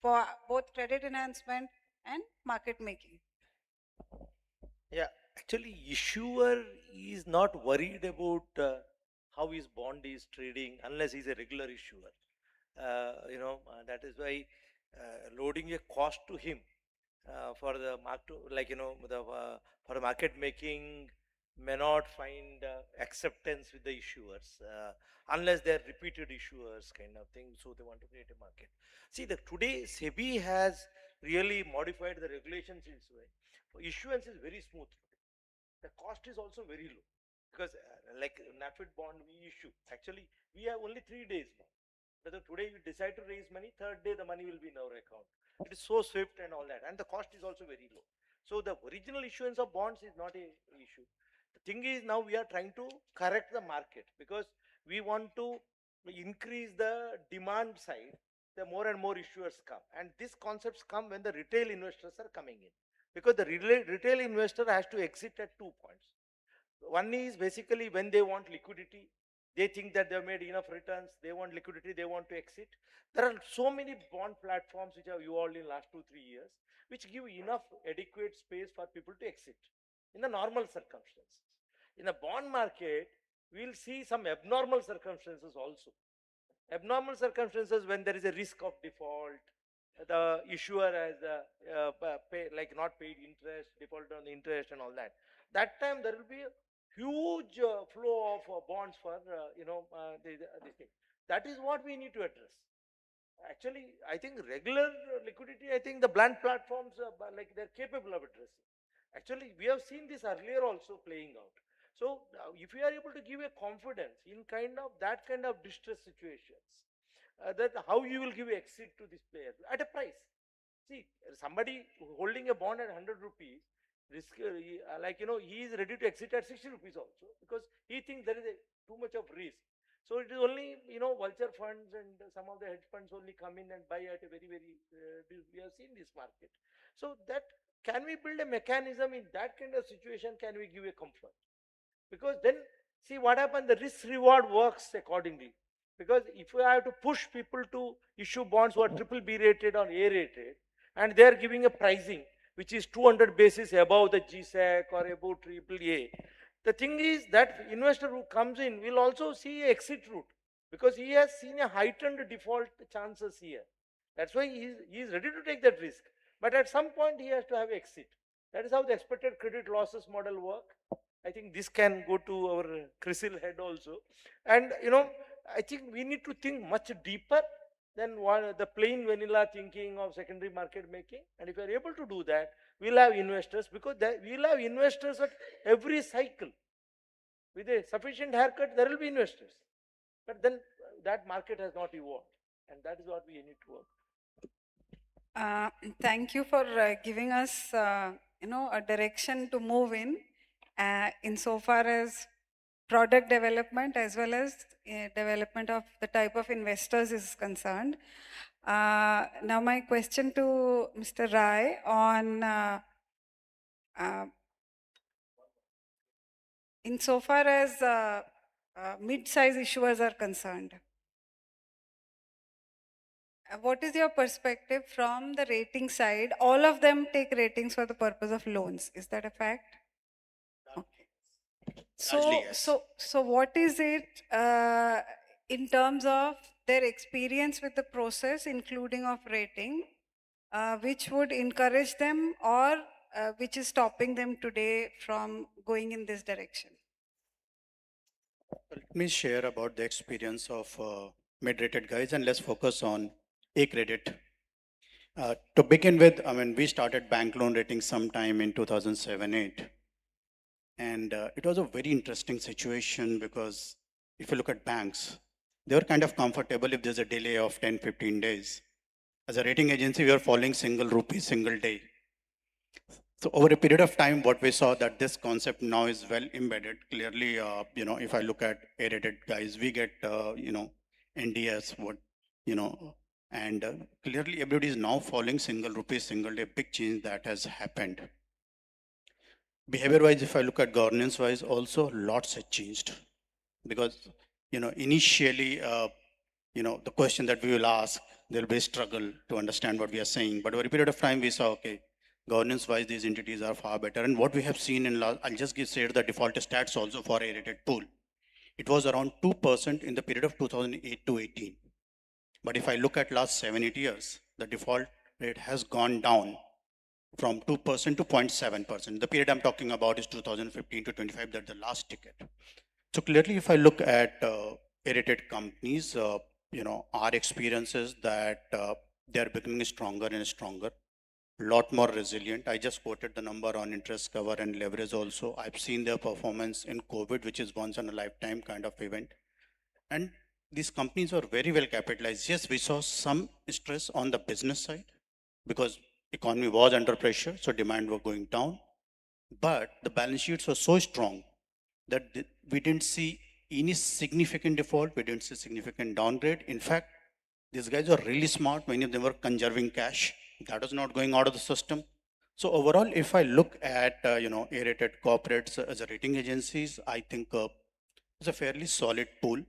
for both credit enhancement and market making? Yeah, actually, issuer is not worried about how his bond is trading unless he's a regular issuer. That is why loading a cost to him for the for market making may not find acceptance with the issuers unless they are repeated issuers kind of thing. So they want to create a market. See, today SEBI has really modified the regulations in this way. Issuance is very smooth. The cost is also very low because like NAFID bond we issue, actually we have only 3 days now. Whether today you decide to raise money, third day the money will be in our account. It is so swift and all that, and the cost is also very low. So the original issuance of bonds is not a issue. The thing is now we are trying to correct the market because we want to increase the demand side. The more and more issuers come, and these concepts come when the retail investors are coming in, because the retail investor has to exit at 2 points. One is basically when they want liquidity, they think that they've made enough returns, they want liquidity, they want to exit. There are so many bond platforms which have evolved in last 2 3 years, which give enough adequate space for people to exit in the normal circumstances. In the bond market, we'll see some abnormal circumstances also. Abnormal circumstances when there is a risk of default, the issuer has like not paid interest, default on the interest and all that. That time there will be a huge flow of bonds for this thing. That is what we need to address. Actually, I think regular liquidity, I think the blunt platforms, like they're capable of addressing. Actually, we have seen this earlier also playing out. So, if you are able to give a confidence in kind of that kind of distress situations, that how you will give exit to this player at a price. See, somebody holding a bond at 100 rupees, risk, he is ready to exit at 60 rupees also because he thinks there is too much of risk. So it is only, vulture funds and some of the hedge funds only come in and buy at a very, very, we have seen this market. So that, can we build a mechanism in that kind of situation? Can we give a comfort? Because then, see what happens, the risk reward works accordingly. Because if we have to push people to issue bonds who are triple B rated or A rated, and they are giving a pricing which is 200 basis above the GSEC or above triple A, the thing is that investor who comes in will also see a exit route because he has seen a heightened default chances here. That's why he is ready to take that risk. But at some point he has to have exit. That is how the expected credit losses model work. I think this can go to our CRISIL head also. And I think we need to think much deeper than the plain vanilla thinking of secondary market making. And if we are able to do that, we'll have investors, because we'll have investors at every cycle. With a sufficient haircut, there will be investors. But then that market has not evolved. And that is what we need to work. Thank you for giving us, a direction to move in so far as product development as well as development of the type of investors is concerned. Now my question to Mr. Rai on insofar as mid-size issuers are concerned. What is your perspective from the rating side? All of them take ratings for the purpose of loans. Is that a fact? Okay. So what is it in terms of their experience with the process, including of rating, which would encourage them or which is stopping them today from going in this direction? Let me share about the experience of mid-rated guys, and let's focus on A credit. To begin with, we started bank loan rating sometime in 2007-8. And it was a very interesting situation because if you look at banks, they were kind of comfortable if there's a delay of 10-15 days. As a rating agency, we are following single rupee, single day. So over a period of time, what we saw that this concept now is well embedded. Clearly, if I look at A-rated guys, we get, NDS, and clearly everybody is now following single rupee, single day, big change that has happened. Behavior-wise, if I look at governance-wise, also lots have changed. Because, initially, the question that we will ask, there'll be a struggle to understand what we are saying. But over a period of time, we saw, okay, governance-wise, these entities are far better. And what we have seen I'll just say the default stats also for a rated pool. It was around 2% in the period of 2008 to 18. But if I look at last 7-8 years, the default rate has gone down from 2% to 0.7%. The period I'm talking about is 2015 to 25, that's the last ticket. So clearly, if I look at A-rated companies, our experience is that they're becoming stronger and stronger, a lot more resilient. I just quoted the number on interest cover and leverage also. I've seen their performance in COVID, which is once in a lifetime kind of event. And these companies are very well capitalized. Yes, we saw some stress on the business side because economy was under pressure, so demand was going down. But the balance sheets were so strong that we didn't see any significant default, we didn't see significant downgrade. In fact, these guys are really smart. Many of them were conserving cash. That was not going out of the system. So overall, if I look at A-rated corporates as a rating agencies, I think it's a fairly solid pool.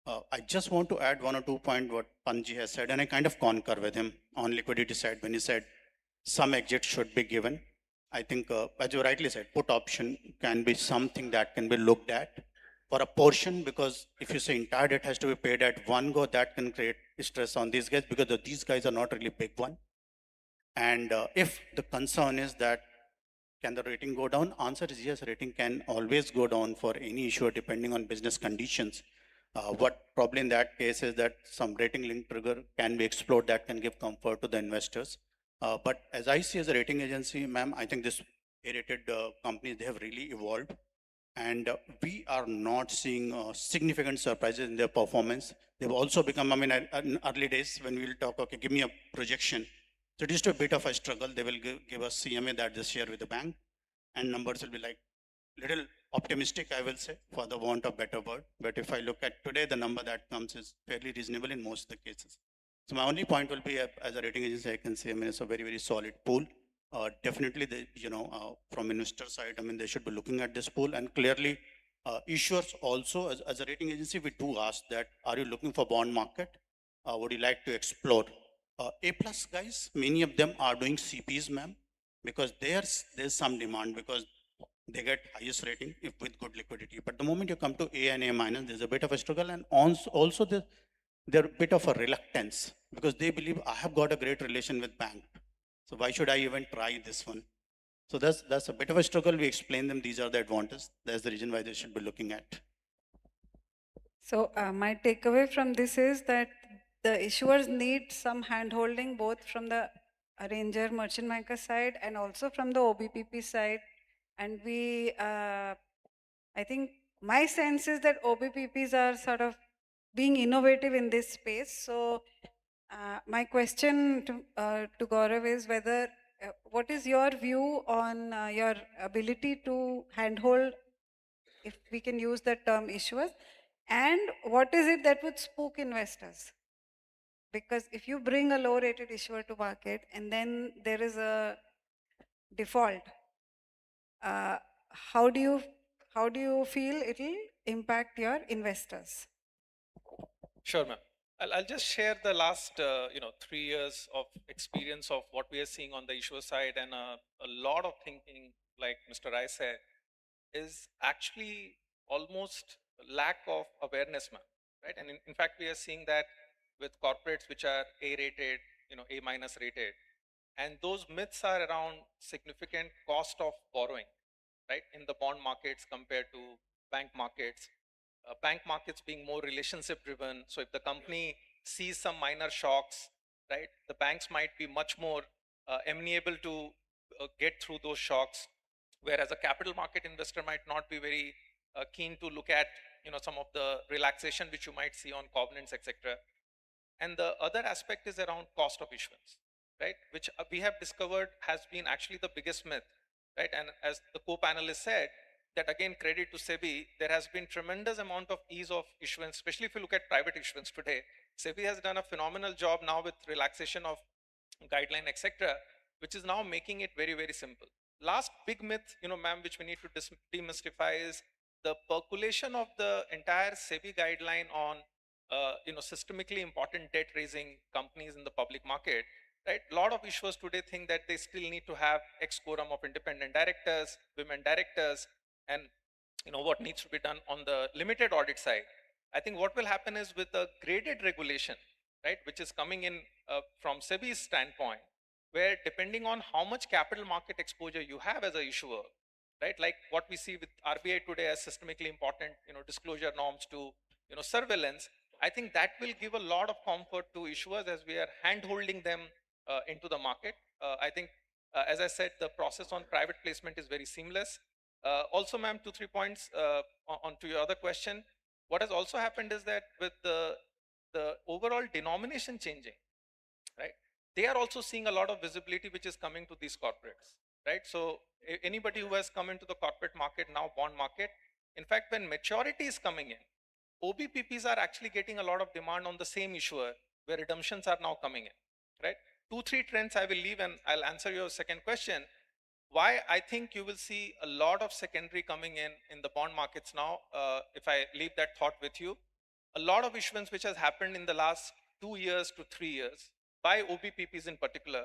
I just want to add one or two points what Panji has said, and I kind of concur with him on liquidity side when he said some exit should be given. I think, as you rightly said, put option can be something that can be looked at for a portion, because if you say entire debt has to be paid at one go, that can create stress on these guys because these guys are not really big one. And if the concern is that can the rating go down? Answer is yes, rating can always go down for any issuer depending on business conditions. What probably in that case is that some rating link trigger can be explored that can give comfort to the investors. But as I see as a rating agency, ma'am, I think this A-rated companies, they have really evolved. And we are not seeing significant surprises in their performance. They've also become, I mean, in early days when we'll talk, okay, give me a projection. So it is a bit of a struggle. They will give us CMA that this year with the bank, and numbers will be like little optimistic, I will say, for the want of better word. But if I look at today, the number that comes is fairly reasonable in most of the cases. So my only point will be, as a rating agency, I can say, I mean, it's a very, very solid pool. Definitely, from investor side, I mean, they should be looking at this pool. And clearly, issuers also, as a rating agency, we do ask that, are you looking for bond market? Would you like to explore? A plus guys, many of them are doing CPs, ma'am, because there's some demand because they get highest rating if with good liquidity. But the moment you come to A and A minus, there's a bit of a struggle, and also they're a bit of a reluctance because they believe I have got a great relation with bank, so why should I even try this one? So that's a bit of a struggle. We explain them these are the advantages. That's the reason why they should be looking at. So my takeaway from this is that the issuers need some hand-holding both from the arranger merchant banker side and also from the OBPP side. And I think my sense is that OBPPs are sort of being innovative in this space. So my question to Gaurav is whether, what is your view on your ability to handhold, if we can use that term, issuers, and what is it that would spook investors? Because if you bring a low rated issuer to market and then there is a default, how do you feel it'll impact your investors? Sure, ma'am. I'll just share the last 3 years of experience of what we are seeing on the issuer side, and a lot of thinking, like Mr. Rai said, is actually almost lack of awareness, ma'am. Right, and in fact, we are seeing that with corporates which are A rated, A minus rated, and those myths are around significant cost of borrowing, right, in the bond markets compared to bank markets. Bank markets being more relationship driven. So if the company sees some minor shocks, right, the banks might be much more amenable to get through those shocks, whereas a capital market investor might not be very keen to look at some of the relaxation which you might see on covenants, etc. And the other aspect is around cost of issuance, right, which we have discovered has been actually the biggest myth, right? And as the co-panelist said, that again, credit to SEBI, there has been tremendous amount of ease of issuance, especially if you look at private issuance today. SEBI has done a phenomenal job now with relaxation of guideline, etc., which is now making it very, very simple. Last big myth, ma'am, which we need to demystify is the percolation of the entire SEBI guideline on systemically important debt raising companies in the public market, right? A lot of issuers today think that they still need to have X quorum of independent directors, women directors, and what needs to be done on the limited audit side. I think what will happen is with a graded regulation, right, which is coming in from SEBI's standpoint, where depending on how much capital market exposure you have as a issuer, right, like what we see with RBI today as systemically important, disclosure norms to, surveillance, I think that will give a lot of comfort to issuers as we are hand-holding them into the market. I think, as I said, the process on private placement is very seamless. Also, ma'am, 2-3 points on to your other question. What has also happened is that with the overall denomination changing, right, they are also seeing a lot of visibility which is coming to these corporates, right? So anybody who has come into the corporate market now, bond market, In fact, when maturity is coming in, OBPPs are actually getting a lot of demand on the same issuer where redemptions are now coming in, right? 2, 3 trends I will leave and I'll answer your second question. Why I think you will see a lot of secondary coming in the bond markets now, if I leave that thought with you. A lot of issuance which has happened in the last 2 years to 3 years by OBPPs in particular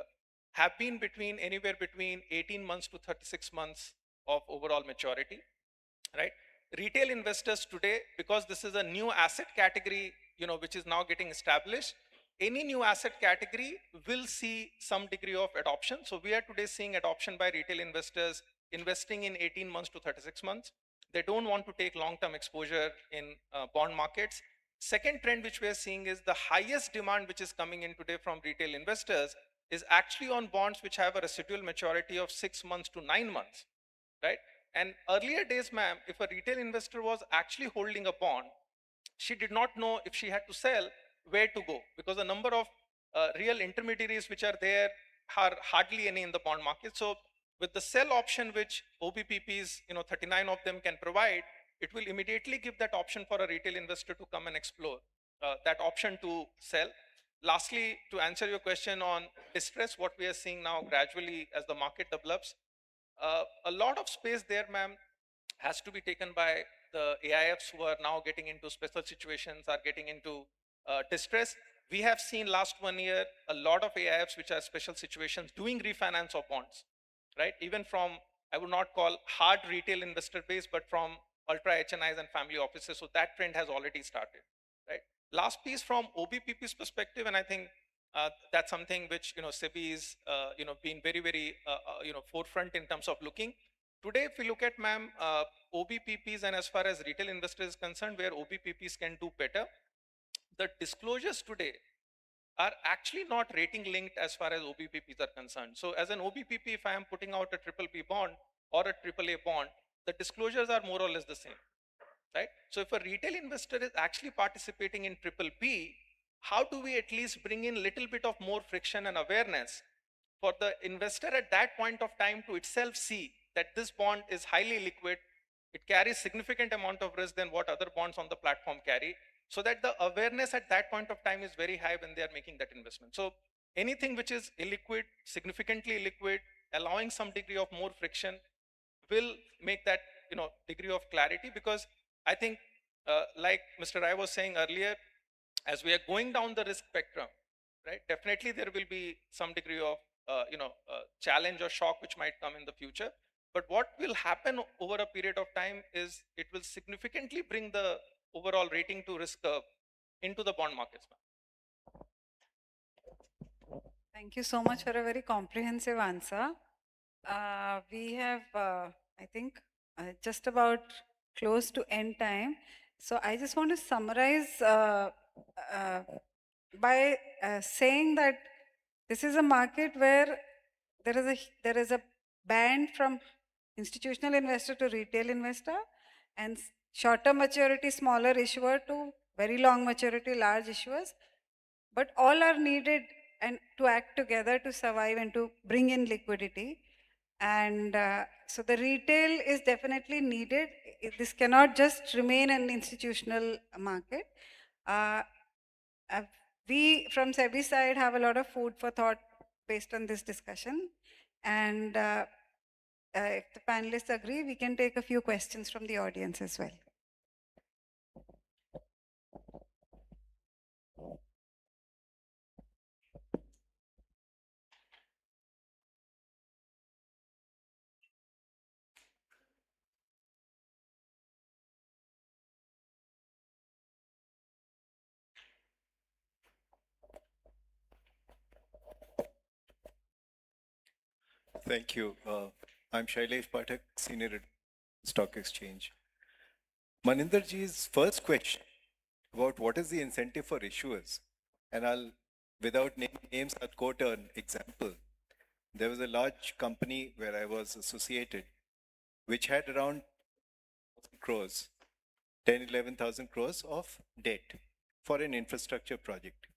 have been between anywhere between 18 months to 36 months of overall maturity, right? Retail investors today, because this is a new asset category, which is now getting established, any new asset category will see some degree of adoption. So we are today seeing adoption by retail investors investing in 18 months to 36 months. They don't want to take long-term exposure in bond markets. Second trend which we are seeing is the highest demand which is coming in today from retail investors is actually on bonds which have a residual maturity of 6 months to 9 months, right? And earlier days, ma'am, if a retail investor was actually holding a bond, she did not know if she had to sell, where to go, because the number of real intermediaries which are there are hardly any in the bond market. So with the sell option which OBPPs, 39 of them can provide, it will immediately give that option for a retail investor to come and explore that option to sell. Lastly, to answer your question on distress, what we are seeing now gradually as the market develops, a lot of space there, ma'am, has to be taken by the AIFs who are now getting into special situations, are getting into distress. We have seen last 1 year a lot of AIFs which are special situations doing refinance of bonds, right? Even from, I would not call hard retail investor base, but from ultra HNIs and family offices. So that trend has already started, right? Last piece from OBPP's perspective, and I think that's something which SEBI is been very forefront in terms of looking. Today, if we look at, ma'am, OBPPs, and as far as retail investors is concerned, where OBPPs can do better, the disclosures today are actually not rating linked as far as OBPPs are concerned. So as an OBPP, if I am putting out a triple B bond or a triple A bond, the disclosures are more or less the same, right? So if a retail investor is actually participating in triple B, how do we at least bring in little bit of more friction and awareness for the investor at that point of time to itself see that this bond is highly liquid, it carries significant amount of risk than what other bonds on the platform carry, so that the awareness at that point of time is very high when they are making that investment. So anything which is illiquid, significantly liquid, allowing some degree of more friction will make that degree of clarity, because I think like Mr. Rai was saying earlier, as we are going down the risk spectrum, right, definitely there will be some degree of challenge or shock which might come in the future. But what will happen over a period of time is it will significantly bring the overall rating to risk curve into the bond markets. Thank you so much for a very comprehensive answer. We have, I think, just about close to end time. So I just want to summarize by saying that this is a market where there is a band from institutional investor to retail investor, and shorter maturity, smaller issuer to very long maturity, large issuers. But all are needed and to act together to survive and to bring in liquidity. And so the retail is definitely needed. This cannot just remain an institutional market. We from SEBI side have a lot of food for thought based on this discussion. And if the panelists agree, we can take a few questions from the audience as well. Thank you. I'm Shailesh Pathak, Senior at Stock Exchange. Maninderji's first question about what is the incentive for issuers, and I'll, without naming names, I'll quote an example. There was a large company where I was associated, which had around crores, 10, 11,000 crores of debt for an infrastructure project.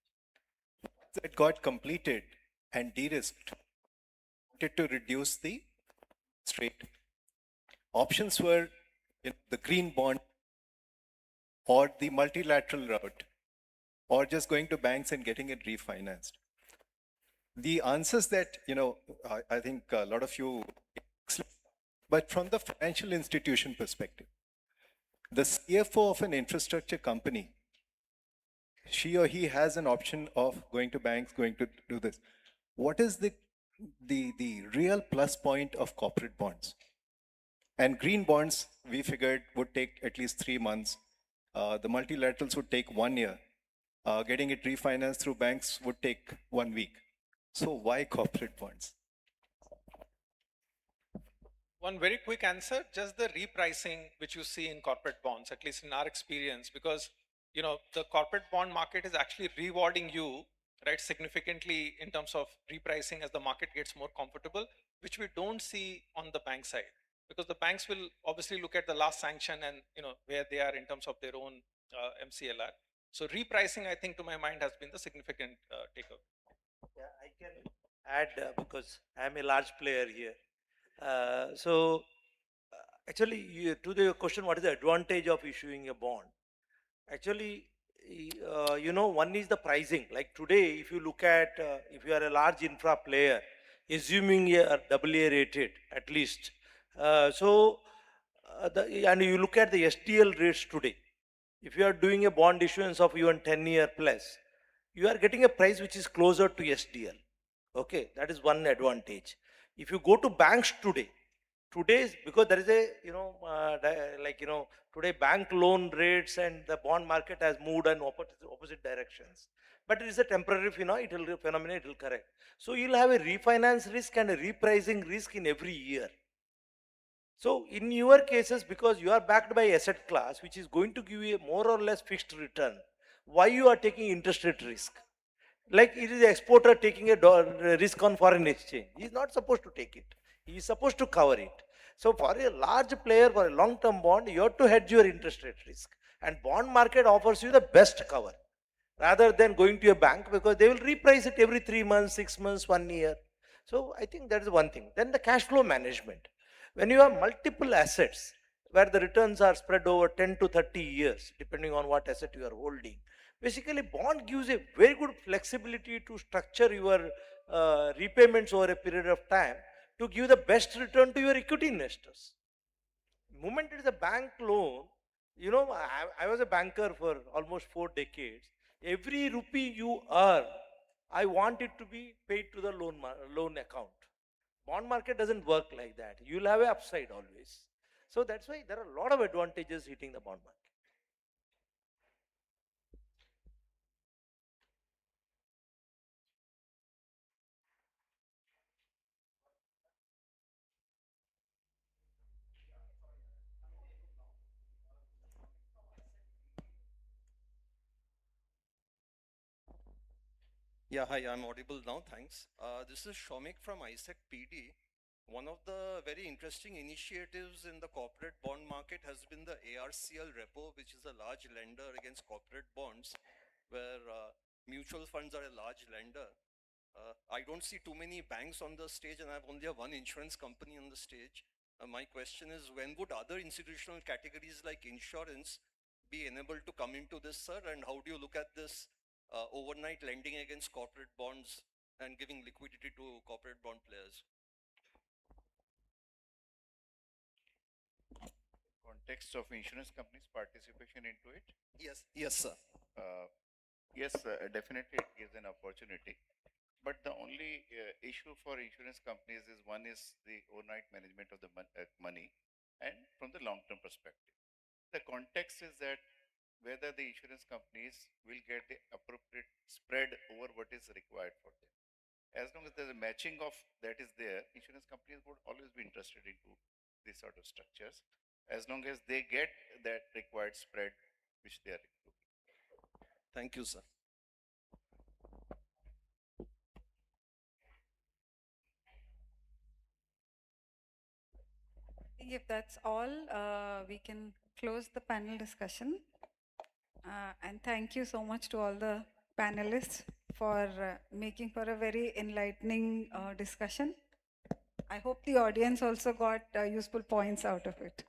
That got completed and de-risked, wanted to reduce the rate. Options were the green bond or the multilateral route or just going to banks and getting it refinanced? The answers that, I think a lot of you, but from the financial institution perspective, the CFO of an infrastructure company, she or he has an option of going to banks, going to do this. What is the real plus point of corporate bonds? And green bonds, we figured, would take at least 3 months. The multilaterals would take 1 year. Getting it refinanced through banks would take 1 week. So why corporate bonds? One very quick answer, just the repricing which you see in corporate bonds, at least in our experience, because the corporate bond market is actually rewarding you, right, significantly in terms of repricing as the market gets more comfortable, which we don't see on the bank side, because the banks will obviously look at the last sanction and where they are in terms of their own MCLR. So repricing, I think, to my mind, has been the significant takeover. Yeah, I can add because I am a large player here. Actually, to the question, what is the advantage of issuing a bond? Actually, one is the pricing. Like today, if you look at, if you are a large infra player, assuming you are AA rated at least, and you look at the STL rates today, if you are doing a bond issuance of even 10-year plus, you are getting a price which is closer to SDL. Okay, that is one advantage. If you go to banks today, because there is a today bank loan rates and the bond market has moved in opposite directions, but it is a temporary phenomenon, it will correct. So you'll have a refinance risk and a repricing risk in every year. So in your cases, because you are backed by asset class which is going to give you a more or less fixed return, why you are taking interest rate risk? Like it is the exporter taking a risk on foreign exchange. He is not supposed to take it. He is supposed to cover it. So for a large player, for a long-term bond, you have to hedge your interest rate risk. And bond market offers you the best cover rather than going to a bank, because they will reprice it every 3 months, 6 months, 1 year. So I think that is one thing. Then the cash flow management. When you have multiple assets where the returns are spread over 10 to 30 years, depending on what asset you are holding, basically bond gives a very good flexibility to structure your repayments over a period of time to give the best return to your equity investors. Moment it is a bank loan, I was a banker for almost 4 decades. Every rupee you earn, I want it to be paid to the loan account. Bond market doesn't work like that. You'll have an upside always. So that's why there are a lot of advantages hitting the bond market. Yeah, hi, I'm audible now, thanks. This is Shomik from ISEC PD. One of the very interesting initiatives in the corporate bond market has been the ARCL repo, which is a large lender against corporate bonds, where mutual funds are a large lender. I don't see too many banks on the stage, and I have only one insurance company on the stage. My question is, when would other institutional categories like insurance be enabled to come into this, sir? And how do you look at this overnight lending against corporate bonds and giving liquidity to corporate bond players? Context of insurance companies' participation into it? Yes, yes, sir. Yes, definitely it gives an opportunity. But the only issue for insurance companies is one is the overnight management of the money, and from the long-term perspective. The context is that whether the insurance companies will get the appropriate spread over what is required for them. As long as there's a matching of that is there, insurance companies would always be interested into these sort of structures, as long as they get that required spread which they are looking. Thank you, sir. If that's all, we can close the panel discussion. And thank you so much to all the panelists for making for a very enlightening discussion. I hope the audience also got useful points out of it.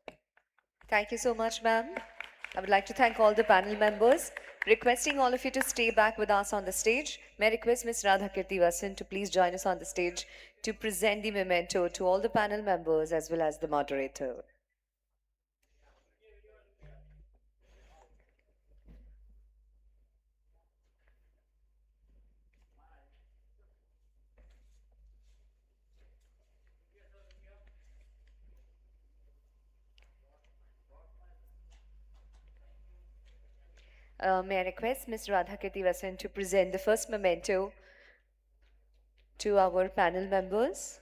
Thank you so much, ma'am. I would like to thank all the panel members, requesting all of you to stay back with us on the stage. May I request Ms. Radha Kirtivasan to please join us on the stage to present the memento to all the panel members as well as the moderator. May I request Ms. Radha Kirtivasan to present the first memento to our panel members?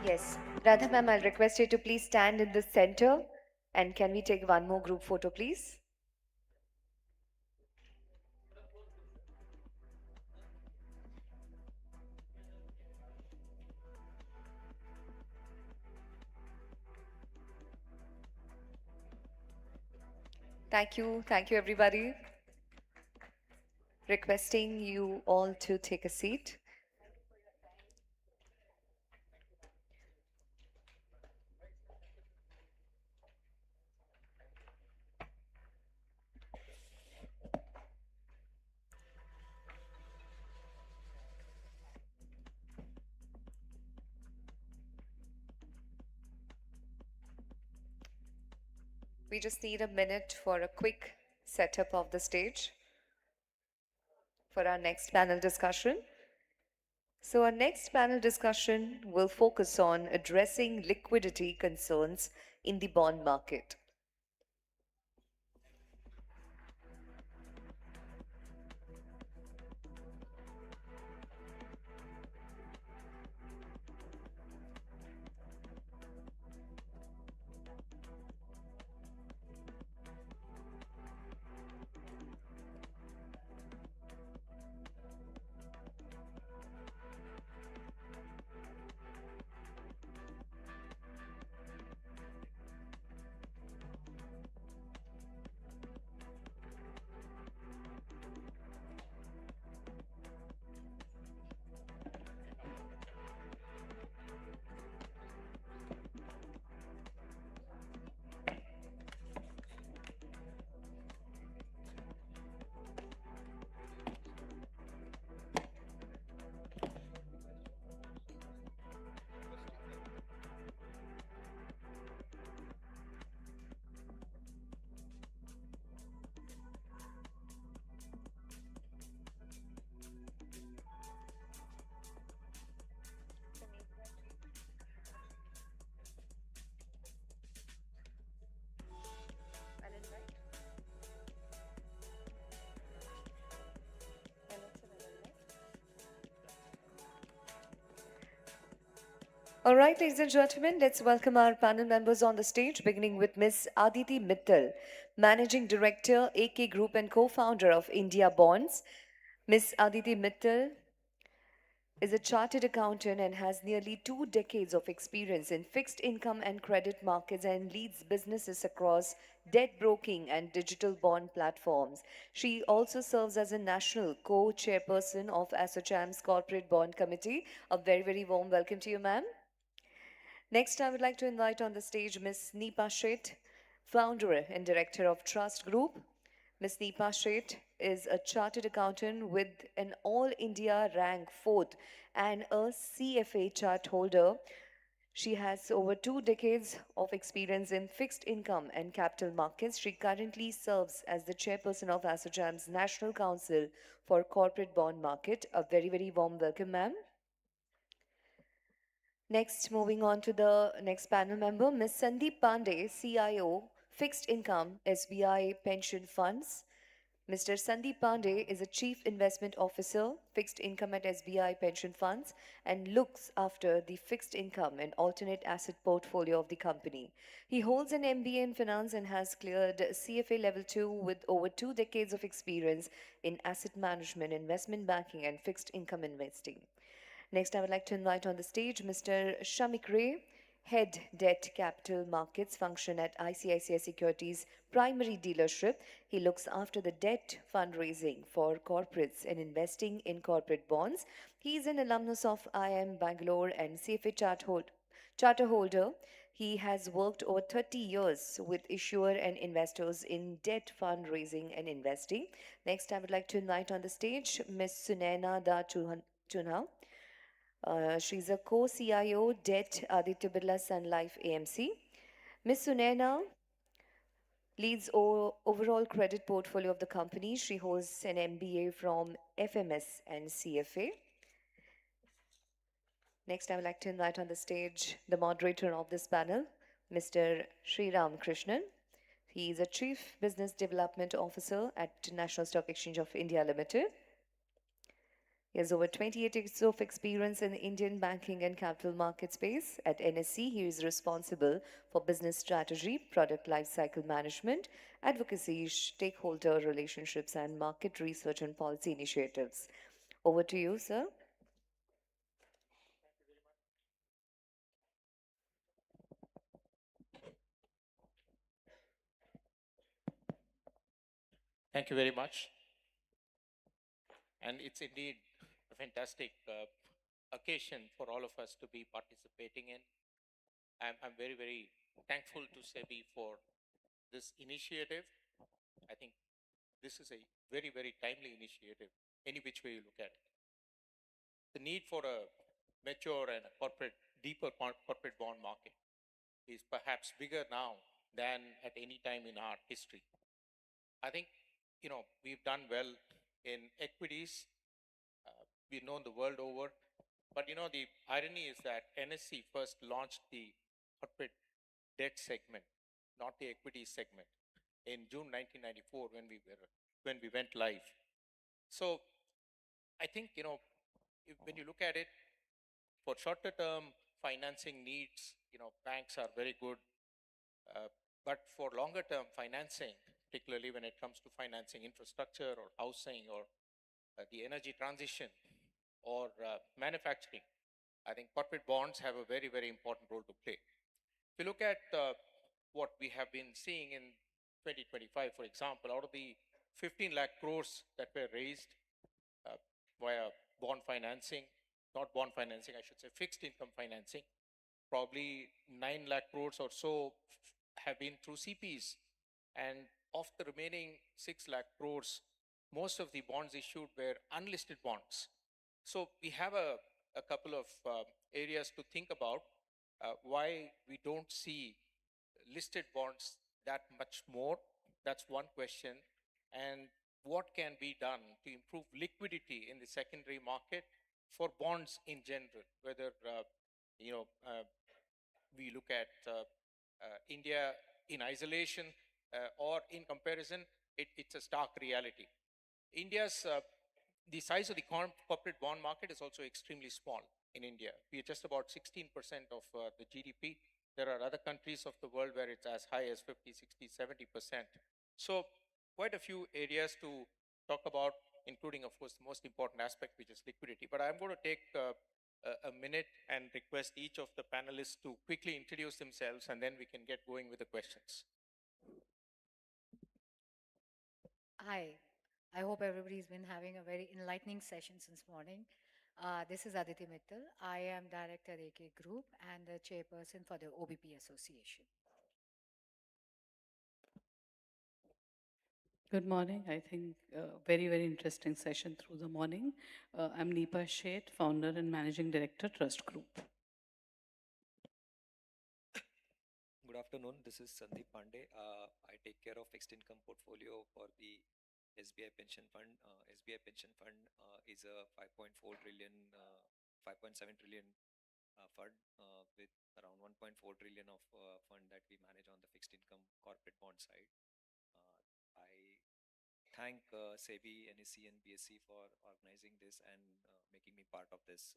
Yes. Radha ma'am, I'll request you to please stand in the center. And can we take one more group photo, please? Thank you. Thank you, everybody. Requesting you all to take a seat. We just need a minute for a quick setup of the stage for our next panel discussion. So, our next panel discussion will focus on addressing liquidity concerns in the bond market. All right, ladies and gentlemen, let's welcome our panel members on the stage, beginning with Ms. Aditi Mittal, Managing Director, AK Group and co-founder of India Bonds. Ms. Aditi Mittal is a chartered accountant and has nearly 2 decades of experience in fixed income and credit markets and leads businesses across debt broking and digital bond platforms. She also serves as a national co-chairperson of ASSOCHAM's Corporate Bond Committee. A very, very warm welcome to you, ma'am. Next, I would like to invite on the stage Ms. Neepa Sheth, founder and director of Trust Group. Ms. Neepa Sheth is a chartered accountant with an All India rank 4th and a CFA chart holder. She has over 2 decades of experience in fixed income and capital markets. She currently serves as the chairperson of ASSOCHAM's National Council for Corporate Bond Market. A very, very warm welcome, ma'am. Next, moving on to the next panel member, Ms. Sandeep Pandey, CIO, Fixed Income, SBI Pension Funds. Mr. Sandeep Pandey is a Chief Investment Officer, Fixed Income at SBI Pension Funds, and looks after the fixed income and alternate asset portfolio of the company. He holds an MBA in finance and has cleared CFA Level 2 with over 2 decades of experience in asset management, investment banking, and fixed income investing. Next, I would like to invite on the stage Mr. Shamik Ray, Head Debt Capital Markets Function at ICICI Securities Primary Dealership. He looks after the debt fundraising for corporates and investing in corporate bonds. He is an alumnus of IIM Bangalore and CFA charter holder. He has worked over 30 years with issuer and investors in debt fundraising and investing. Next, I would like to invite on the stage Ms. Sunaina Da Tunha. She's a co-CIO, Debt Aditya Birla Sun Life AMC. Ms. Sunaina leads overall credit portfolio of the company. She holds an MBA from FMS and CFA. Next, I would like to invite on the stage the moderator of this panel, Mr. Sri Ram Krishnan. He is a Chief Business Development Officer at National Stock Exchange of India Limited. He has over 28 years of experience in the Indian banking and capital market space. At NSE, he is responsible for business strategy, product lifecycle management, advocacy, stakeholder relationships, and market research and policy initiatives. Over to you, sir. Thank you very much. And it's indeed a fantastic occasion for all of us to be participating in. I'm very, very thankful to SEBI for this initiative. I think this is a very, very timely initiative, any which way you look at it. The need for a mature and a deeper corporate bond market is perhaps bigger now than at any time in our history. I think, we've done well in equities. We've known the world over. But, the irony is that NSE first launched the corporate debt segment, not the equity segment, in June 1994 when we went live. So I think, when you look at it, for shorter term financing needs, banks are very good. But for longer term financing, particularly when it comes to financing infrastructure or housing or the energy transition or manufacturing, I think corporate bonds have a very, very important role to play. If you look at what we have been seeing in 2025, for example, out of the 15 lakh crores that were raised via bond financing, not bond financing, I should say fixed income financing, probably 9 lakh crores or so have been through CPs. And of the remaining 6 lakh crores, most of the bonds issued were unlisted bonds. So we have a couple of areas to think about why we don't see listed bonds that much more. That's one question. And what can be done to improve liquidity in the secondary market for bonds in general, whether we look at India in isolation or in comparison, it's a stark reality. India's the size of the corporate bond market is also extremely small in India. We are just about 16% of the GDP. There are other countries of the world where it's as high as 50, 60, 70%. So quite a few areas to talk about, including, of course, the most important aspect, which is liquidity. But I'm going to take a minute and request each of the panelists to quickly introduce themselves, and then we can get going with the questions. Hi, I hope everybody's been having a very enlightening session since morning. This is Aditi Mittal. I am Director AK Group and the Chairperson for the OBP Association. Good morning. I think very, very interesting session through the morning. I'm Neepa Sheth, Founder and Managing Director, Trust Group. Good afternoon. This is Sandeep Pandey. I take care of fixed income portfolio for the SBI Pension Fund. SBI Pension Fund is a 5.4 trillion, 5.7 trillion fund with around 1.4 trillion of fund that we manage on the fixed income corporate bond side. I thank SEBI, NSE, and BSE for organizing this and making me part of this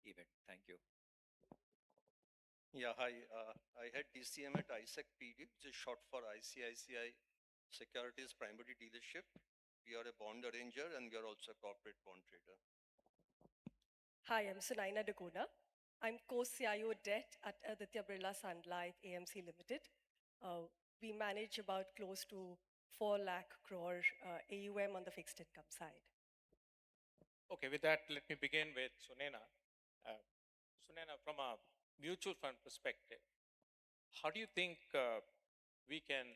event. Thank you. Yeah, hi. I had DCM at ISEC PD, which is short for ICICI Securities Primary Dealership. We are a bond arranger and we are also a corporate bond trader. Hi, I'm Sunaina Dagona. I'm co-CIO debt at Aditya Birla Sun Life AMC Limited. We manage about close to 4 lakh crore AUM on the fixed income side. Okay, with that, let me begin with Sunena. Sunena, from a mutual fund perspective, how do you think we can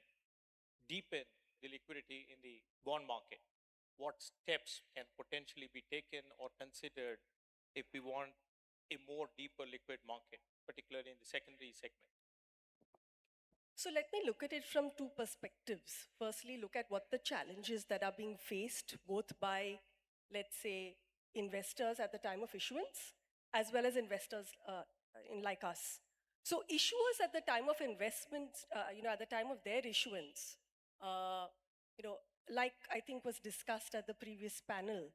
deepen the liquidity in the bond market? What steps can potentially be taken or considered if we want a more deeper liquid market, particularly in the secondary segment? So let me look at it from two perspectives. Firstly, look at what the challenges that are being faced both by, let's say, investors at the time of issuance, as well as investors like us. So issuers at the time of investment, at the time of their issuance, uh, like I think was discussed at the previous panel,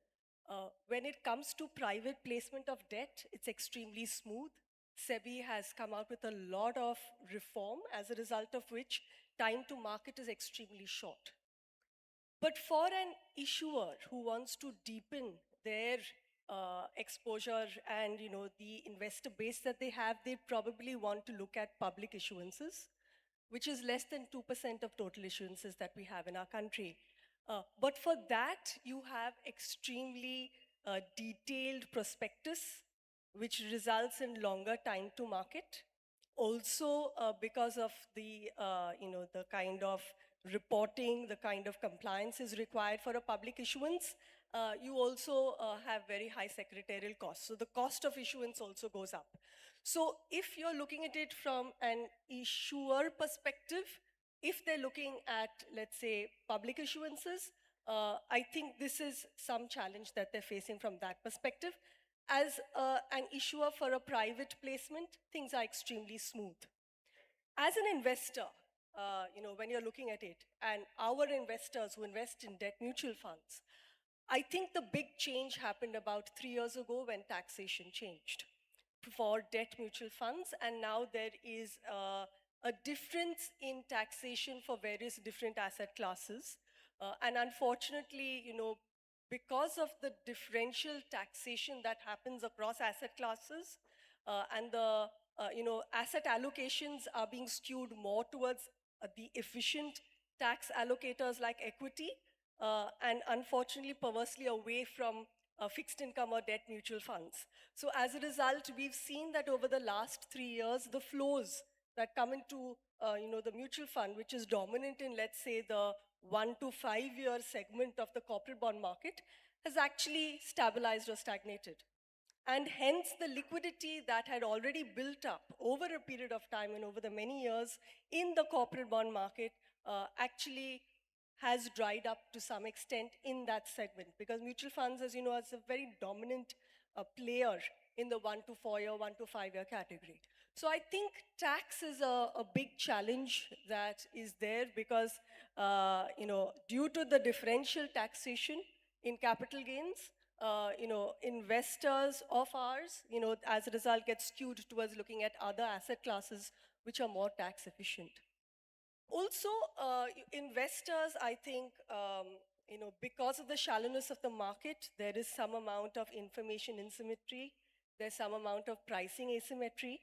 when it comes to private placement of debt, it's extremely smooth. SEBI has come out with a lot of reform, as a result of which time to market is extremely short. But for an issuer who wants to deepen their exposure and the investor base that they have, they probably want to look at public issuances, which is less than 2% of total issuances that we have in our country. But for that, you have extremely detailed prospectus, which results in longer time to market. Also, because of the, the kind of reporting, the kind of compliance is required for a public issuance, you also have very high secretarial costs. So the cost of issuance also goes up. So if you're looking at it from an issuer perspective, if they're looking at, let's say, public issuances, I think this is some challenge that they're facing from that perspective. As an issuer for a private placement, things are extremely smooth. As an investor, when you're looking at it, and our investors who invest in debt mutual funds, I think the big change happened about 3 years ago when taxation changed for debt mutual funds, and now there is a difference in taxation for various different asset classes. And unfortunately, because of the differential taxation that happens across asset classes, and the asset allocations are being skewed more towards the efficient tax allocators like equity, and unfortunately, perversely away from fixed income or debt mutual funds. So as a result, we've seen that over the last 3 years, the flows that come into the mutual fund, which is dominant in, let's say, the 1 to 5 year segment of the corporate bond market, has actually stabilized or stagnated. And hence, the liquidity that had already built up over a period of time and over the many years in the corporate bond market actually has dried up to some extent in that segment, because mutual funds, as you know, is a very dominant player in the 1 to 4 year, 1 to 5 year category. So I think tax is a big challenge that is there because, due to the differential taxation in capital gains, investors of ours, as a result, get skewed towards looking at other asset classes which are more tax efficient. Also, investors, I think, because of the shallowness of the market, there is some amount of information asymmetry. There's some amount of pricing asymmetry.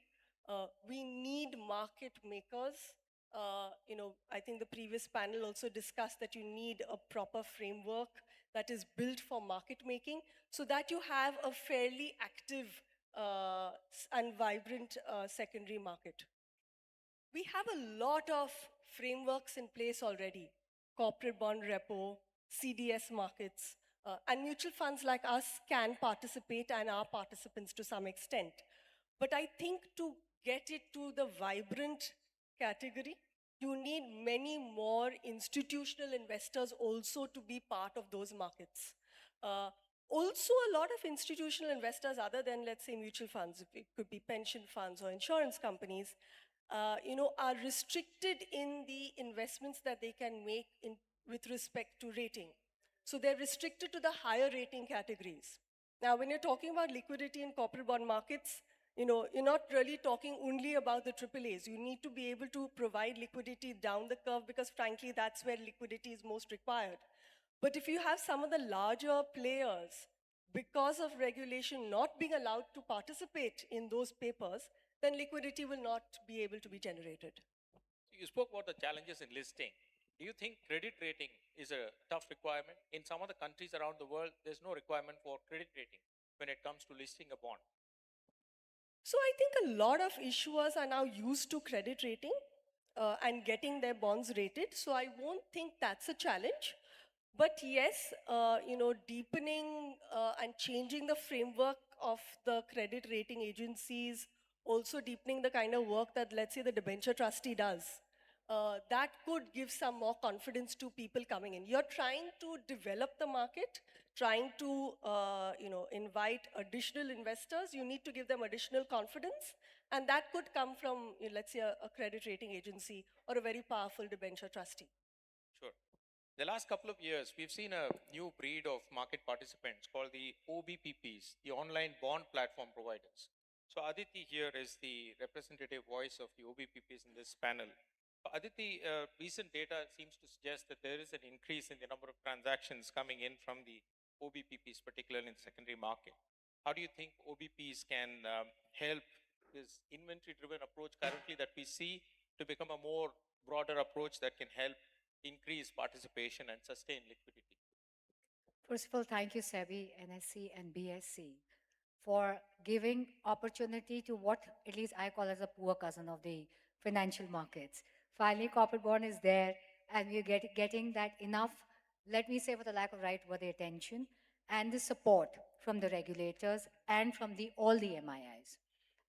We need market makers. I think the previous panel also discussed that you need a proper framework that is built for market making so that you have a fairly active and vibrant secondary market. We have a lot of frameworks in place already: corporate bond repo, CDS markets, and mutual funds like us can participate and are participants to some extent. But I think to get it to the vibrant category, you need many more institutional investors also to be part of those markets. Also, a lot of institutional investors, other than, let's say, mutual funds, it could be pension funds or insurance companies, are restricted in the investments that they can make with respect to rating. So they're restricted to the higher rating categories. Now, when you're talking about liquidity in corporate bond markets, you're not really talking only about the AAAs. You need to be able to provide liquidity down the curve because frankly, that's where liquidity is most required. But if you have some of the larger players, because of regulation not being allowed to participate in those papers, then liquidity will not be able to be generated. You spoke about the challenges in listing. Do you think credit rating is a tough requirement? In some of the countries around the world, there's no requirement for credit rating when it comes to listing a bond. So I think a lot of issuers are now used to credit rating and getting their bonds rated. So I won't think that's a challenge. But yes, deepening and changing the framework of the credit rating agencies, also deepening the kind of work that, let's say, the debenture trustee does, that could give some more confidence to people coming in. You're trying to develop the market, trying to invite additional investors. You need to give them additional confidence, and that could come from, let's say, a credit rating agency or a very powerful debenture trustee. Sure. The last couple of years, we've seen a new breed of market participants called the OBPPs, the online bond platform providers. So Aditi here is the representative voice of the OBPPs in this panel. Aditi, recent data seems to suggest that there is an increase in the number of transactions coming in from the OBPPs, particularly in the secondary market. How do you think OBPs can help this inventory-driven approach currently that we see to become a more broader approach that can help increase participation and sustain liquidity? First of all, thank you, SEBI, NSE, and BSC for giving opportunity to what at least I call as a poor cousin of the financial markets. Finally, corporate bond is there, and we're getting that enough, let me say for the lack of right word, the attention and the support from the regulators and from all the MIIs.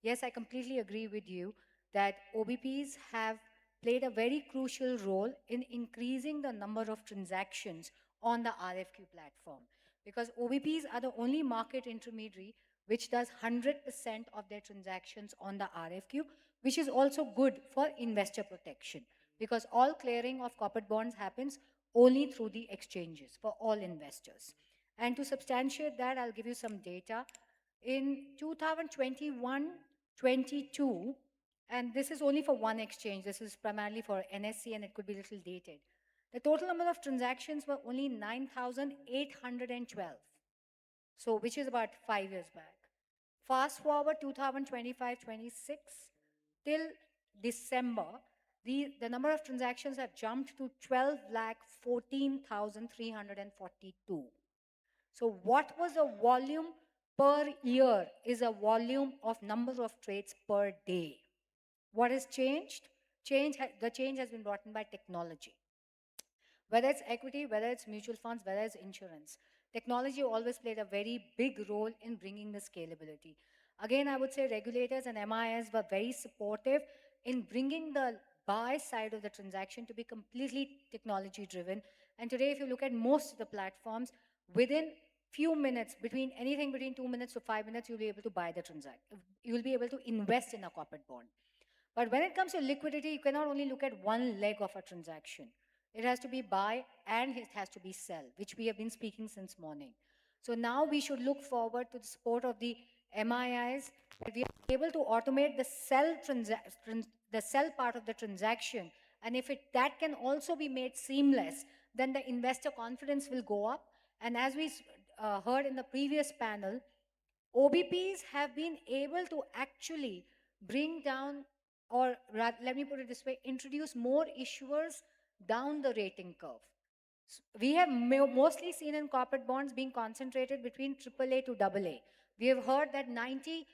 Yes, I completely agree with you that OBPs have played a very crucial role in increasing the number of transactions on the RFQ platform, because OBPs are the only market intermediary which does 100% of their transactions on the RFQ, which is also good for investor protection, because all clearing of corporate bonds happens only through the exchanges for all investors. And to substantiate that, I'll give you some data. In 2021-22, and this is only for one exchange, this is primarily for NSE and it could be a little dated, the total number of transactions were only 9,812. So, which is about 5 years back. Fast forward 2025-26, till December, the number of transactions have jumped to 12,14,342. So what was a volume per year is a volume of number of trades per day. What has changed? The change has been brought in by technology. Whether it's equity, whether it's mutual funds, whether it's insurance, technology always played a very big role in bringing the scalability. Again, I would say regulators and MIS were very supportive in bringing the buy side of the transaction to be completely technology driven. And today, if you look at most of the platforms, within few minutes, anything between 2 minutes to 5 minutes, you'll be able to buy the transaction. You'll be able to invest in a corporate bond. But when it comes to liquidity, you cannot only look at one leg of a transaction. It has to be buy and it has to be sell, which we have been speaking since morning. So now we should look forward to the support of the MIIs, that we are able to automate the sell part of the transaction. And if that can also be made seamless, then the investor confidence will go up. And as we heard in the previous panel, OBPs have been able to actually bring down, or let me put it this way, introduce more issuers down the rating curve. We have mostly seen in corporate bonds being concentrated between AAA to AA. We have heard that 92%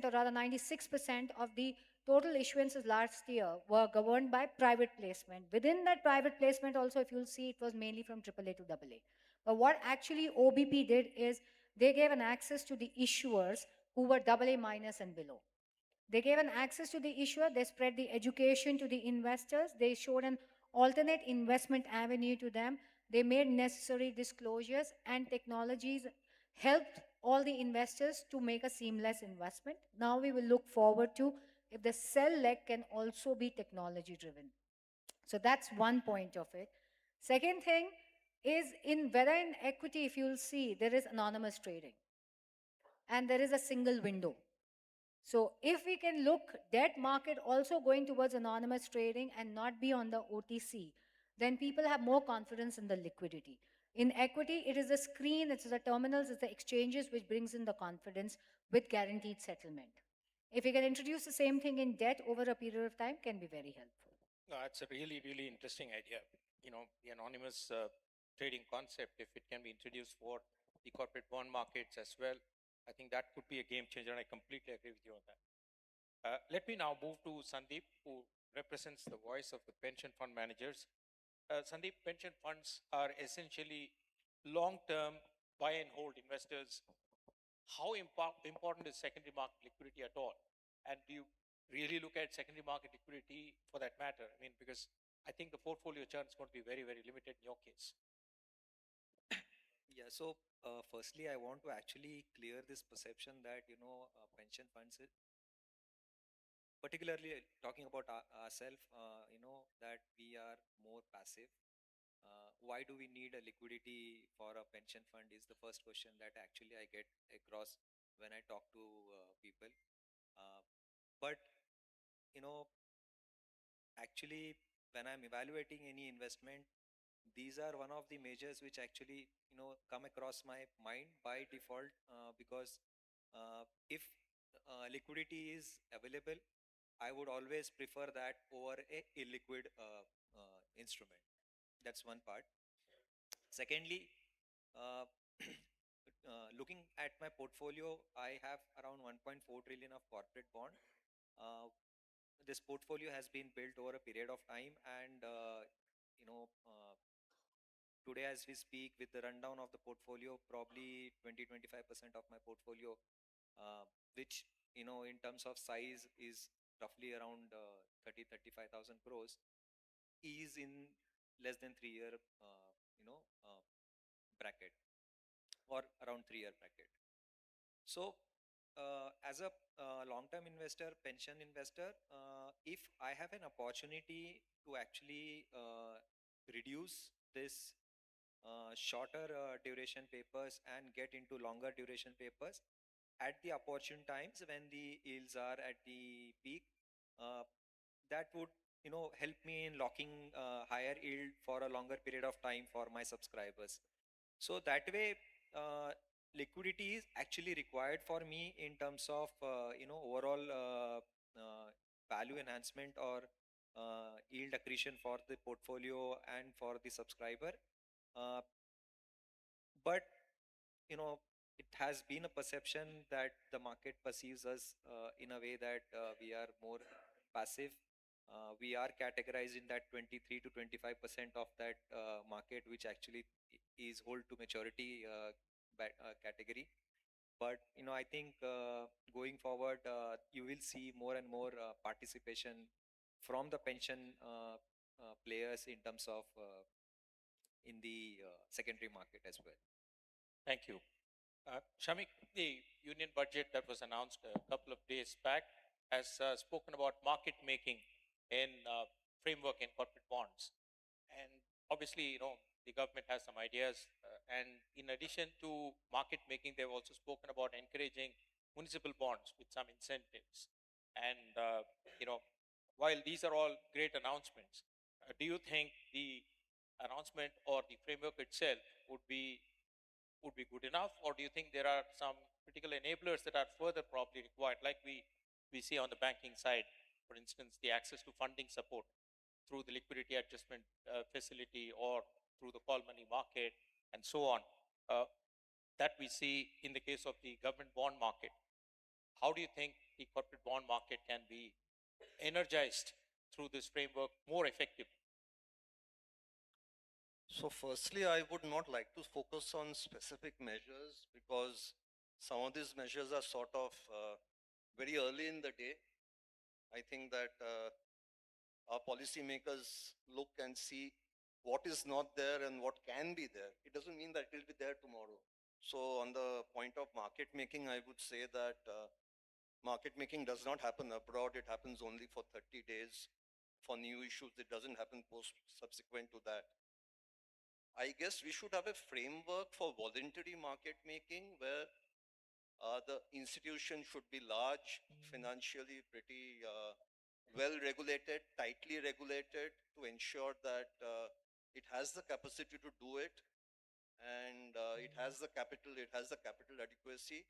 or rather 96% of the total issuances last year were governed by private placement. Within that private placement also, if you'll see, it was mainly from AAA to AA. But what actually OBP did is they gave an access to the issuers who were AA minus and below. They gave an access to the issuer, they spread the education to the investors, they showed an alternate investment avenue to them, they made necessary disclosures, and technologies helped all the investors to make a seamless investment. Now we will look forward to if the sell leg can also be technology driven. So that's one point of it. Second thing is in whether in equity, if you'll see, there is anonymous trading and there is a single window. So if we can look debt market also going towards anonymous trading and not be on the OTC, then people have more confidence in the liquidity. In equity, it is the screen, it's the terminals, it's the exchanges which brings in the confidence with guaranteed settlement. If we can introduce the same thing in debt over a period of time, can be very helpful. No, it's a really, really interesting idea. You know, the anonymous trading concept, if it can be introduced for the corporate bond markets as well, I think that could be a game changer, and I completely agree with you on that. Let me now move to Sandeep, who represents the voice of the pension fund managers. Sandeep, pension funds are essentially long-term buy and hold investors. How important is secondary market liquidity at all? And do you really look at secondary market liquidity for that matter? I mean, because I think the portfolio churn is going to be very, very limited in your case. Yeah, so firstly, I want to actually clear this perception that, pension funds, particularly talking about ourselves, that we are more passive. Why do we need a liquidity for a pension fund is the first question that actually I get across when I talk to people. But, actually, when I'm evaluating any investment, these are one of the measures which actually, come across my mind by default, because if liquidity is available, I would always prefer that over a illiquid instrument. That's one part. Secondly, uh, looking at my portfolio, I have around 1.4 trillion of corporate bond. This portfolio has been built over a period of time, and you know, uh, today as we speak, with the rundown of the portfolio, probably 20-25% of my portfolio, which in terms of size is roughly around 30-35,000 crores, is in less than 3 year bracket, or around 3 year bracket. So as a long-term investor, pension investor, if I have an opportunity to actually reduce this shorter duration papers and get into longer duration papers at the opportune times when the yields are at the peak, uh, that would help me in locking higher yield for a longer period of time for my subscribers. So that way, liquidity is actually required for me in terms of overall value enhancement or yield accretion for the portfolio and for the subscriber. Uh, but it has been a perception that the market perceives us in a way that we are more passive. We are categorized in that 23 to 25% of that market, which actually is hold to maturity category. But I think going forward, you will see more and more participation from the pension players in terms of in the secondary market as well. Thank you. Shamik, the union budget that was announced a couple of days back has spoken about market making in framework and corporate bonds. And obviously, the government has some ideas. And in addition to market making, they've also spoken about encouraging municipal bonds with some incentives. And, while these are all great announcements, do you think the announcement or the framework itself would be good enough, or do you think there are some critical enablers that are further probably required, like we see on the banking side, for instance, the access to funding support through the liquidity adjustment facility or through the call money market and so on, that we see in the case of the government bond market? How do you think the corporate bond market can be energized through this framework more effectively? So firstly, I would not like to focus on specific measures because some of these measures are sort of very early in the day. I think that our policymakers look and see what is not there and what can be there. It doesn't mean that it will be there tomorrow. So on the point of market making, I would say that market making does not happen abroad. It happens only for 30 days. For new issues, it doesn't happen post subsequent to that. I guess we should have a framework for voluntary market making where the institution should be large, financially pretty well regulated, tightly regulated to ensure that it has the capacity to do it and it has the capital adequacy.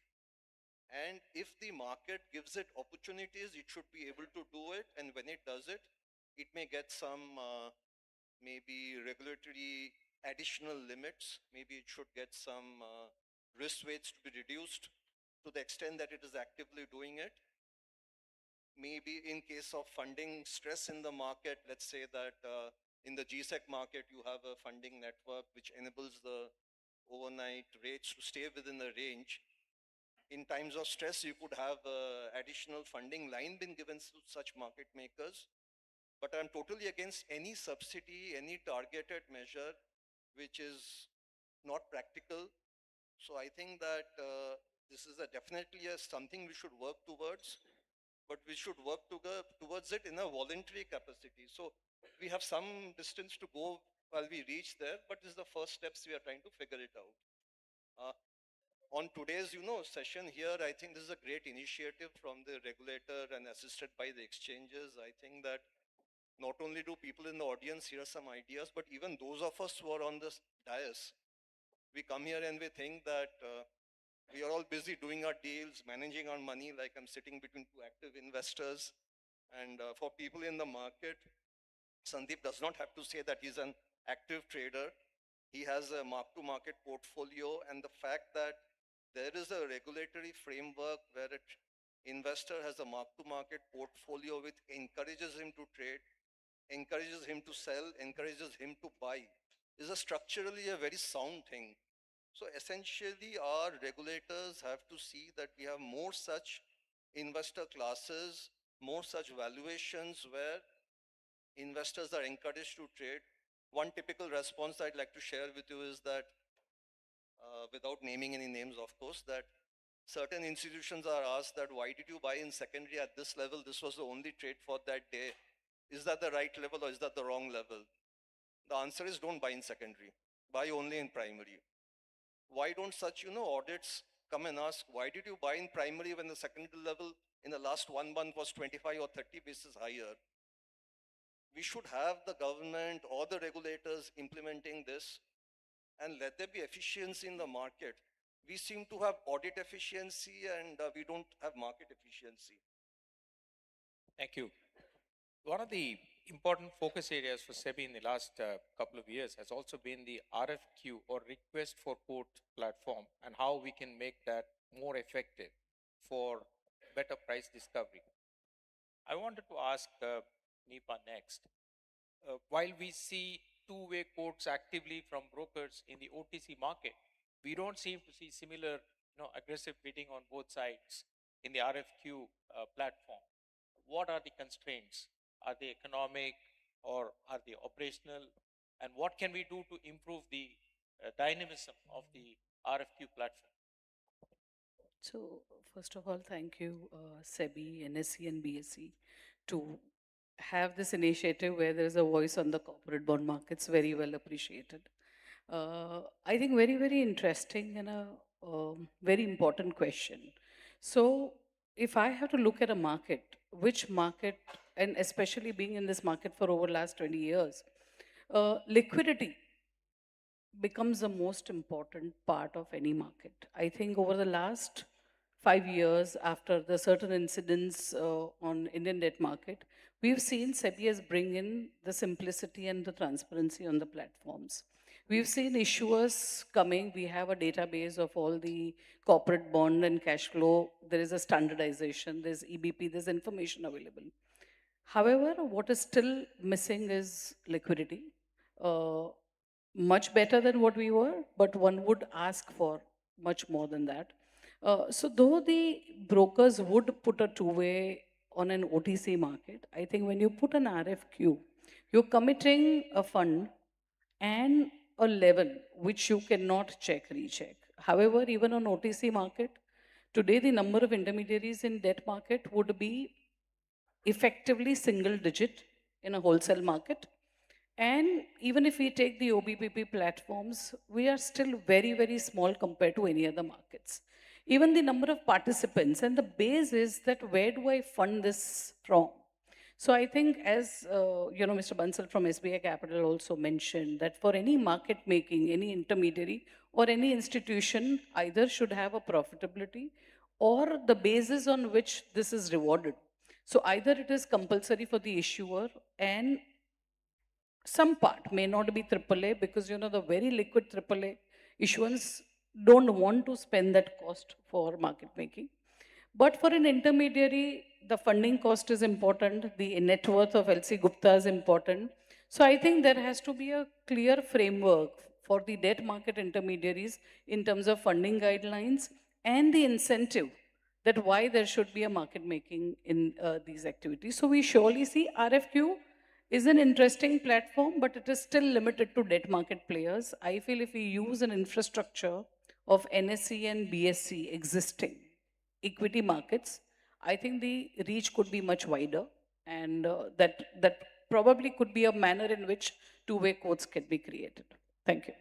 And if the market gives it opportunities, it should be able to do it. And when it does it, it may get some maybe regulatory additional limits. Maybe it should get some risk weights to be reduced to the extent that it is actively doing it. Maybe in case of funding stress in the market, let's say that in the GSEC market, you have a funding network which enables the overnight rates to stay within a range. In times of stress, you could have additional funding line been given to such market makers. But I'm totally against any subsidy, any targeted measure, which is not practical. So I think that this is definitely something we should work towards, but we should work towards it in a voluntary capacity. So we have some distance to go while we reach there, but this is the first steps we are trying to figure it out. On today's, session here, I think this is a great initiative from the regulator and assisted by the exchanges. I think that not only do people in the audience hear some ideas, but even those of us who are on this dais, we come here and we think that we are all busy doing our deals, managing our money, like I'm sitting between two active investors. And for people in the market, Sandeep does not have to say that he's an active trader. He has a mark-to-market portfolio, and the fact that there is a regulatory framework where an investor has a mark-to-market portfolio which encourages him to trade, encourages him to sell, encourages him to buy, is structurally a very sound thing. So essentially, our regulators have to see that we have more such investor classes, more such valuations where investors are encouraged to trade. One typical response I'd like to share with you is that, without naming any names, of course, that certain institutions are asked that, why did you buy in secondary at this level? This was the only trade for that day. Is that the right level or is that the wrong level? The answer is don't buy in secondary, buy only in primary. Why don't such, audits come and ask, why did you buy in primary when the secondary level in the last 1 month was 25 or 30 basis higher? We should have the government or the regulators implementing this and let there be efficiency in the market. We seem to have audit efficiency and we don't have market efficiency. Thank you. One of the important focus areas for SEBI in the last couple of years has also been the RFQ or request for quote platform and how we can make that more effective for better price discovery. I wanted to ask Nipa next. While we see two-way quotes actively from brokers in the OTC market, we don't seem to see similar aggressive bidding on both sides in the RFQ platform. What are the constraints? Are they economic or are they operational? And what can we do to improve the dynamism of the RFQ platform? So, first of all, thank you, SEBI, NSE, and BSE, to have this initiative where there is a voice on the corporate bond markets. Very well appreciated. I think very, very interesting and a very important question. So, if I have to look at a market, which market, and especially being in this market for over last 20 years, liquidity becomes the most important part of any market. I think over the last 5 years, after the certain incidents on Indian debt market, we've seen SEBI has bring in the simplicity and the transparency on the platforms. We've seen issuers coming. We have a database of all the corporate bond and cash flow. There is a standardization. There's EBP. There's information available. However, what is still missing is liquidity. Much better than what we were, but one would ask for much more than that. So though the brokers would put a two-way on an OTC market. I think when you put an RFQ, you're committing a fund and a level which you cannot check, recheck. However, even on OTC market, today the number of intermediaries in debt market would be effectively single digit in a wholesale market. And even if we take the OBPP platforms, we are still very, very small compared to any other markets. Even the number of participants and the base is that where do I fund this from? So I think as, Mr. Bansal from SBI Capital also mentioned that for any market making, any intermediary or any institution either should have a profitability or the basis on which this is rewarded. So either it is compulsory for the issuer and some part may not be AAA because the very liquid AAA issuance don't want to spend that cost for market making. But for an intermediary, the funding cost is important. The net worth of LC Gupta is important. So I think there has to be a clear framework for the debt market intermediaries in terms of funding guidelines and the incentive that why there should be a market making in these activities. So we surely see RFQ is an interesting platform, but it is still limited to debt market players. I feel if we use an infrastructure of NSE and BSE existing equity markets, I think the reach could be much wider, and that probably could be a manner in which two-way quotes can be created. Thank you.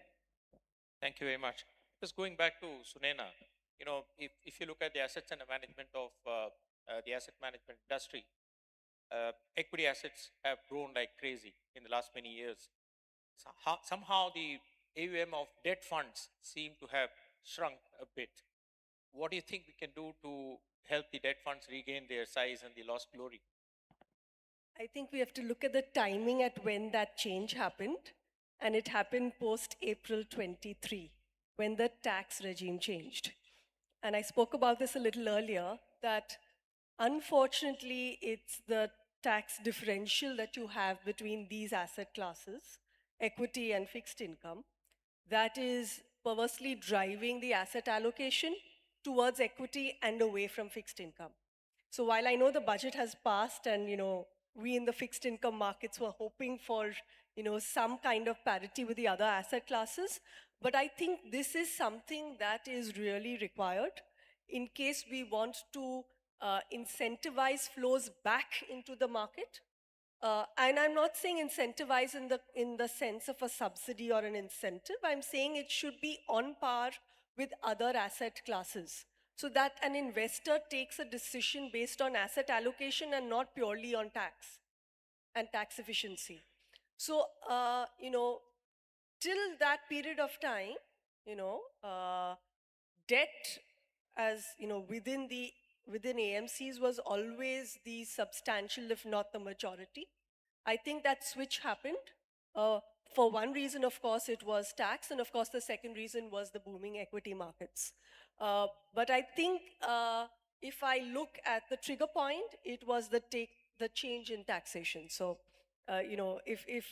Thank you very much. Just going back to Sunena, if you look at the assets under management of the asset management industry, equity assets have grown like crazy in the last many years. Somehow the AUM of debt funds seem to have shrunk a bit. What do you think we can do to help the debt funds regain their size and the lost glory? I think we have to look at the timing at when that change happened, and it happened post April 23, when the tax regime changed. And I spoke about this a little earlier, that unfortunately, it's the tax differential that you have between these asset classes, equity and fixed income, that is perversely driving the asset allocation towards equity and away from fixed income. So while I know the budget has passed and, we in the fixed income markets were hoping for, some kind of parity with the other asset classes, but I think this is something that is really required in case we want to incentivize flows back into the market. And I'm not saying incentivize in the sense of a subsidy or an incentive. I'm saying it should be on par with other asset classes, so that an investor takes a decision based on asset allocation and not purely on tax and tax efficiency. So, till that period of time, debt, as within AMCs, was always the substantial, if not the majority. I think that switch happened. For one reason, of course, it was tax, and of course, the second reason was the booming equity markets. But I think if I look at the trigger point, it was the change in taxation. So, if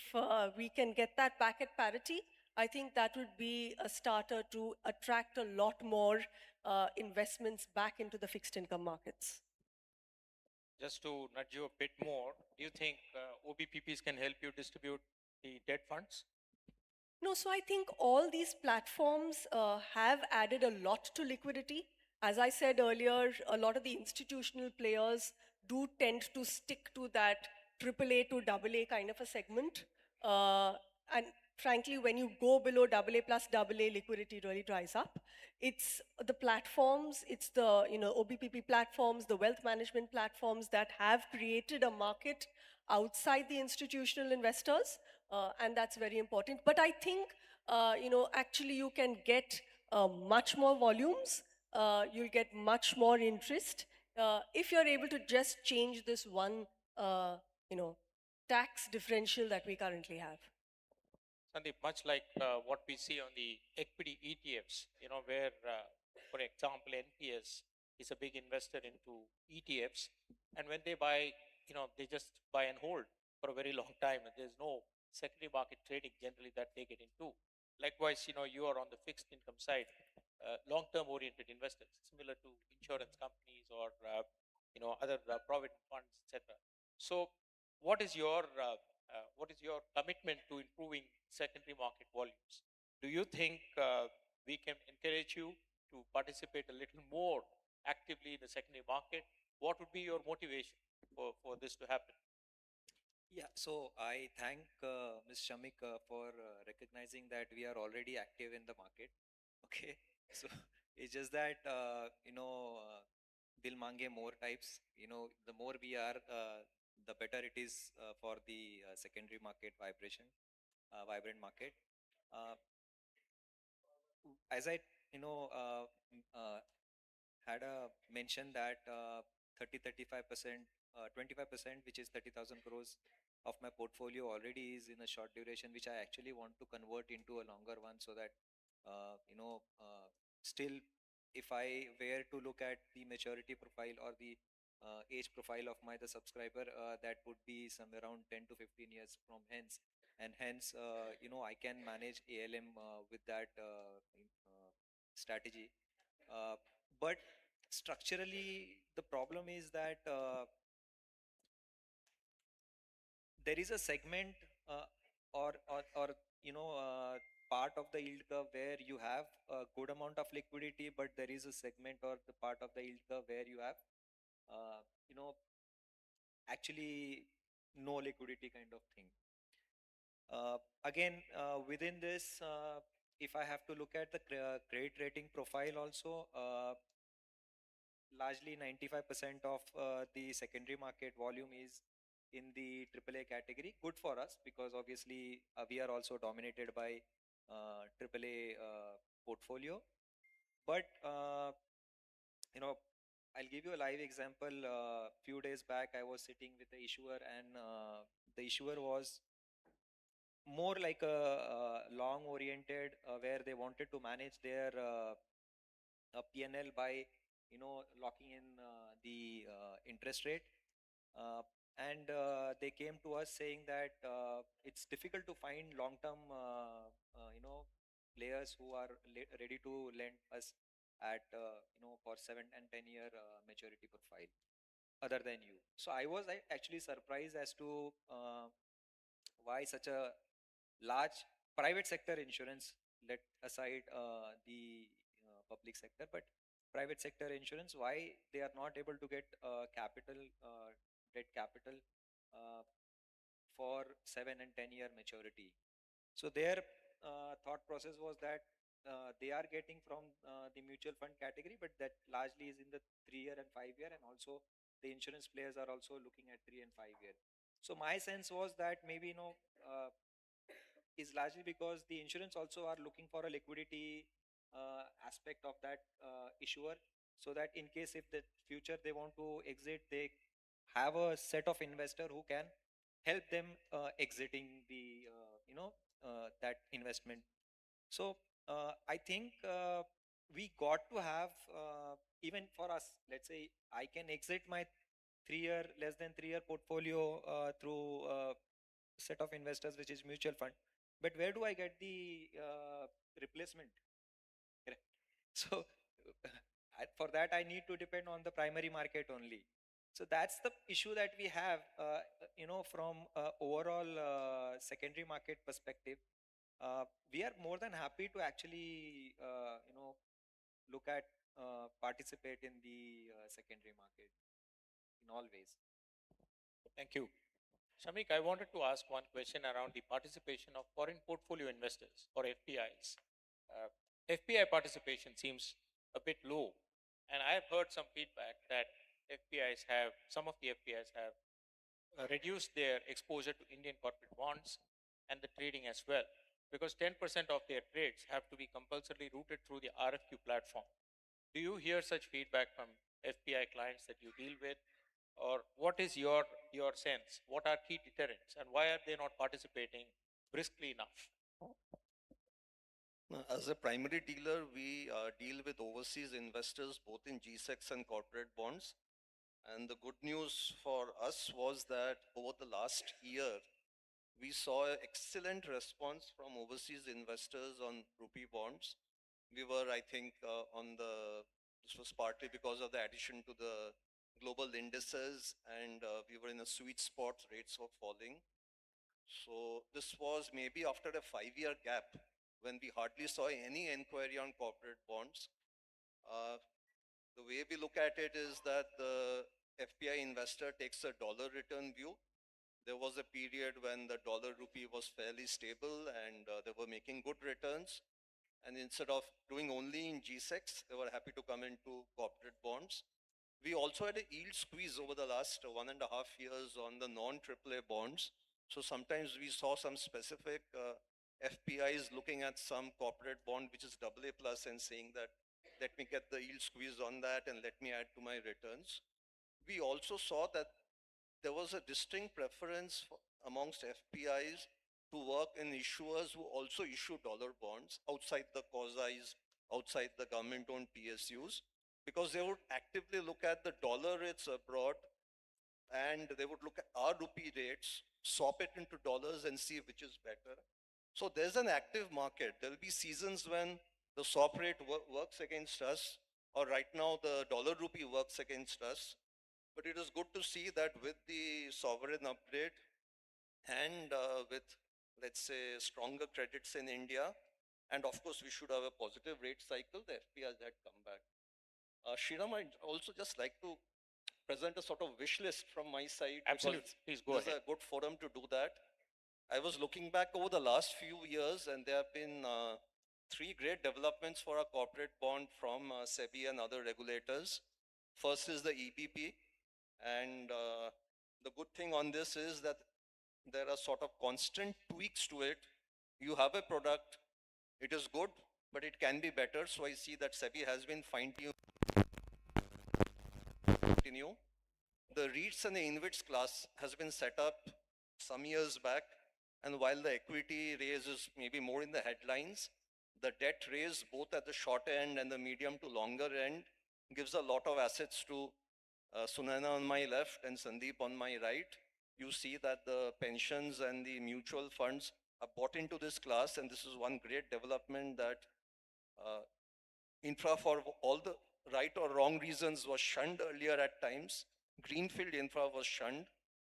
we can get that back at parity, I think that would be a starter to attract a lot more investments back into the fixed income markets. Just to nudge you a bit more, do you think OBPPs can help you distribute the debt funds? No, so I think all these platforms have added a lot to liquidity. As I said earlier, a lot of the institutional players do tend to stick to that AAA to AA kind of a segment. And frankly, when you go below AA plus AA, liquidity really dries up. It's the platforms, it's the OBPP platforms, the wealth management platforms that have created a market outside the institutional investors, and that's very important. But I think, actually you can get much more volumes, you'll get much more interest if you're able to just change this one, tax differential that we currently have. Sandeep, much like what we see on the equity ETFs, where, for example, NPS is a big investor into ETFs, and when they buy, they just buy and hold for a very long time, and there's no secondary market trading generally that they get into. Likewise, you are on the fixed income side, long-term oriented investors, similar to insurance companies or other provident funds, etc. So, what is your commitment to improving secondary market volumes? Do you think we can encourage you to participate a little more actively in the secondary market? What would be your motivation for this to happen? Yeah, so I thank Ms. Shamik for recognizing that we are already active in the market. Okay, so it's just that Dil Mange more types. The more we are, the better it is for the secondary market vibrant market. Uh, as I you know had a mention that 35%, 25%, which is 30,000 crores of my portfolio already is in a short duration, which I actually want to convert into a longer one, so that still, if I were to look at the maturity profile or the age profile of the subscriber, that would be somewhere around 10 to 15 years from hence, and hence I can manage ALM with that strategy. But structurally, the problem is that there is a segment or part of the yield curve where you have a good amount of liquidity, but there is a segment or the part of the yield curve where you have uh, you know actually no liquidity kind of thing. Again, within this, if I have to look at the credit rating profile also, largely 95% of the secondary market volume is in the AAA category. Good for us, because obviously we are also dominated by AAA portfolio. But I'll give you a live example. Few days back, I was sitting with the issuer, and the issuer was more like a long oriented, where they wanted to manage their PNL by locking in the interest rate, and they came to us saying that it's difficult to find long term players who are ready to lend us at for 7 and 10 year maturity profile other than you. So I was actually surprised as to why such a large private sector insurance, let aside the public sector, but private sector insurance, why they are not able to get capital, debt capital uh, for 7 and 10 year maturity. So their thought process was that they are getting from the mutual fund category, but that largely is in the 3 year and 5 year, and also the insurance players are also looking at 3 and 5 year. So my sense was that maybe is largely because the insurance also are looking for a liquidity aspect of that issuer, so that in case if the future they want to exit, they have a set of investor who can help them exiting the that investment. So I think we got to have, even for us, let's say I can exit my 3 year, less than 3 year portfolio through set of investors, which is mutual fund. But where do I get the replacement? Correct. So for that, I need to depend on the primary market only. So that's the issue that we have, from overall secondary market perspective. We are more than happy to actually, look at, participate in the secondary market in all ways. Thank you. Shamik, I wanted to ask one question around the participation of foreign portfolio investors, or FPIs. FPI participation seems a bit low, and I have heard some feedback that some of the FPIs have reduced their exposure to Indian corporate bonds and the trading as well, because 10% of their trades have to be compulsorily routed through the RFQ platform. Do you hear such feedback from FPI clients that you deal with? Or what is your sense? What are key deterrents, and why are they not participating briskly enough? As a primary dealer, we deal with overseas investors both in GSECs and corporate bonds. And the good news for us was that over the last year, we saw an excellent response from overseas investors on rupee bonds. We were, I think, this was partly because of the addition to the global indices, and we were in a sweet spot, rates were falling. So this was maybe after a 5-year gap when we hardly saw any inquiry on corporate bonds. The way we look at it is that the FPI investor takes a dollar return view. There was a period when the dollar rupee was fairly stable and they were making good returns. And instead of doing only in G-Secs, they were happy to come into corporate bonds. We also had a yield squeeze over the last 1.5 years on the non-AAA bonds. So sometimes we saw some specific FPIs looking at some corporate bond which is AA plus and saying that let me get the yield squeeze on that and let me add to my returns. We also saw that there was a distinct preference amongst FPIs to work in issuers who also issue dollar bonds outside the quasis, outside the government-owned PSUs, because they would actively look at the dollar rates abroad and they would look at our rupee rates, swap it into dollars and see which is better. So there's an active market. There'll be seasons when the swap rate works against us, or right now the dollar rupee works against us. But it is good to see that with the sovereign upgrade and with, let's say, stronger credits in India, and of course we should have a positive rate cycle, the FPIs had come back. Shriram, I'd also just like to present a sort of wish list from my side. Absolutely. Please go This is ahead. a good forum to do that. I was looking back over the last few years, and there have been 3 great developments for our corporate bond from SEBI and other regulators. First is the EBP, and the good thing on this is that there are sort of constant tweaks to it. You have a product, it is good, but it can be better. So I see that SEBI has been fine-tuned. Continue. The REITs and the InvITs class has been set up some years back, and while the equity raise is maybe more in the headlines, the debt raise both at the short end and the medium to longer end gives a lot of assets to Sunana on my left and Sandeep on my right. You see that the pensions and the mutual funds are bought into this class, and this is one great development that infra for all the right or wrong reasons was shunned earlier at times. Greenfield infra was shunned.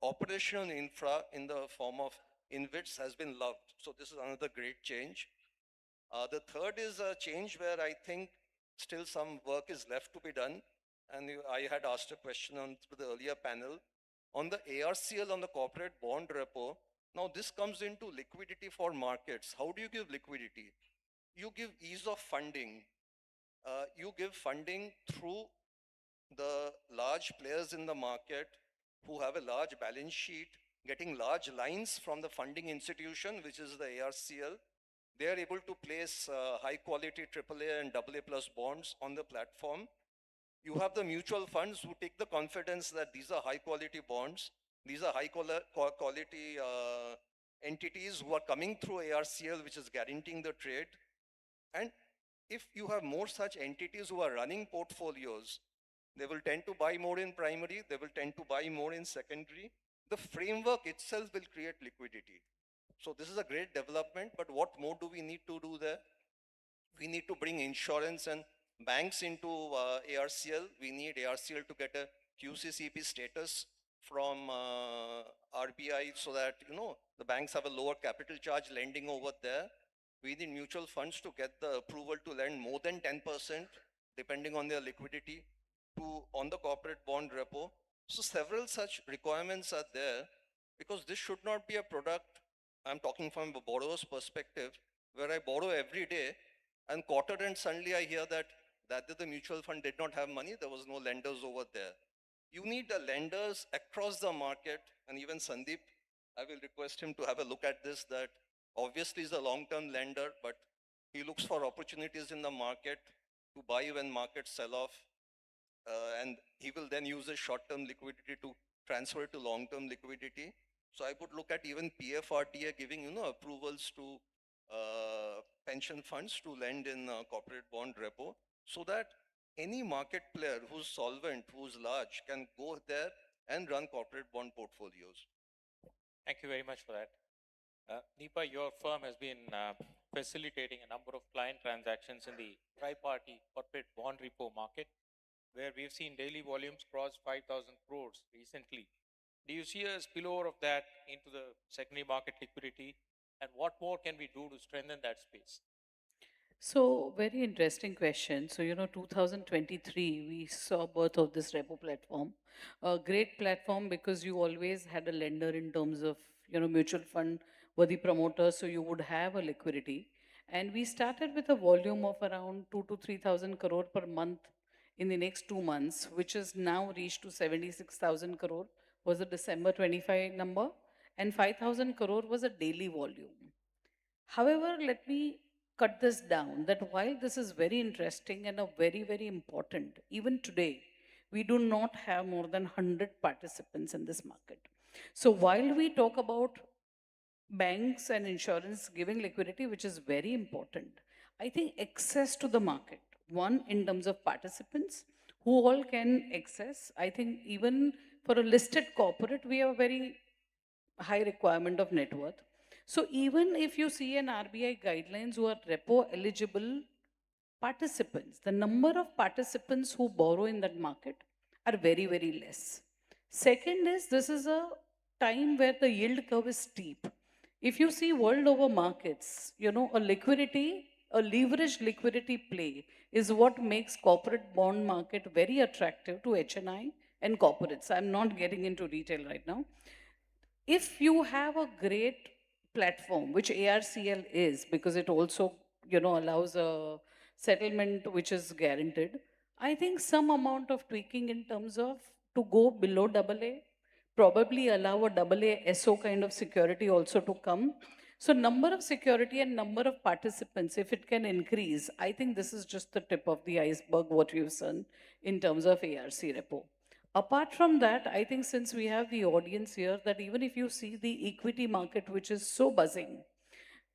Operational infra in the form of InvITs has been loved. So this is another great change. The third is a change where I think still some work is left to be done. And I had asked a question on to the earlier panel on the ARCL on the corporate bond repo. Now this comes into liquidity for markets. How do you give liquidity? You give ease of funding. You give funding through the large players in the market who have a large balance sheet, getting large lines from the funding institution, which is the ARCL. They are able to place high quality AAA and AA plus bonds on the platform. You have the mutual funds who take the confidence that these are high quality bonds. These are high quality entities who are coming through ARCL, which is guaranteeing the trade. And if you have more such entities who are running portfolios, they will tend to buy more in primary, they will tend to buy more in secondary. The framework itself will create liquidity. So this is a great development, but what more do we need to do there? We need to bring insurance and banks into ARCL. We need ARCL to get a QCCP status from RBI so that, the banks have a lower capital charge lending over there. We need mutual funds to get the approval to lend more than 10%, depending on their liquidity, on the corporate bond repo. So several such requirements are there because this should not be a product, I'm talking from a borrower's perspective, where I borrow every day and quarter end suddenly I hear that the mutual fund did not have money, there was no lenders over there. You need the lenders across the market, and even Sandeep, I will request him to have a look at this, that obviously he's a long-term lender, but he looks for opportunities in the market to buy when markets sell off, and he will then use his short-term liquidity to transfer to long-term liquidity. So I would look at even PFRDA giving, approvals to pension funds to lend in corporate bond repo, so that any market player who's solvent, who's large, can go there and run corporate bond portfolios. Thank you very much for that. Nipa, your firm has been facilitating a number of client transactions in the tri-party corporate bond repo market. where we've seen daily volumes cross 5,000 crores recently. Do you see a spillover of that into the secondary market liquidity? And what more can we do to strengthen that space? So, very interesting question. So, 2023, we saw birth of this repo platform. A great platform because you always had a lender in terms of, mutual fund were the promoters, so you would have a liquidity. And we started with a volume of around 2 to 3,000 crore per month in the next 2 months, which has now reached to 76,000 crore was the December 25 number, and 5,000 crore was a daily volume. However, let me cut this down that while this is very interesting and a very, very important, even today, we do not have more than 100 participants in this market. So while we talk about banks and insurance giving liquidity, which is very important, I think access to the market, one in terms of participants who all can access, I think even for a listed corporate, we have a very high requirement of net worth. So even if you see an RBI guidelines who are repo eligible participants, the number of participants who borrow in that market are very, very less. Second is this is a time where the yield curve is steep. If you see world over markets, a liquidity, a leveraged liquidity play is what makes corporate bond market very attractive to HNI and corporates. I'm not getting into retail right now. If you have a great platform, which ARCL is, because it also, allows a settlement which is guaranteed, I think some amount of tweaking in terms of to go below AA, probably allow a AA SO kind of security also to come. So number of security and number of participants, if it can increase, I think this is just the tip of the iceberg, what we've seen in terms of ARC repo. Apart from that, I think since we have the audience here, that even if you see the equity market, which is so buzzing,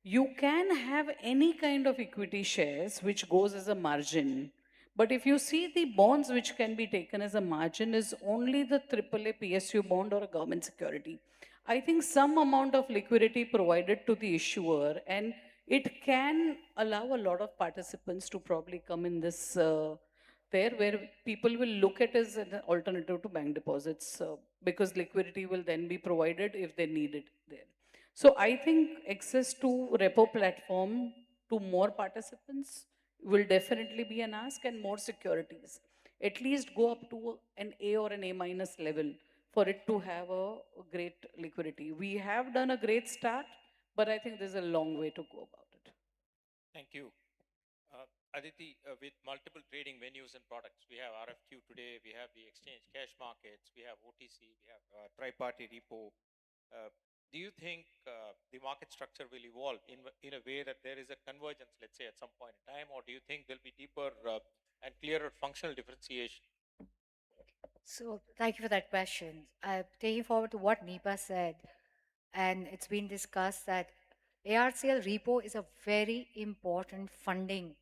you can have any kind of equity shares which goes as a margin. But if you see the bonds which can be taken as a margin is only the AAA PSU bond or a government security. I think some amount of liquidity provided to the issuer, and it can allow a lot of participants to probably come in this there where people will look at as an alternative to bank deposits because liquidity will then be provided if they need it there. So I think access to repo platform to more participants will definitely be an ask, and more securities. At least go up to an A or an A minus level for it to have a great liquidity. We have done a great start, but I think there's a long way to go about it. Thank you. Aditi, with multiple trading venues and products, we have RFQ today, we have the exchange cash markets, we have OTC, we have tri-party repo. Do you think the market structure will evolve in a way that there is a convergence, let's say, at some point in time, or do you think there'll be deeper and clearer functional differentiation? So thank you for that question. Taking forward to what Nipa said, and it's been discussed that ARCL repo is a very important funding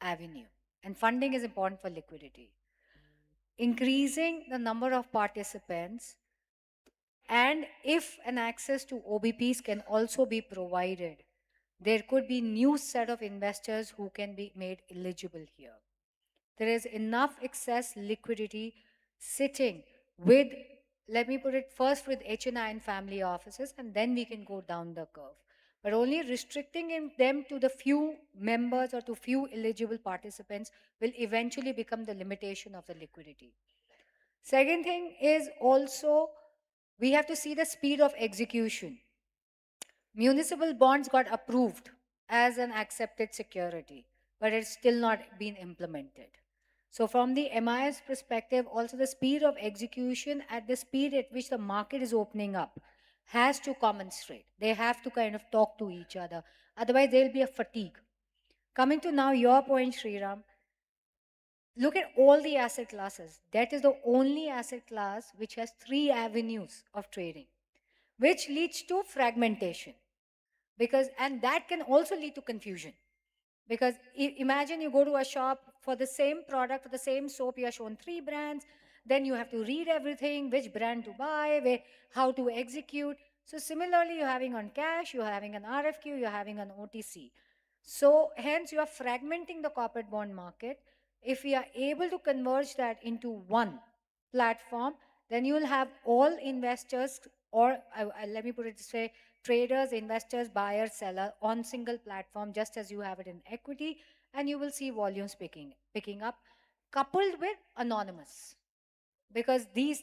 avenue, and funding is important for liquidity. Increasing the number of participants, and if an access to OBPs can also be provided, there could be new set of investors who can be made eligible here. There is enough excess liquidity sitting with, let me put it first with HNI and family offices, and then we can go down the curve. But only restricting them to the few members or to few eligible participants will eventually become the limitation of the liquidity. Second thing is also we have to see the speed of execution. Municipal bonds got approved as an accepted security, but it's still not been implemented. So from the MIS perspective, also the speed of execution at the speed at which the market is opening up has to commensurate. They have to kind of talk to each other. Otherwise, there'll be a fatigue. Coming to now your point, Sriram, look at all the asset classes. That is the only asset class which has 3 avenues of trading, which leads to fragmentation. And that can also lead to confusion. Because imagine you go to a shop for the same product, for the same soap, you are shown 3 brands, then you have to read everything, which brand to buy, how to execute. So similarly, you're having on cash, you're having an RFQ, you're having an OTC. So hence you are fragmenting the corporate bond market. If we are able to converge that into one platform, then you will have all investors, or let me put it this way, traders, investors, buyer, seller on single platform, just as you have it in equity, and you will see volumes picking up, coupled with anonymous. Because these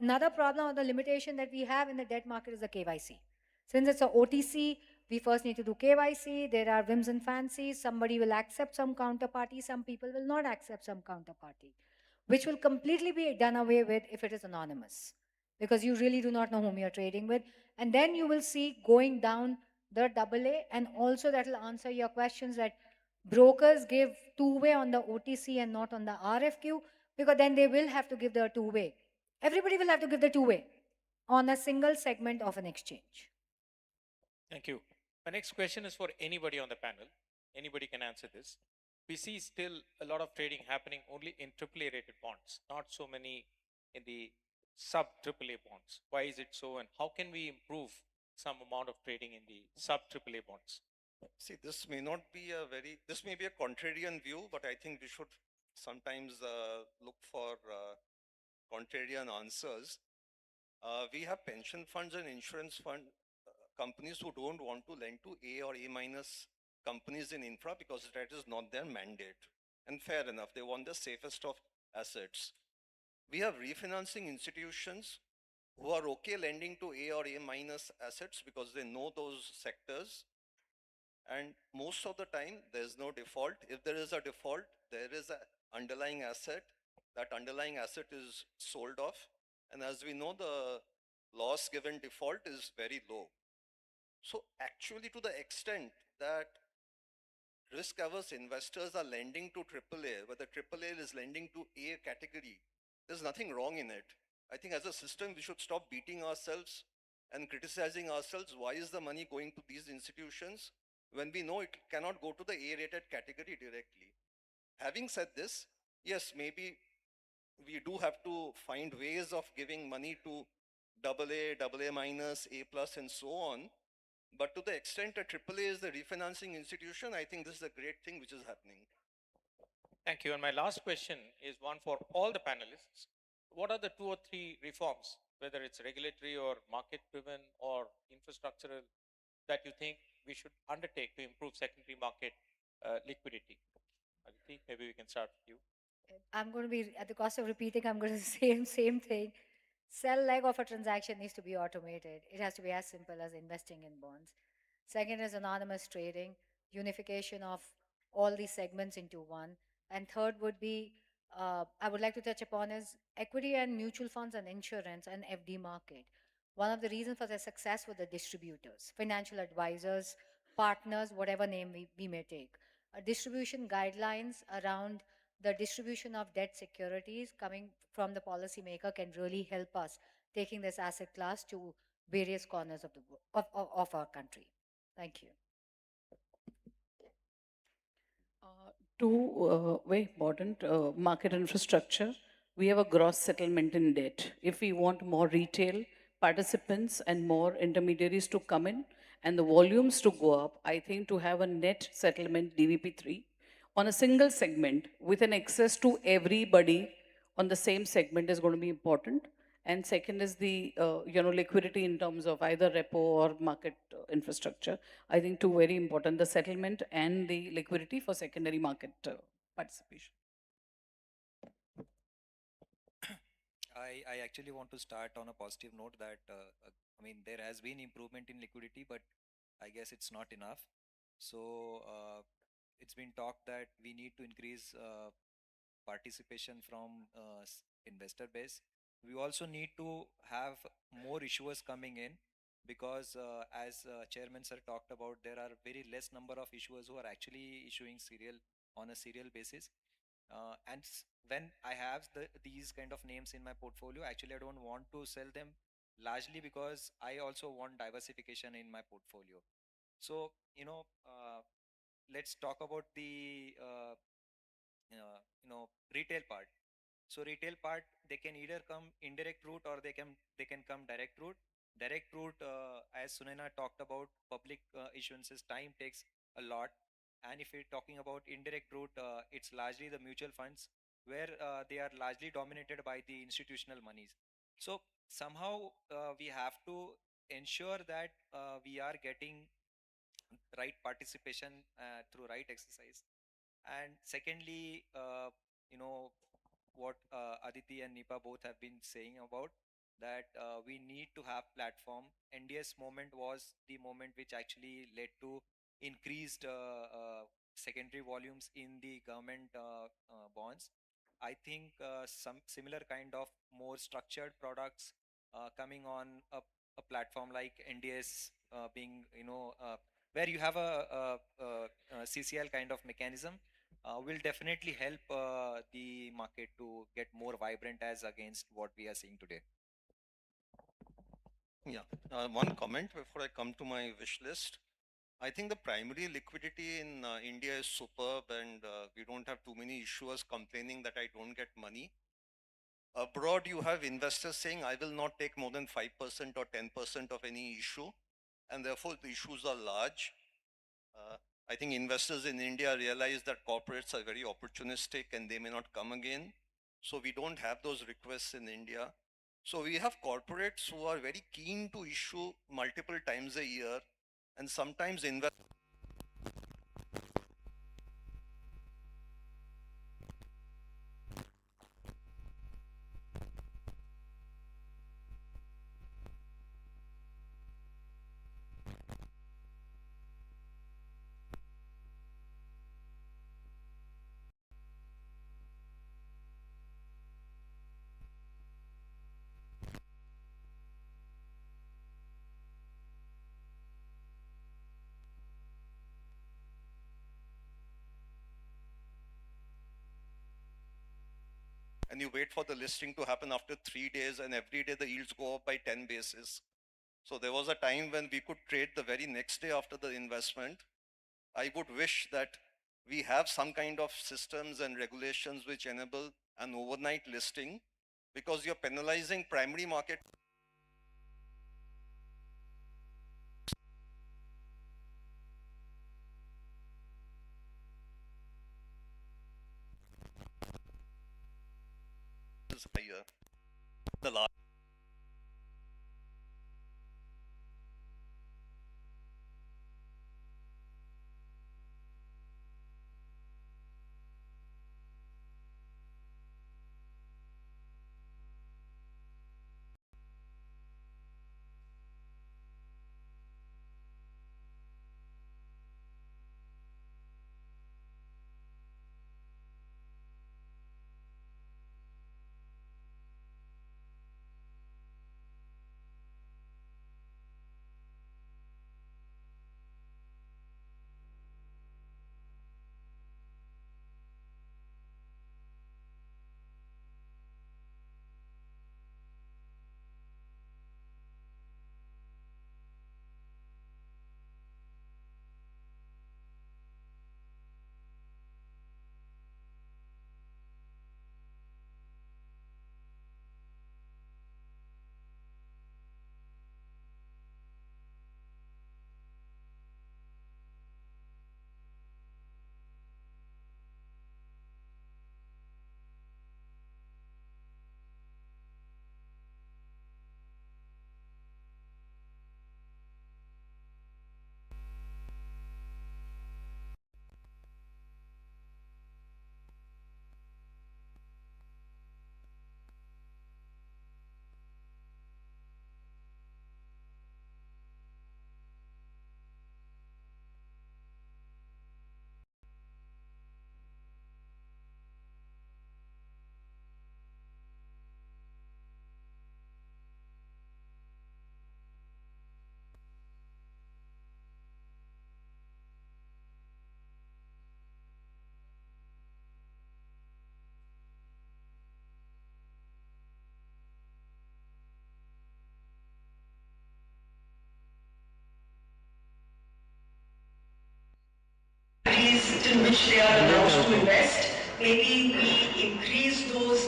another problem or the limitation that we have in the debt market is the KYC. Since it's a OTC, we first need to do KYC. There are whims and fancies. Somebody will accept some counterparty, some people will not accept some counterparty, which will completely be done away with if it is anonymous, because you really do not know whom you're trading with. And then you will see going down the AA, and also that will answer your questions that brokers give two-way on the OTC and not on the RFQ, because then they will have to give the two-way. Everybody will have to give the two-way on a single segment of an exchange. Thank you. My next question is for anybody on the panel. Anybody can answer this. We see still a lot of trading happening only in AAA rated bonds, not so many in the sub AAA bonds. Why is it so, and how can we improve some amount of trading in the sub AAA bonds? See, this may not be a very, this may be a contrarian view, but I think we should sometimes look for contrarian answers. We have pension funds and insurance fund companies who don't want to lend to A or A minus companies in infra because that is not their mandate. And fair enough, they want the safest of assets. We have refinancing institutions who are okay lending to A or A minus assets because they know those sectors. And most of the time, there's no default. If there is a default, there is an underlying asset. That underlying asset is sold off. And as we know, the loss given default is very low. So actually, to the extent that risk averse investors are lending to AAA, whether AAA is lending to A category, there's nothing wrong in it. I think as a system, we should stop beating ourselves and criticizing ourselves. Why is the money going to these institutions when we know it cannot go to the A-rated category directly? Having said this, yes, maybe we do have to find ways of giving money to AA, AA minus, A plus, and so on. But to the extent that AAA is the refinancing institution, I think this is a great thing which is happening. Thank you. And my last question is one for all the panelists. What are the 2 or 3 reforms, whether it's regulatory or market driven or infrastructural, that you think we should undertake to improve secondary market liquidity? Aditi, maybe we can start with you. I'm going to be, at the cost of repeating, I'm going to say the same thing. Sell leg of a transaction needs to be automated. It has to be as simple as investing in bonds. Second is anonymous trading, unification of all these segments into one. And third would be, I would like to touch upon is equity and mutual funds and insurance and FD market. One of the reasons for their success were the distributors, financial advisors, partners, whatever name we may take. Distribution guidelines around the distribution of debt securities coming from the policymaker can really help us taking this asset class to various corners of of our country. Thank you. Two very important market infrastructure. We have a gross settlement in debt. If we want more retail participants and more intermediaries to come in and the volumes to go up, I think to have a net settlement DVP3 on a single segment with an access to everybody on the same segment is going to be important. And second is the liquidity in terms of either repo or market infrastructure. I think two very important: the settlement and the liquidity for secondary market participation. I actually want to start on a positive note that I mean there has been improvement in liquidity, but I guess it's not enough. So it's been talked that we need to increase participation from investor base. We also need to have more issuers coming in because as chairman sir talked about, there are very less number of issuers who are actually issuing serial on a serial basis. When I have these kind of names in my portfolio, actually I don't want to sell them largely because I also want diversification in my portfolio. So, let's talk about the retail part. So retail part, they can either come indirect route or they can come direct route. Direct route, as Sunena talked about, public issuances time takes a lot. And if we're talking about indirect route, it's largely the mutual funds where they are largely dominated by the institutional monies. So somehow we have to ensure that we are getting right participation through right exercise. And secondly, you know, what Aditi and Nipa both have been saying about that we need to have platform. NDS moment was the moment which actually led to increased secondary volumes in the government bonds. I think some similar kind of more structured products coming on a platform like NDS being, where you have a CCL kind of mechanism will definitely help the market to get more vibrant as against what we are seeing today. Yeah, one comment before I come to my wish list. I think the primary liquidity in India is superb, and we don't have too many issuers complaining that I don't get money. Abroad, you have investors saying, I will not take more than 5% or 10% of any issue, and therefore the issues are large. I think investors in India realize that corporates are very opportunistic and they may not come again. So we don't have those requests in India. So we have corporates who are very keen to issue multiple times a year, and sometimes invest. And you wait for the listing to happen after 3 days, and every day the yields go up by 10 basis. So there was a time when we could trade the very next day after the investment. I would wish that we have some kind of systems and regulations which enable an overnight listing, because you're penalizing primary market. Is higher. The last. In which they are allowed to invest. Maybe we increase those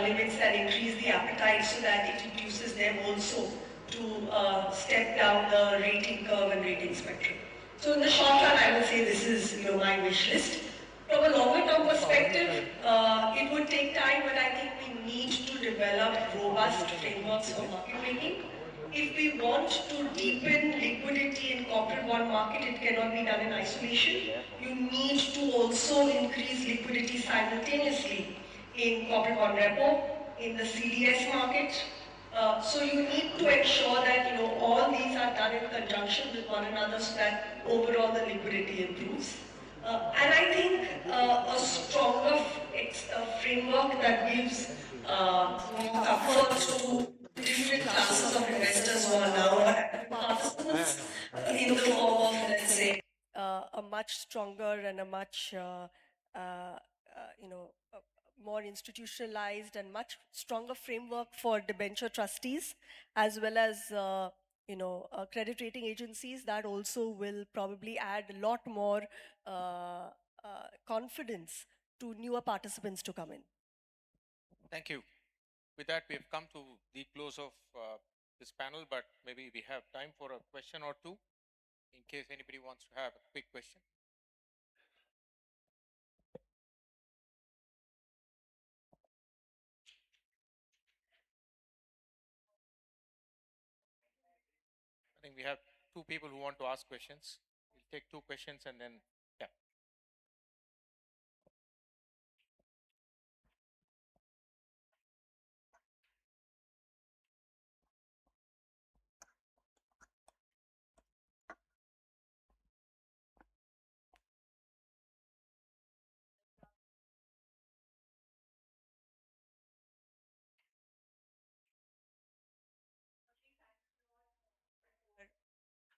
limits and increase the appetite so that it induces them also to step down the rating curve and rating spectrum. So in the short run, I would say this is my wish list. From a longer term perspective, it would take time, but I think we need to develop robust frameworks for market making. If we want to deepen liquidity in corporate bond market, it cannot be done in isolation. You need to also increase liquidity simultaneously in corporate bond repo, in the CDS market. So you need to ensure that all these are done in conjunction with one another so that overall the liquidity improves. And I think a stronger framework that gives more comfort to different classes of investors who are now active participants in the form of, let's say, a much stronger and a much, more institutionalized and much stronger framework for debenture trustees, as well as, credit rating agencies. That also will probably add a lot more confidence to newer participants to come in. Thank you. With that, we have come to the close of this panel, but maybe we have time for a question or two in case anybody wants to have a quick question. I think we have two people who want to ask questions. We'll take two questions and then, yeah.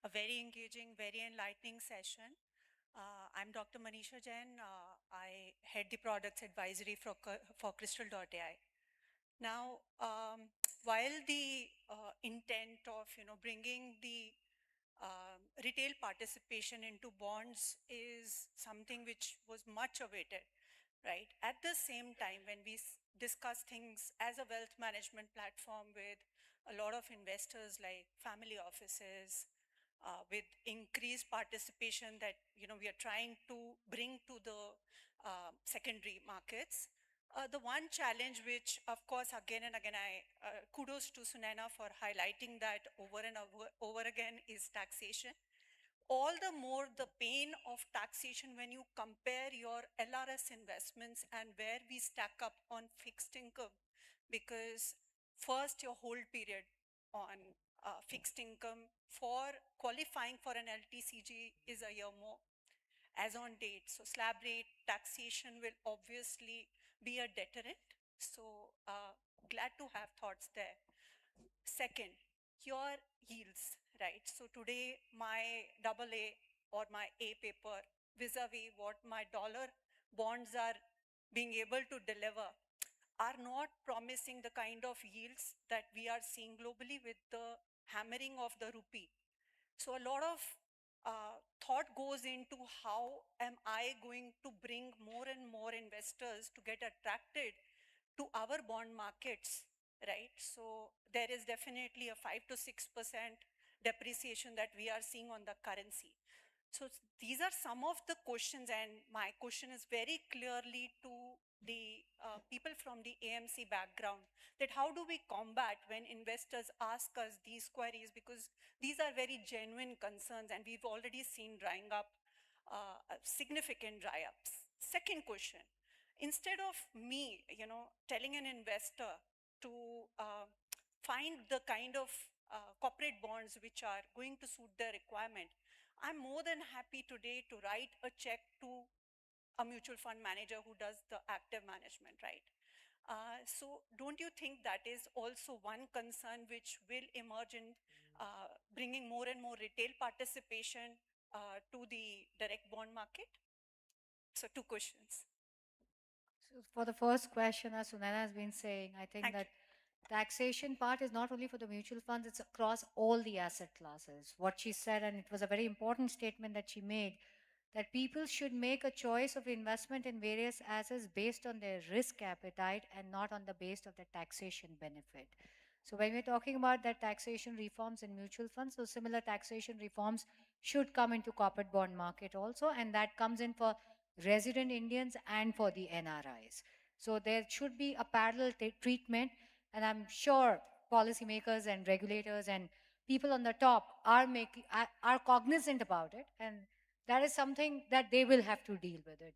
A very engaging, very enlightening session. I'm Dr. Manisha Jain. I head the products advisory for Crystal.ai. Now, while the intent of bringing the retail participation into bonds is something which was much awaited, right? At the same time, when we discuss things as a wealth management platform with a lot of investors like family offices, with increased participation that we are trying to bring to the secondary markets. The one challenge which, of course, again and again, I kudos to Sunena for highlighting that over and over again is taxation. All the more the pain of taxation when you compare your LRS investments and where we stack up on fixed income, because first your hold period on fixed income for qualifying for an LTCG is a year more as on date. So slab rate taxation will obviously be a deterrent. So glad to have thoughts there. Second, your yields, right? So today my AA or my A paper vis-a-vis what my dollar bonds are being able to deliver are not promising the kind of yields that we are seeing globally with the hammering of the rupee. So a lot of thought goes into how am I going to bring more and more investors to get attracted to our bond markets, right? So there is definitely a 5 to 6% depreciation that we are seeing on the currency. So these are some of the questions, and my question is very clearly to the people from the AMC background, that how do we combat when investors ask us these queries, because these are very genuine concerns and we've already seen drying up, significant dry ups. Second question, instead of me, telling an investor to find the kind of corporate bonds which are going to suit their requirement, I'm more than happy today to write a check to a mutual fund manager who does the active management, right? So don't you think that is also one concern which will emerge in bringing more and more retail participation to the direct bond market? So two questions. So for the first question, as Sunana has been saying, I think that taxation part is not only for the mutual funds, it's across all the asset classes. What she said, and it was a very important statement that she made, that people should make a choice of investment in various assets based on their risk appetite and not on the base of the taxation benefit. So when we're talking about that taxation reforms in mutual funds, so similar taxation reforms should come into corporate bond market also, and that comes in for resident Indians and for the NRIs. So there should be a parallel treatment, and I'm sure policymakers and regulators and people on the top are cognizant about it, and that is something that they will have to deal with it.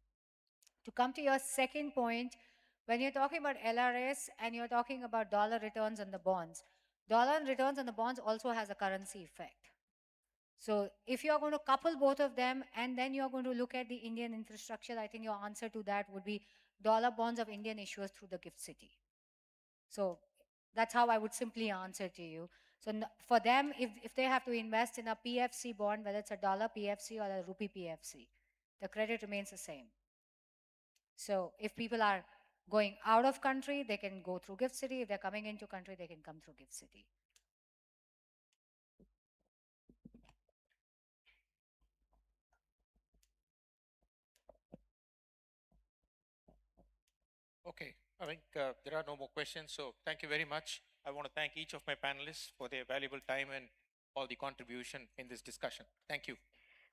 To come to your second point, when you're talking about LRS and you're talking about dollar returns on the bonds, dollar returns on the bonds also has a currency effect. So if you're going to couple both of them and then you're going to look at the Indian infrastructure, I think your answer to that would be dollar bonds of Indian issuers through the GIFT City. So that's how I would simply answer to you. So for them, if they have to invest in a PFC bond, whether it's a dollar PFC or a rupee PFC, the credit remains the same. So if people are going out of country, they can go through GIFT City. If they're coming into country, they can come through GIFT City. Okay, I think there are no more questions. So thank you very much. I want to thank each of my panelists for their valuable time and all the contribution in this discussion. Thank you.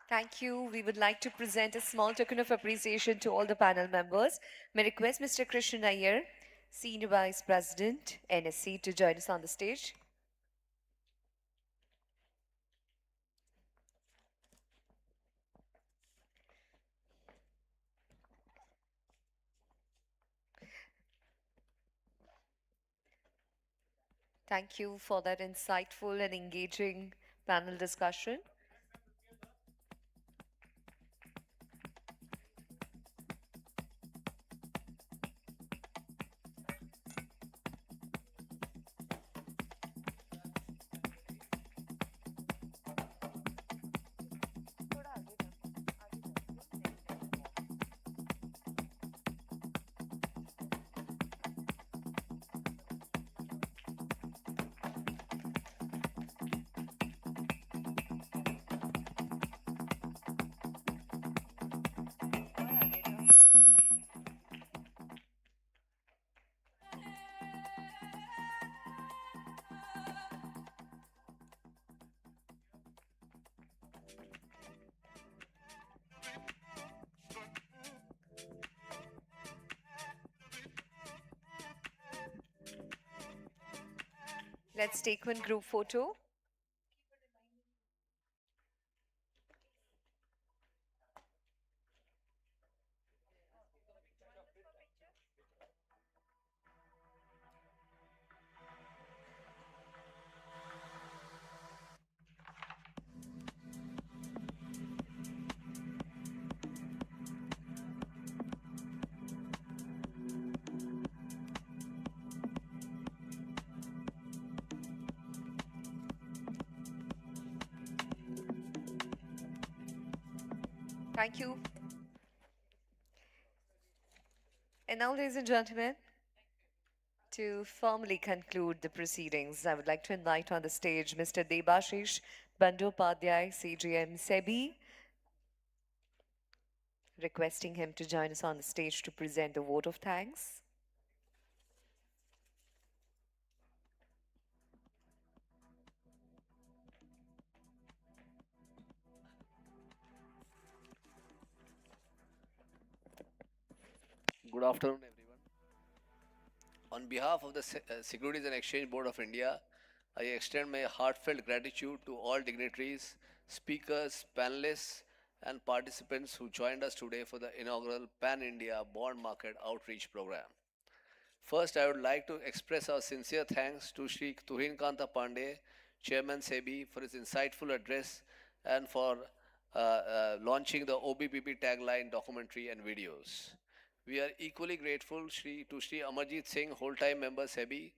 Thank you. We would like to present a small token of appreciation to all the panel members. May request Mr. Krishnan Iyer, Senior Vice President, NSC, to join us on the stage. Thank you for that insightful and engaging panel discussion. Let's take one group photo. Thank you. And now, ladies and gentlemen, to formally conclude the proceedings, I would like to invite on the stage Mr. Debashish Bandyopadhyay, CGM SEBI, requesting him to join us on the stage to present the vote of thanks. Good afternoon, everyone. On behalf of the Securities and Exchange Board of India, I extend my heartfelt gratitude to all dignitaries, speakers, panelists, and participants who joined us today for the inaugural Pan India Bond Market Outreach Program. First, I would like to express our sincere thanks to Sri Tuhin Kanta Pandey, Chairman SEBI, for his insightful address and for launching the OBPP tagline documentary and videos. We are equally grateful to Sri Amarjit Singh, whole-time member SEBI,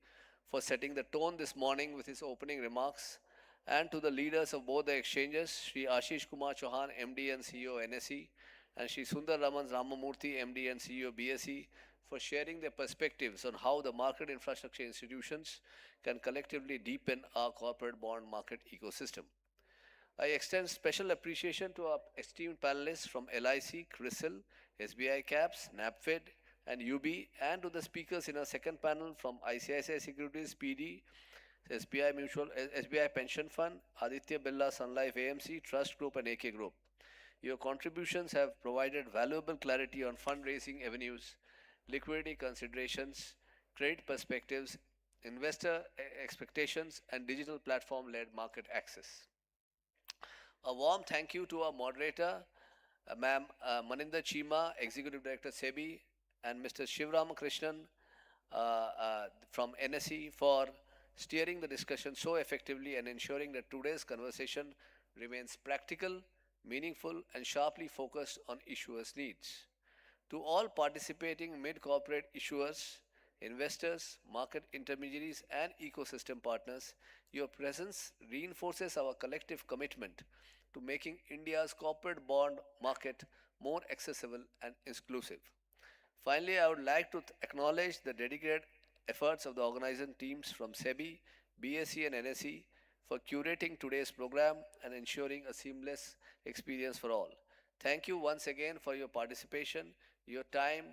for setting the tone this morning with his opening remarks, and to the leaders of both the exchanges, Sri Ashish Kumar Chauhan, MD and CEO NSE, and Sri Sundar Raman Ramamurthy, MD and CEO BSE, for sharing their perspectives on how the market infrastructure institutions can collectively deepen our corporate bond market ecosystem. I extend special appreciation to our esteemed panelists from LIC, CRISIL, SBI CAPS, NAPFED, and UB, and to the speakers in our second panel from ICICI Securities, PD, SBI Mutual, SBI Pension Fund, Aditya Birla Sun Life AMC, Trust Group, and AK Group. Your contributions have provided valuable clarity on fundraising avenues, liquidity considerations, credit perspectives, investor expectations, and digital platform led market access. A warm thank you to our moderator, Ma'am Maninder Chima, Executive Director SEBI, and Mr. Shivramakrishnan from NSE for steering the discussion so effectively and ensuring that today's conversation remains practical, meaningful, and sharply focused on issuers' needs. To all participating mid corporate issuers, investors, market intermediaries, and ecosystem partners, your presence reinforces our collective commitment to making India's corporate bond market more accessible and inclusive. Finally, I would like to acknowledge the dedicated efforts of the organizing teams from SEBI, BSE, and NSE for curating today's program and ensuring a seamless experience for all. Thank you once again for your participation, your time,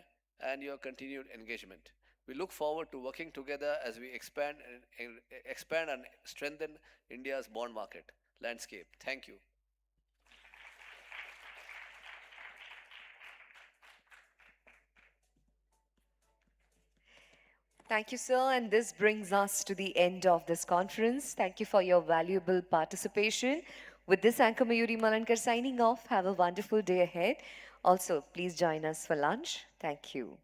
and your continued engagement. We look forward to working together as we expand and strengthen India's bond market landscape. Thank you. Thank you, sir. And this brings us to the end of this conference. Thank you for your valuable participation. With this, Anchor Mayuri Malankar signing off. Have a wonderful day ahead. Also, please join us for lunch. Thank you.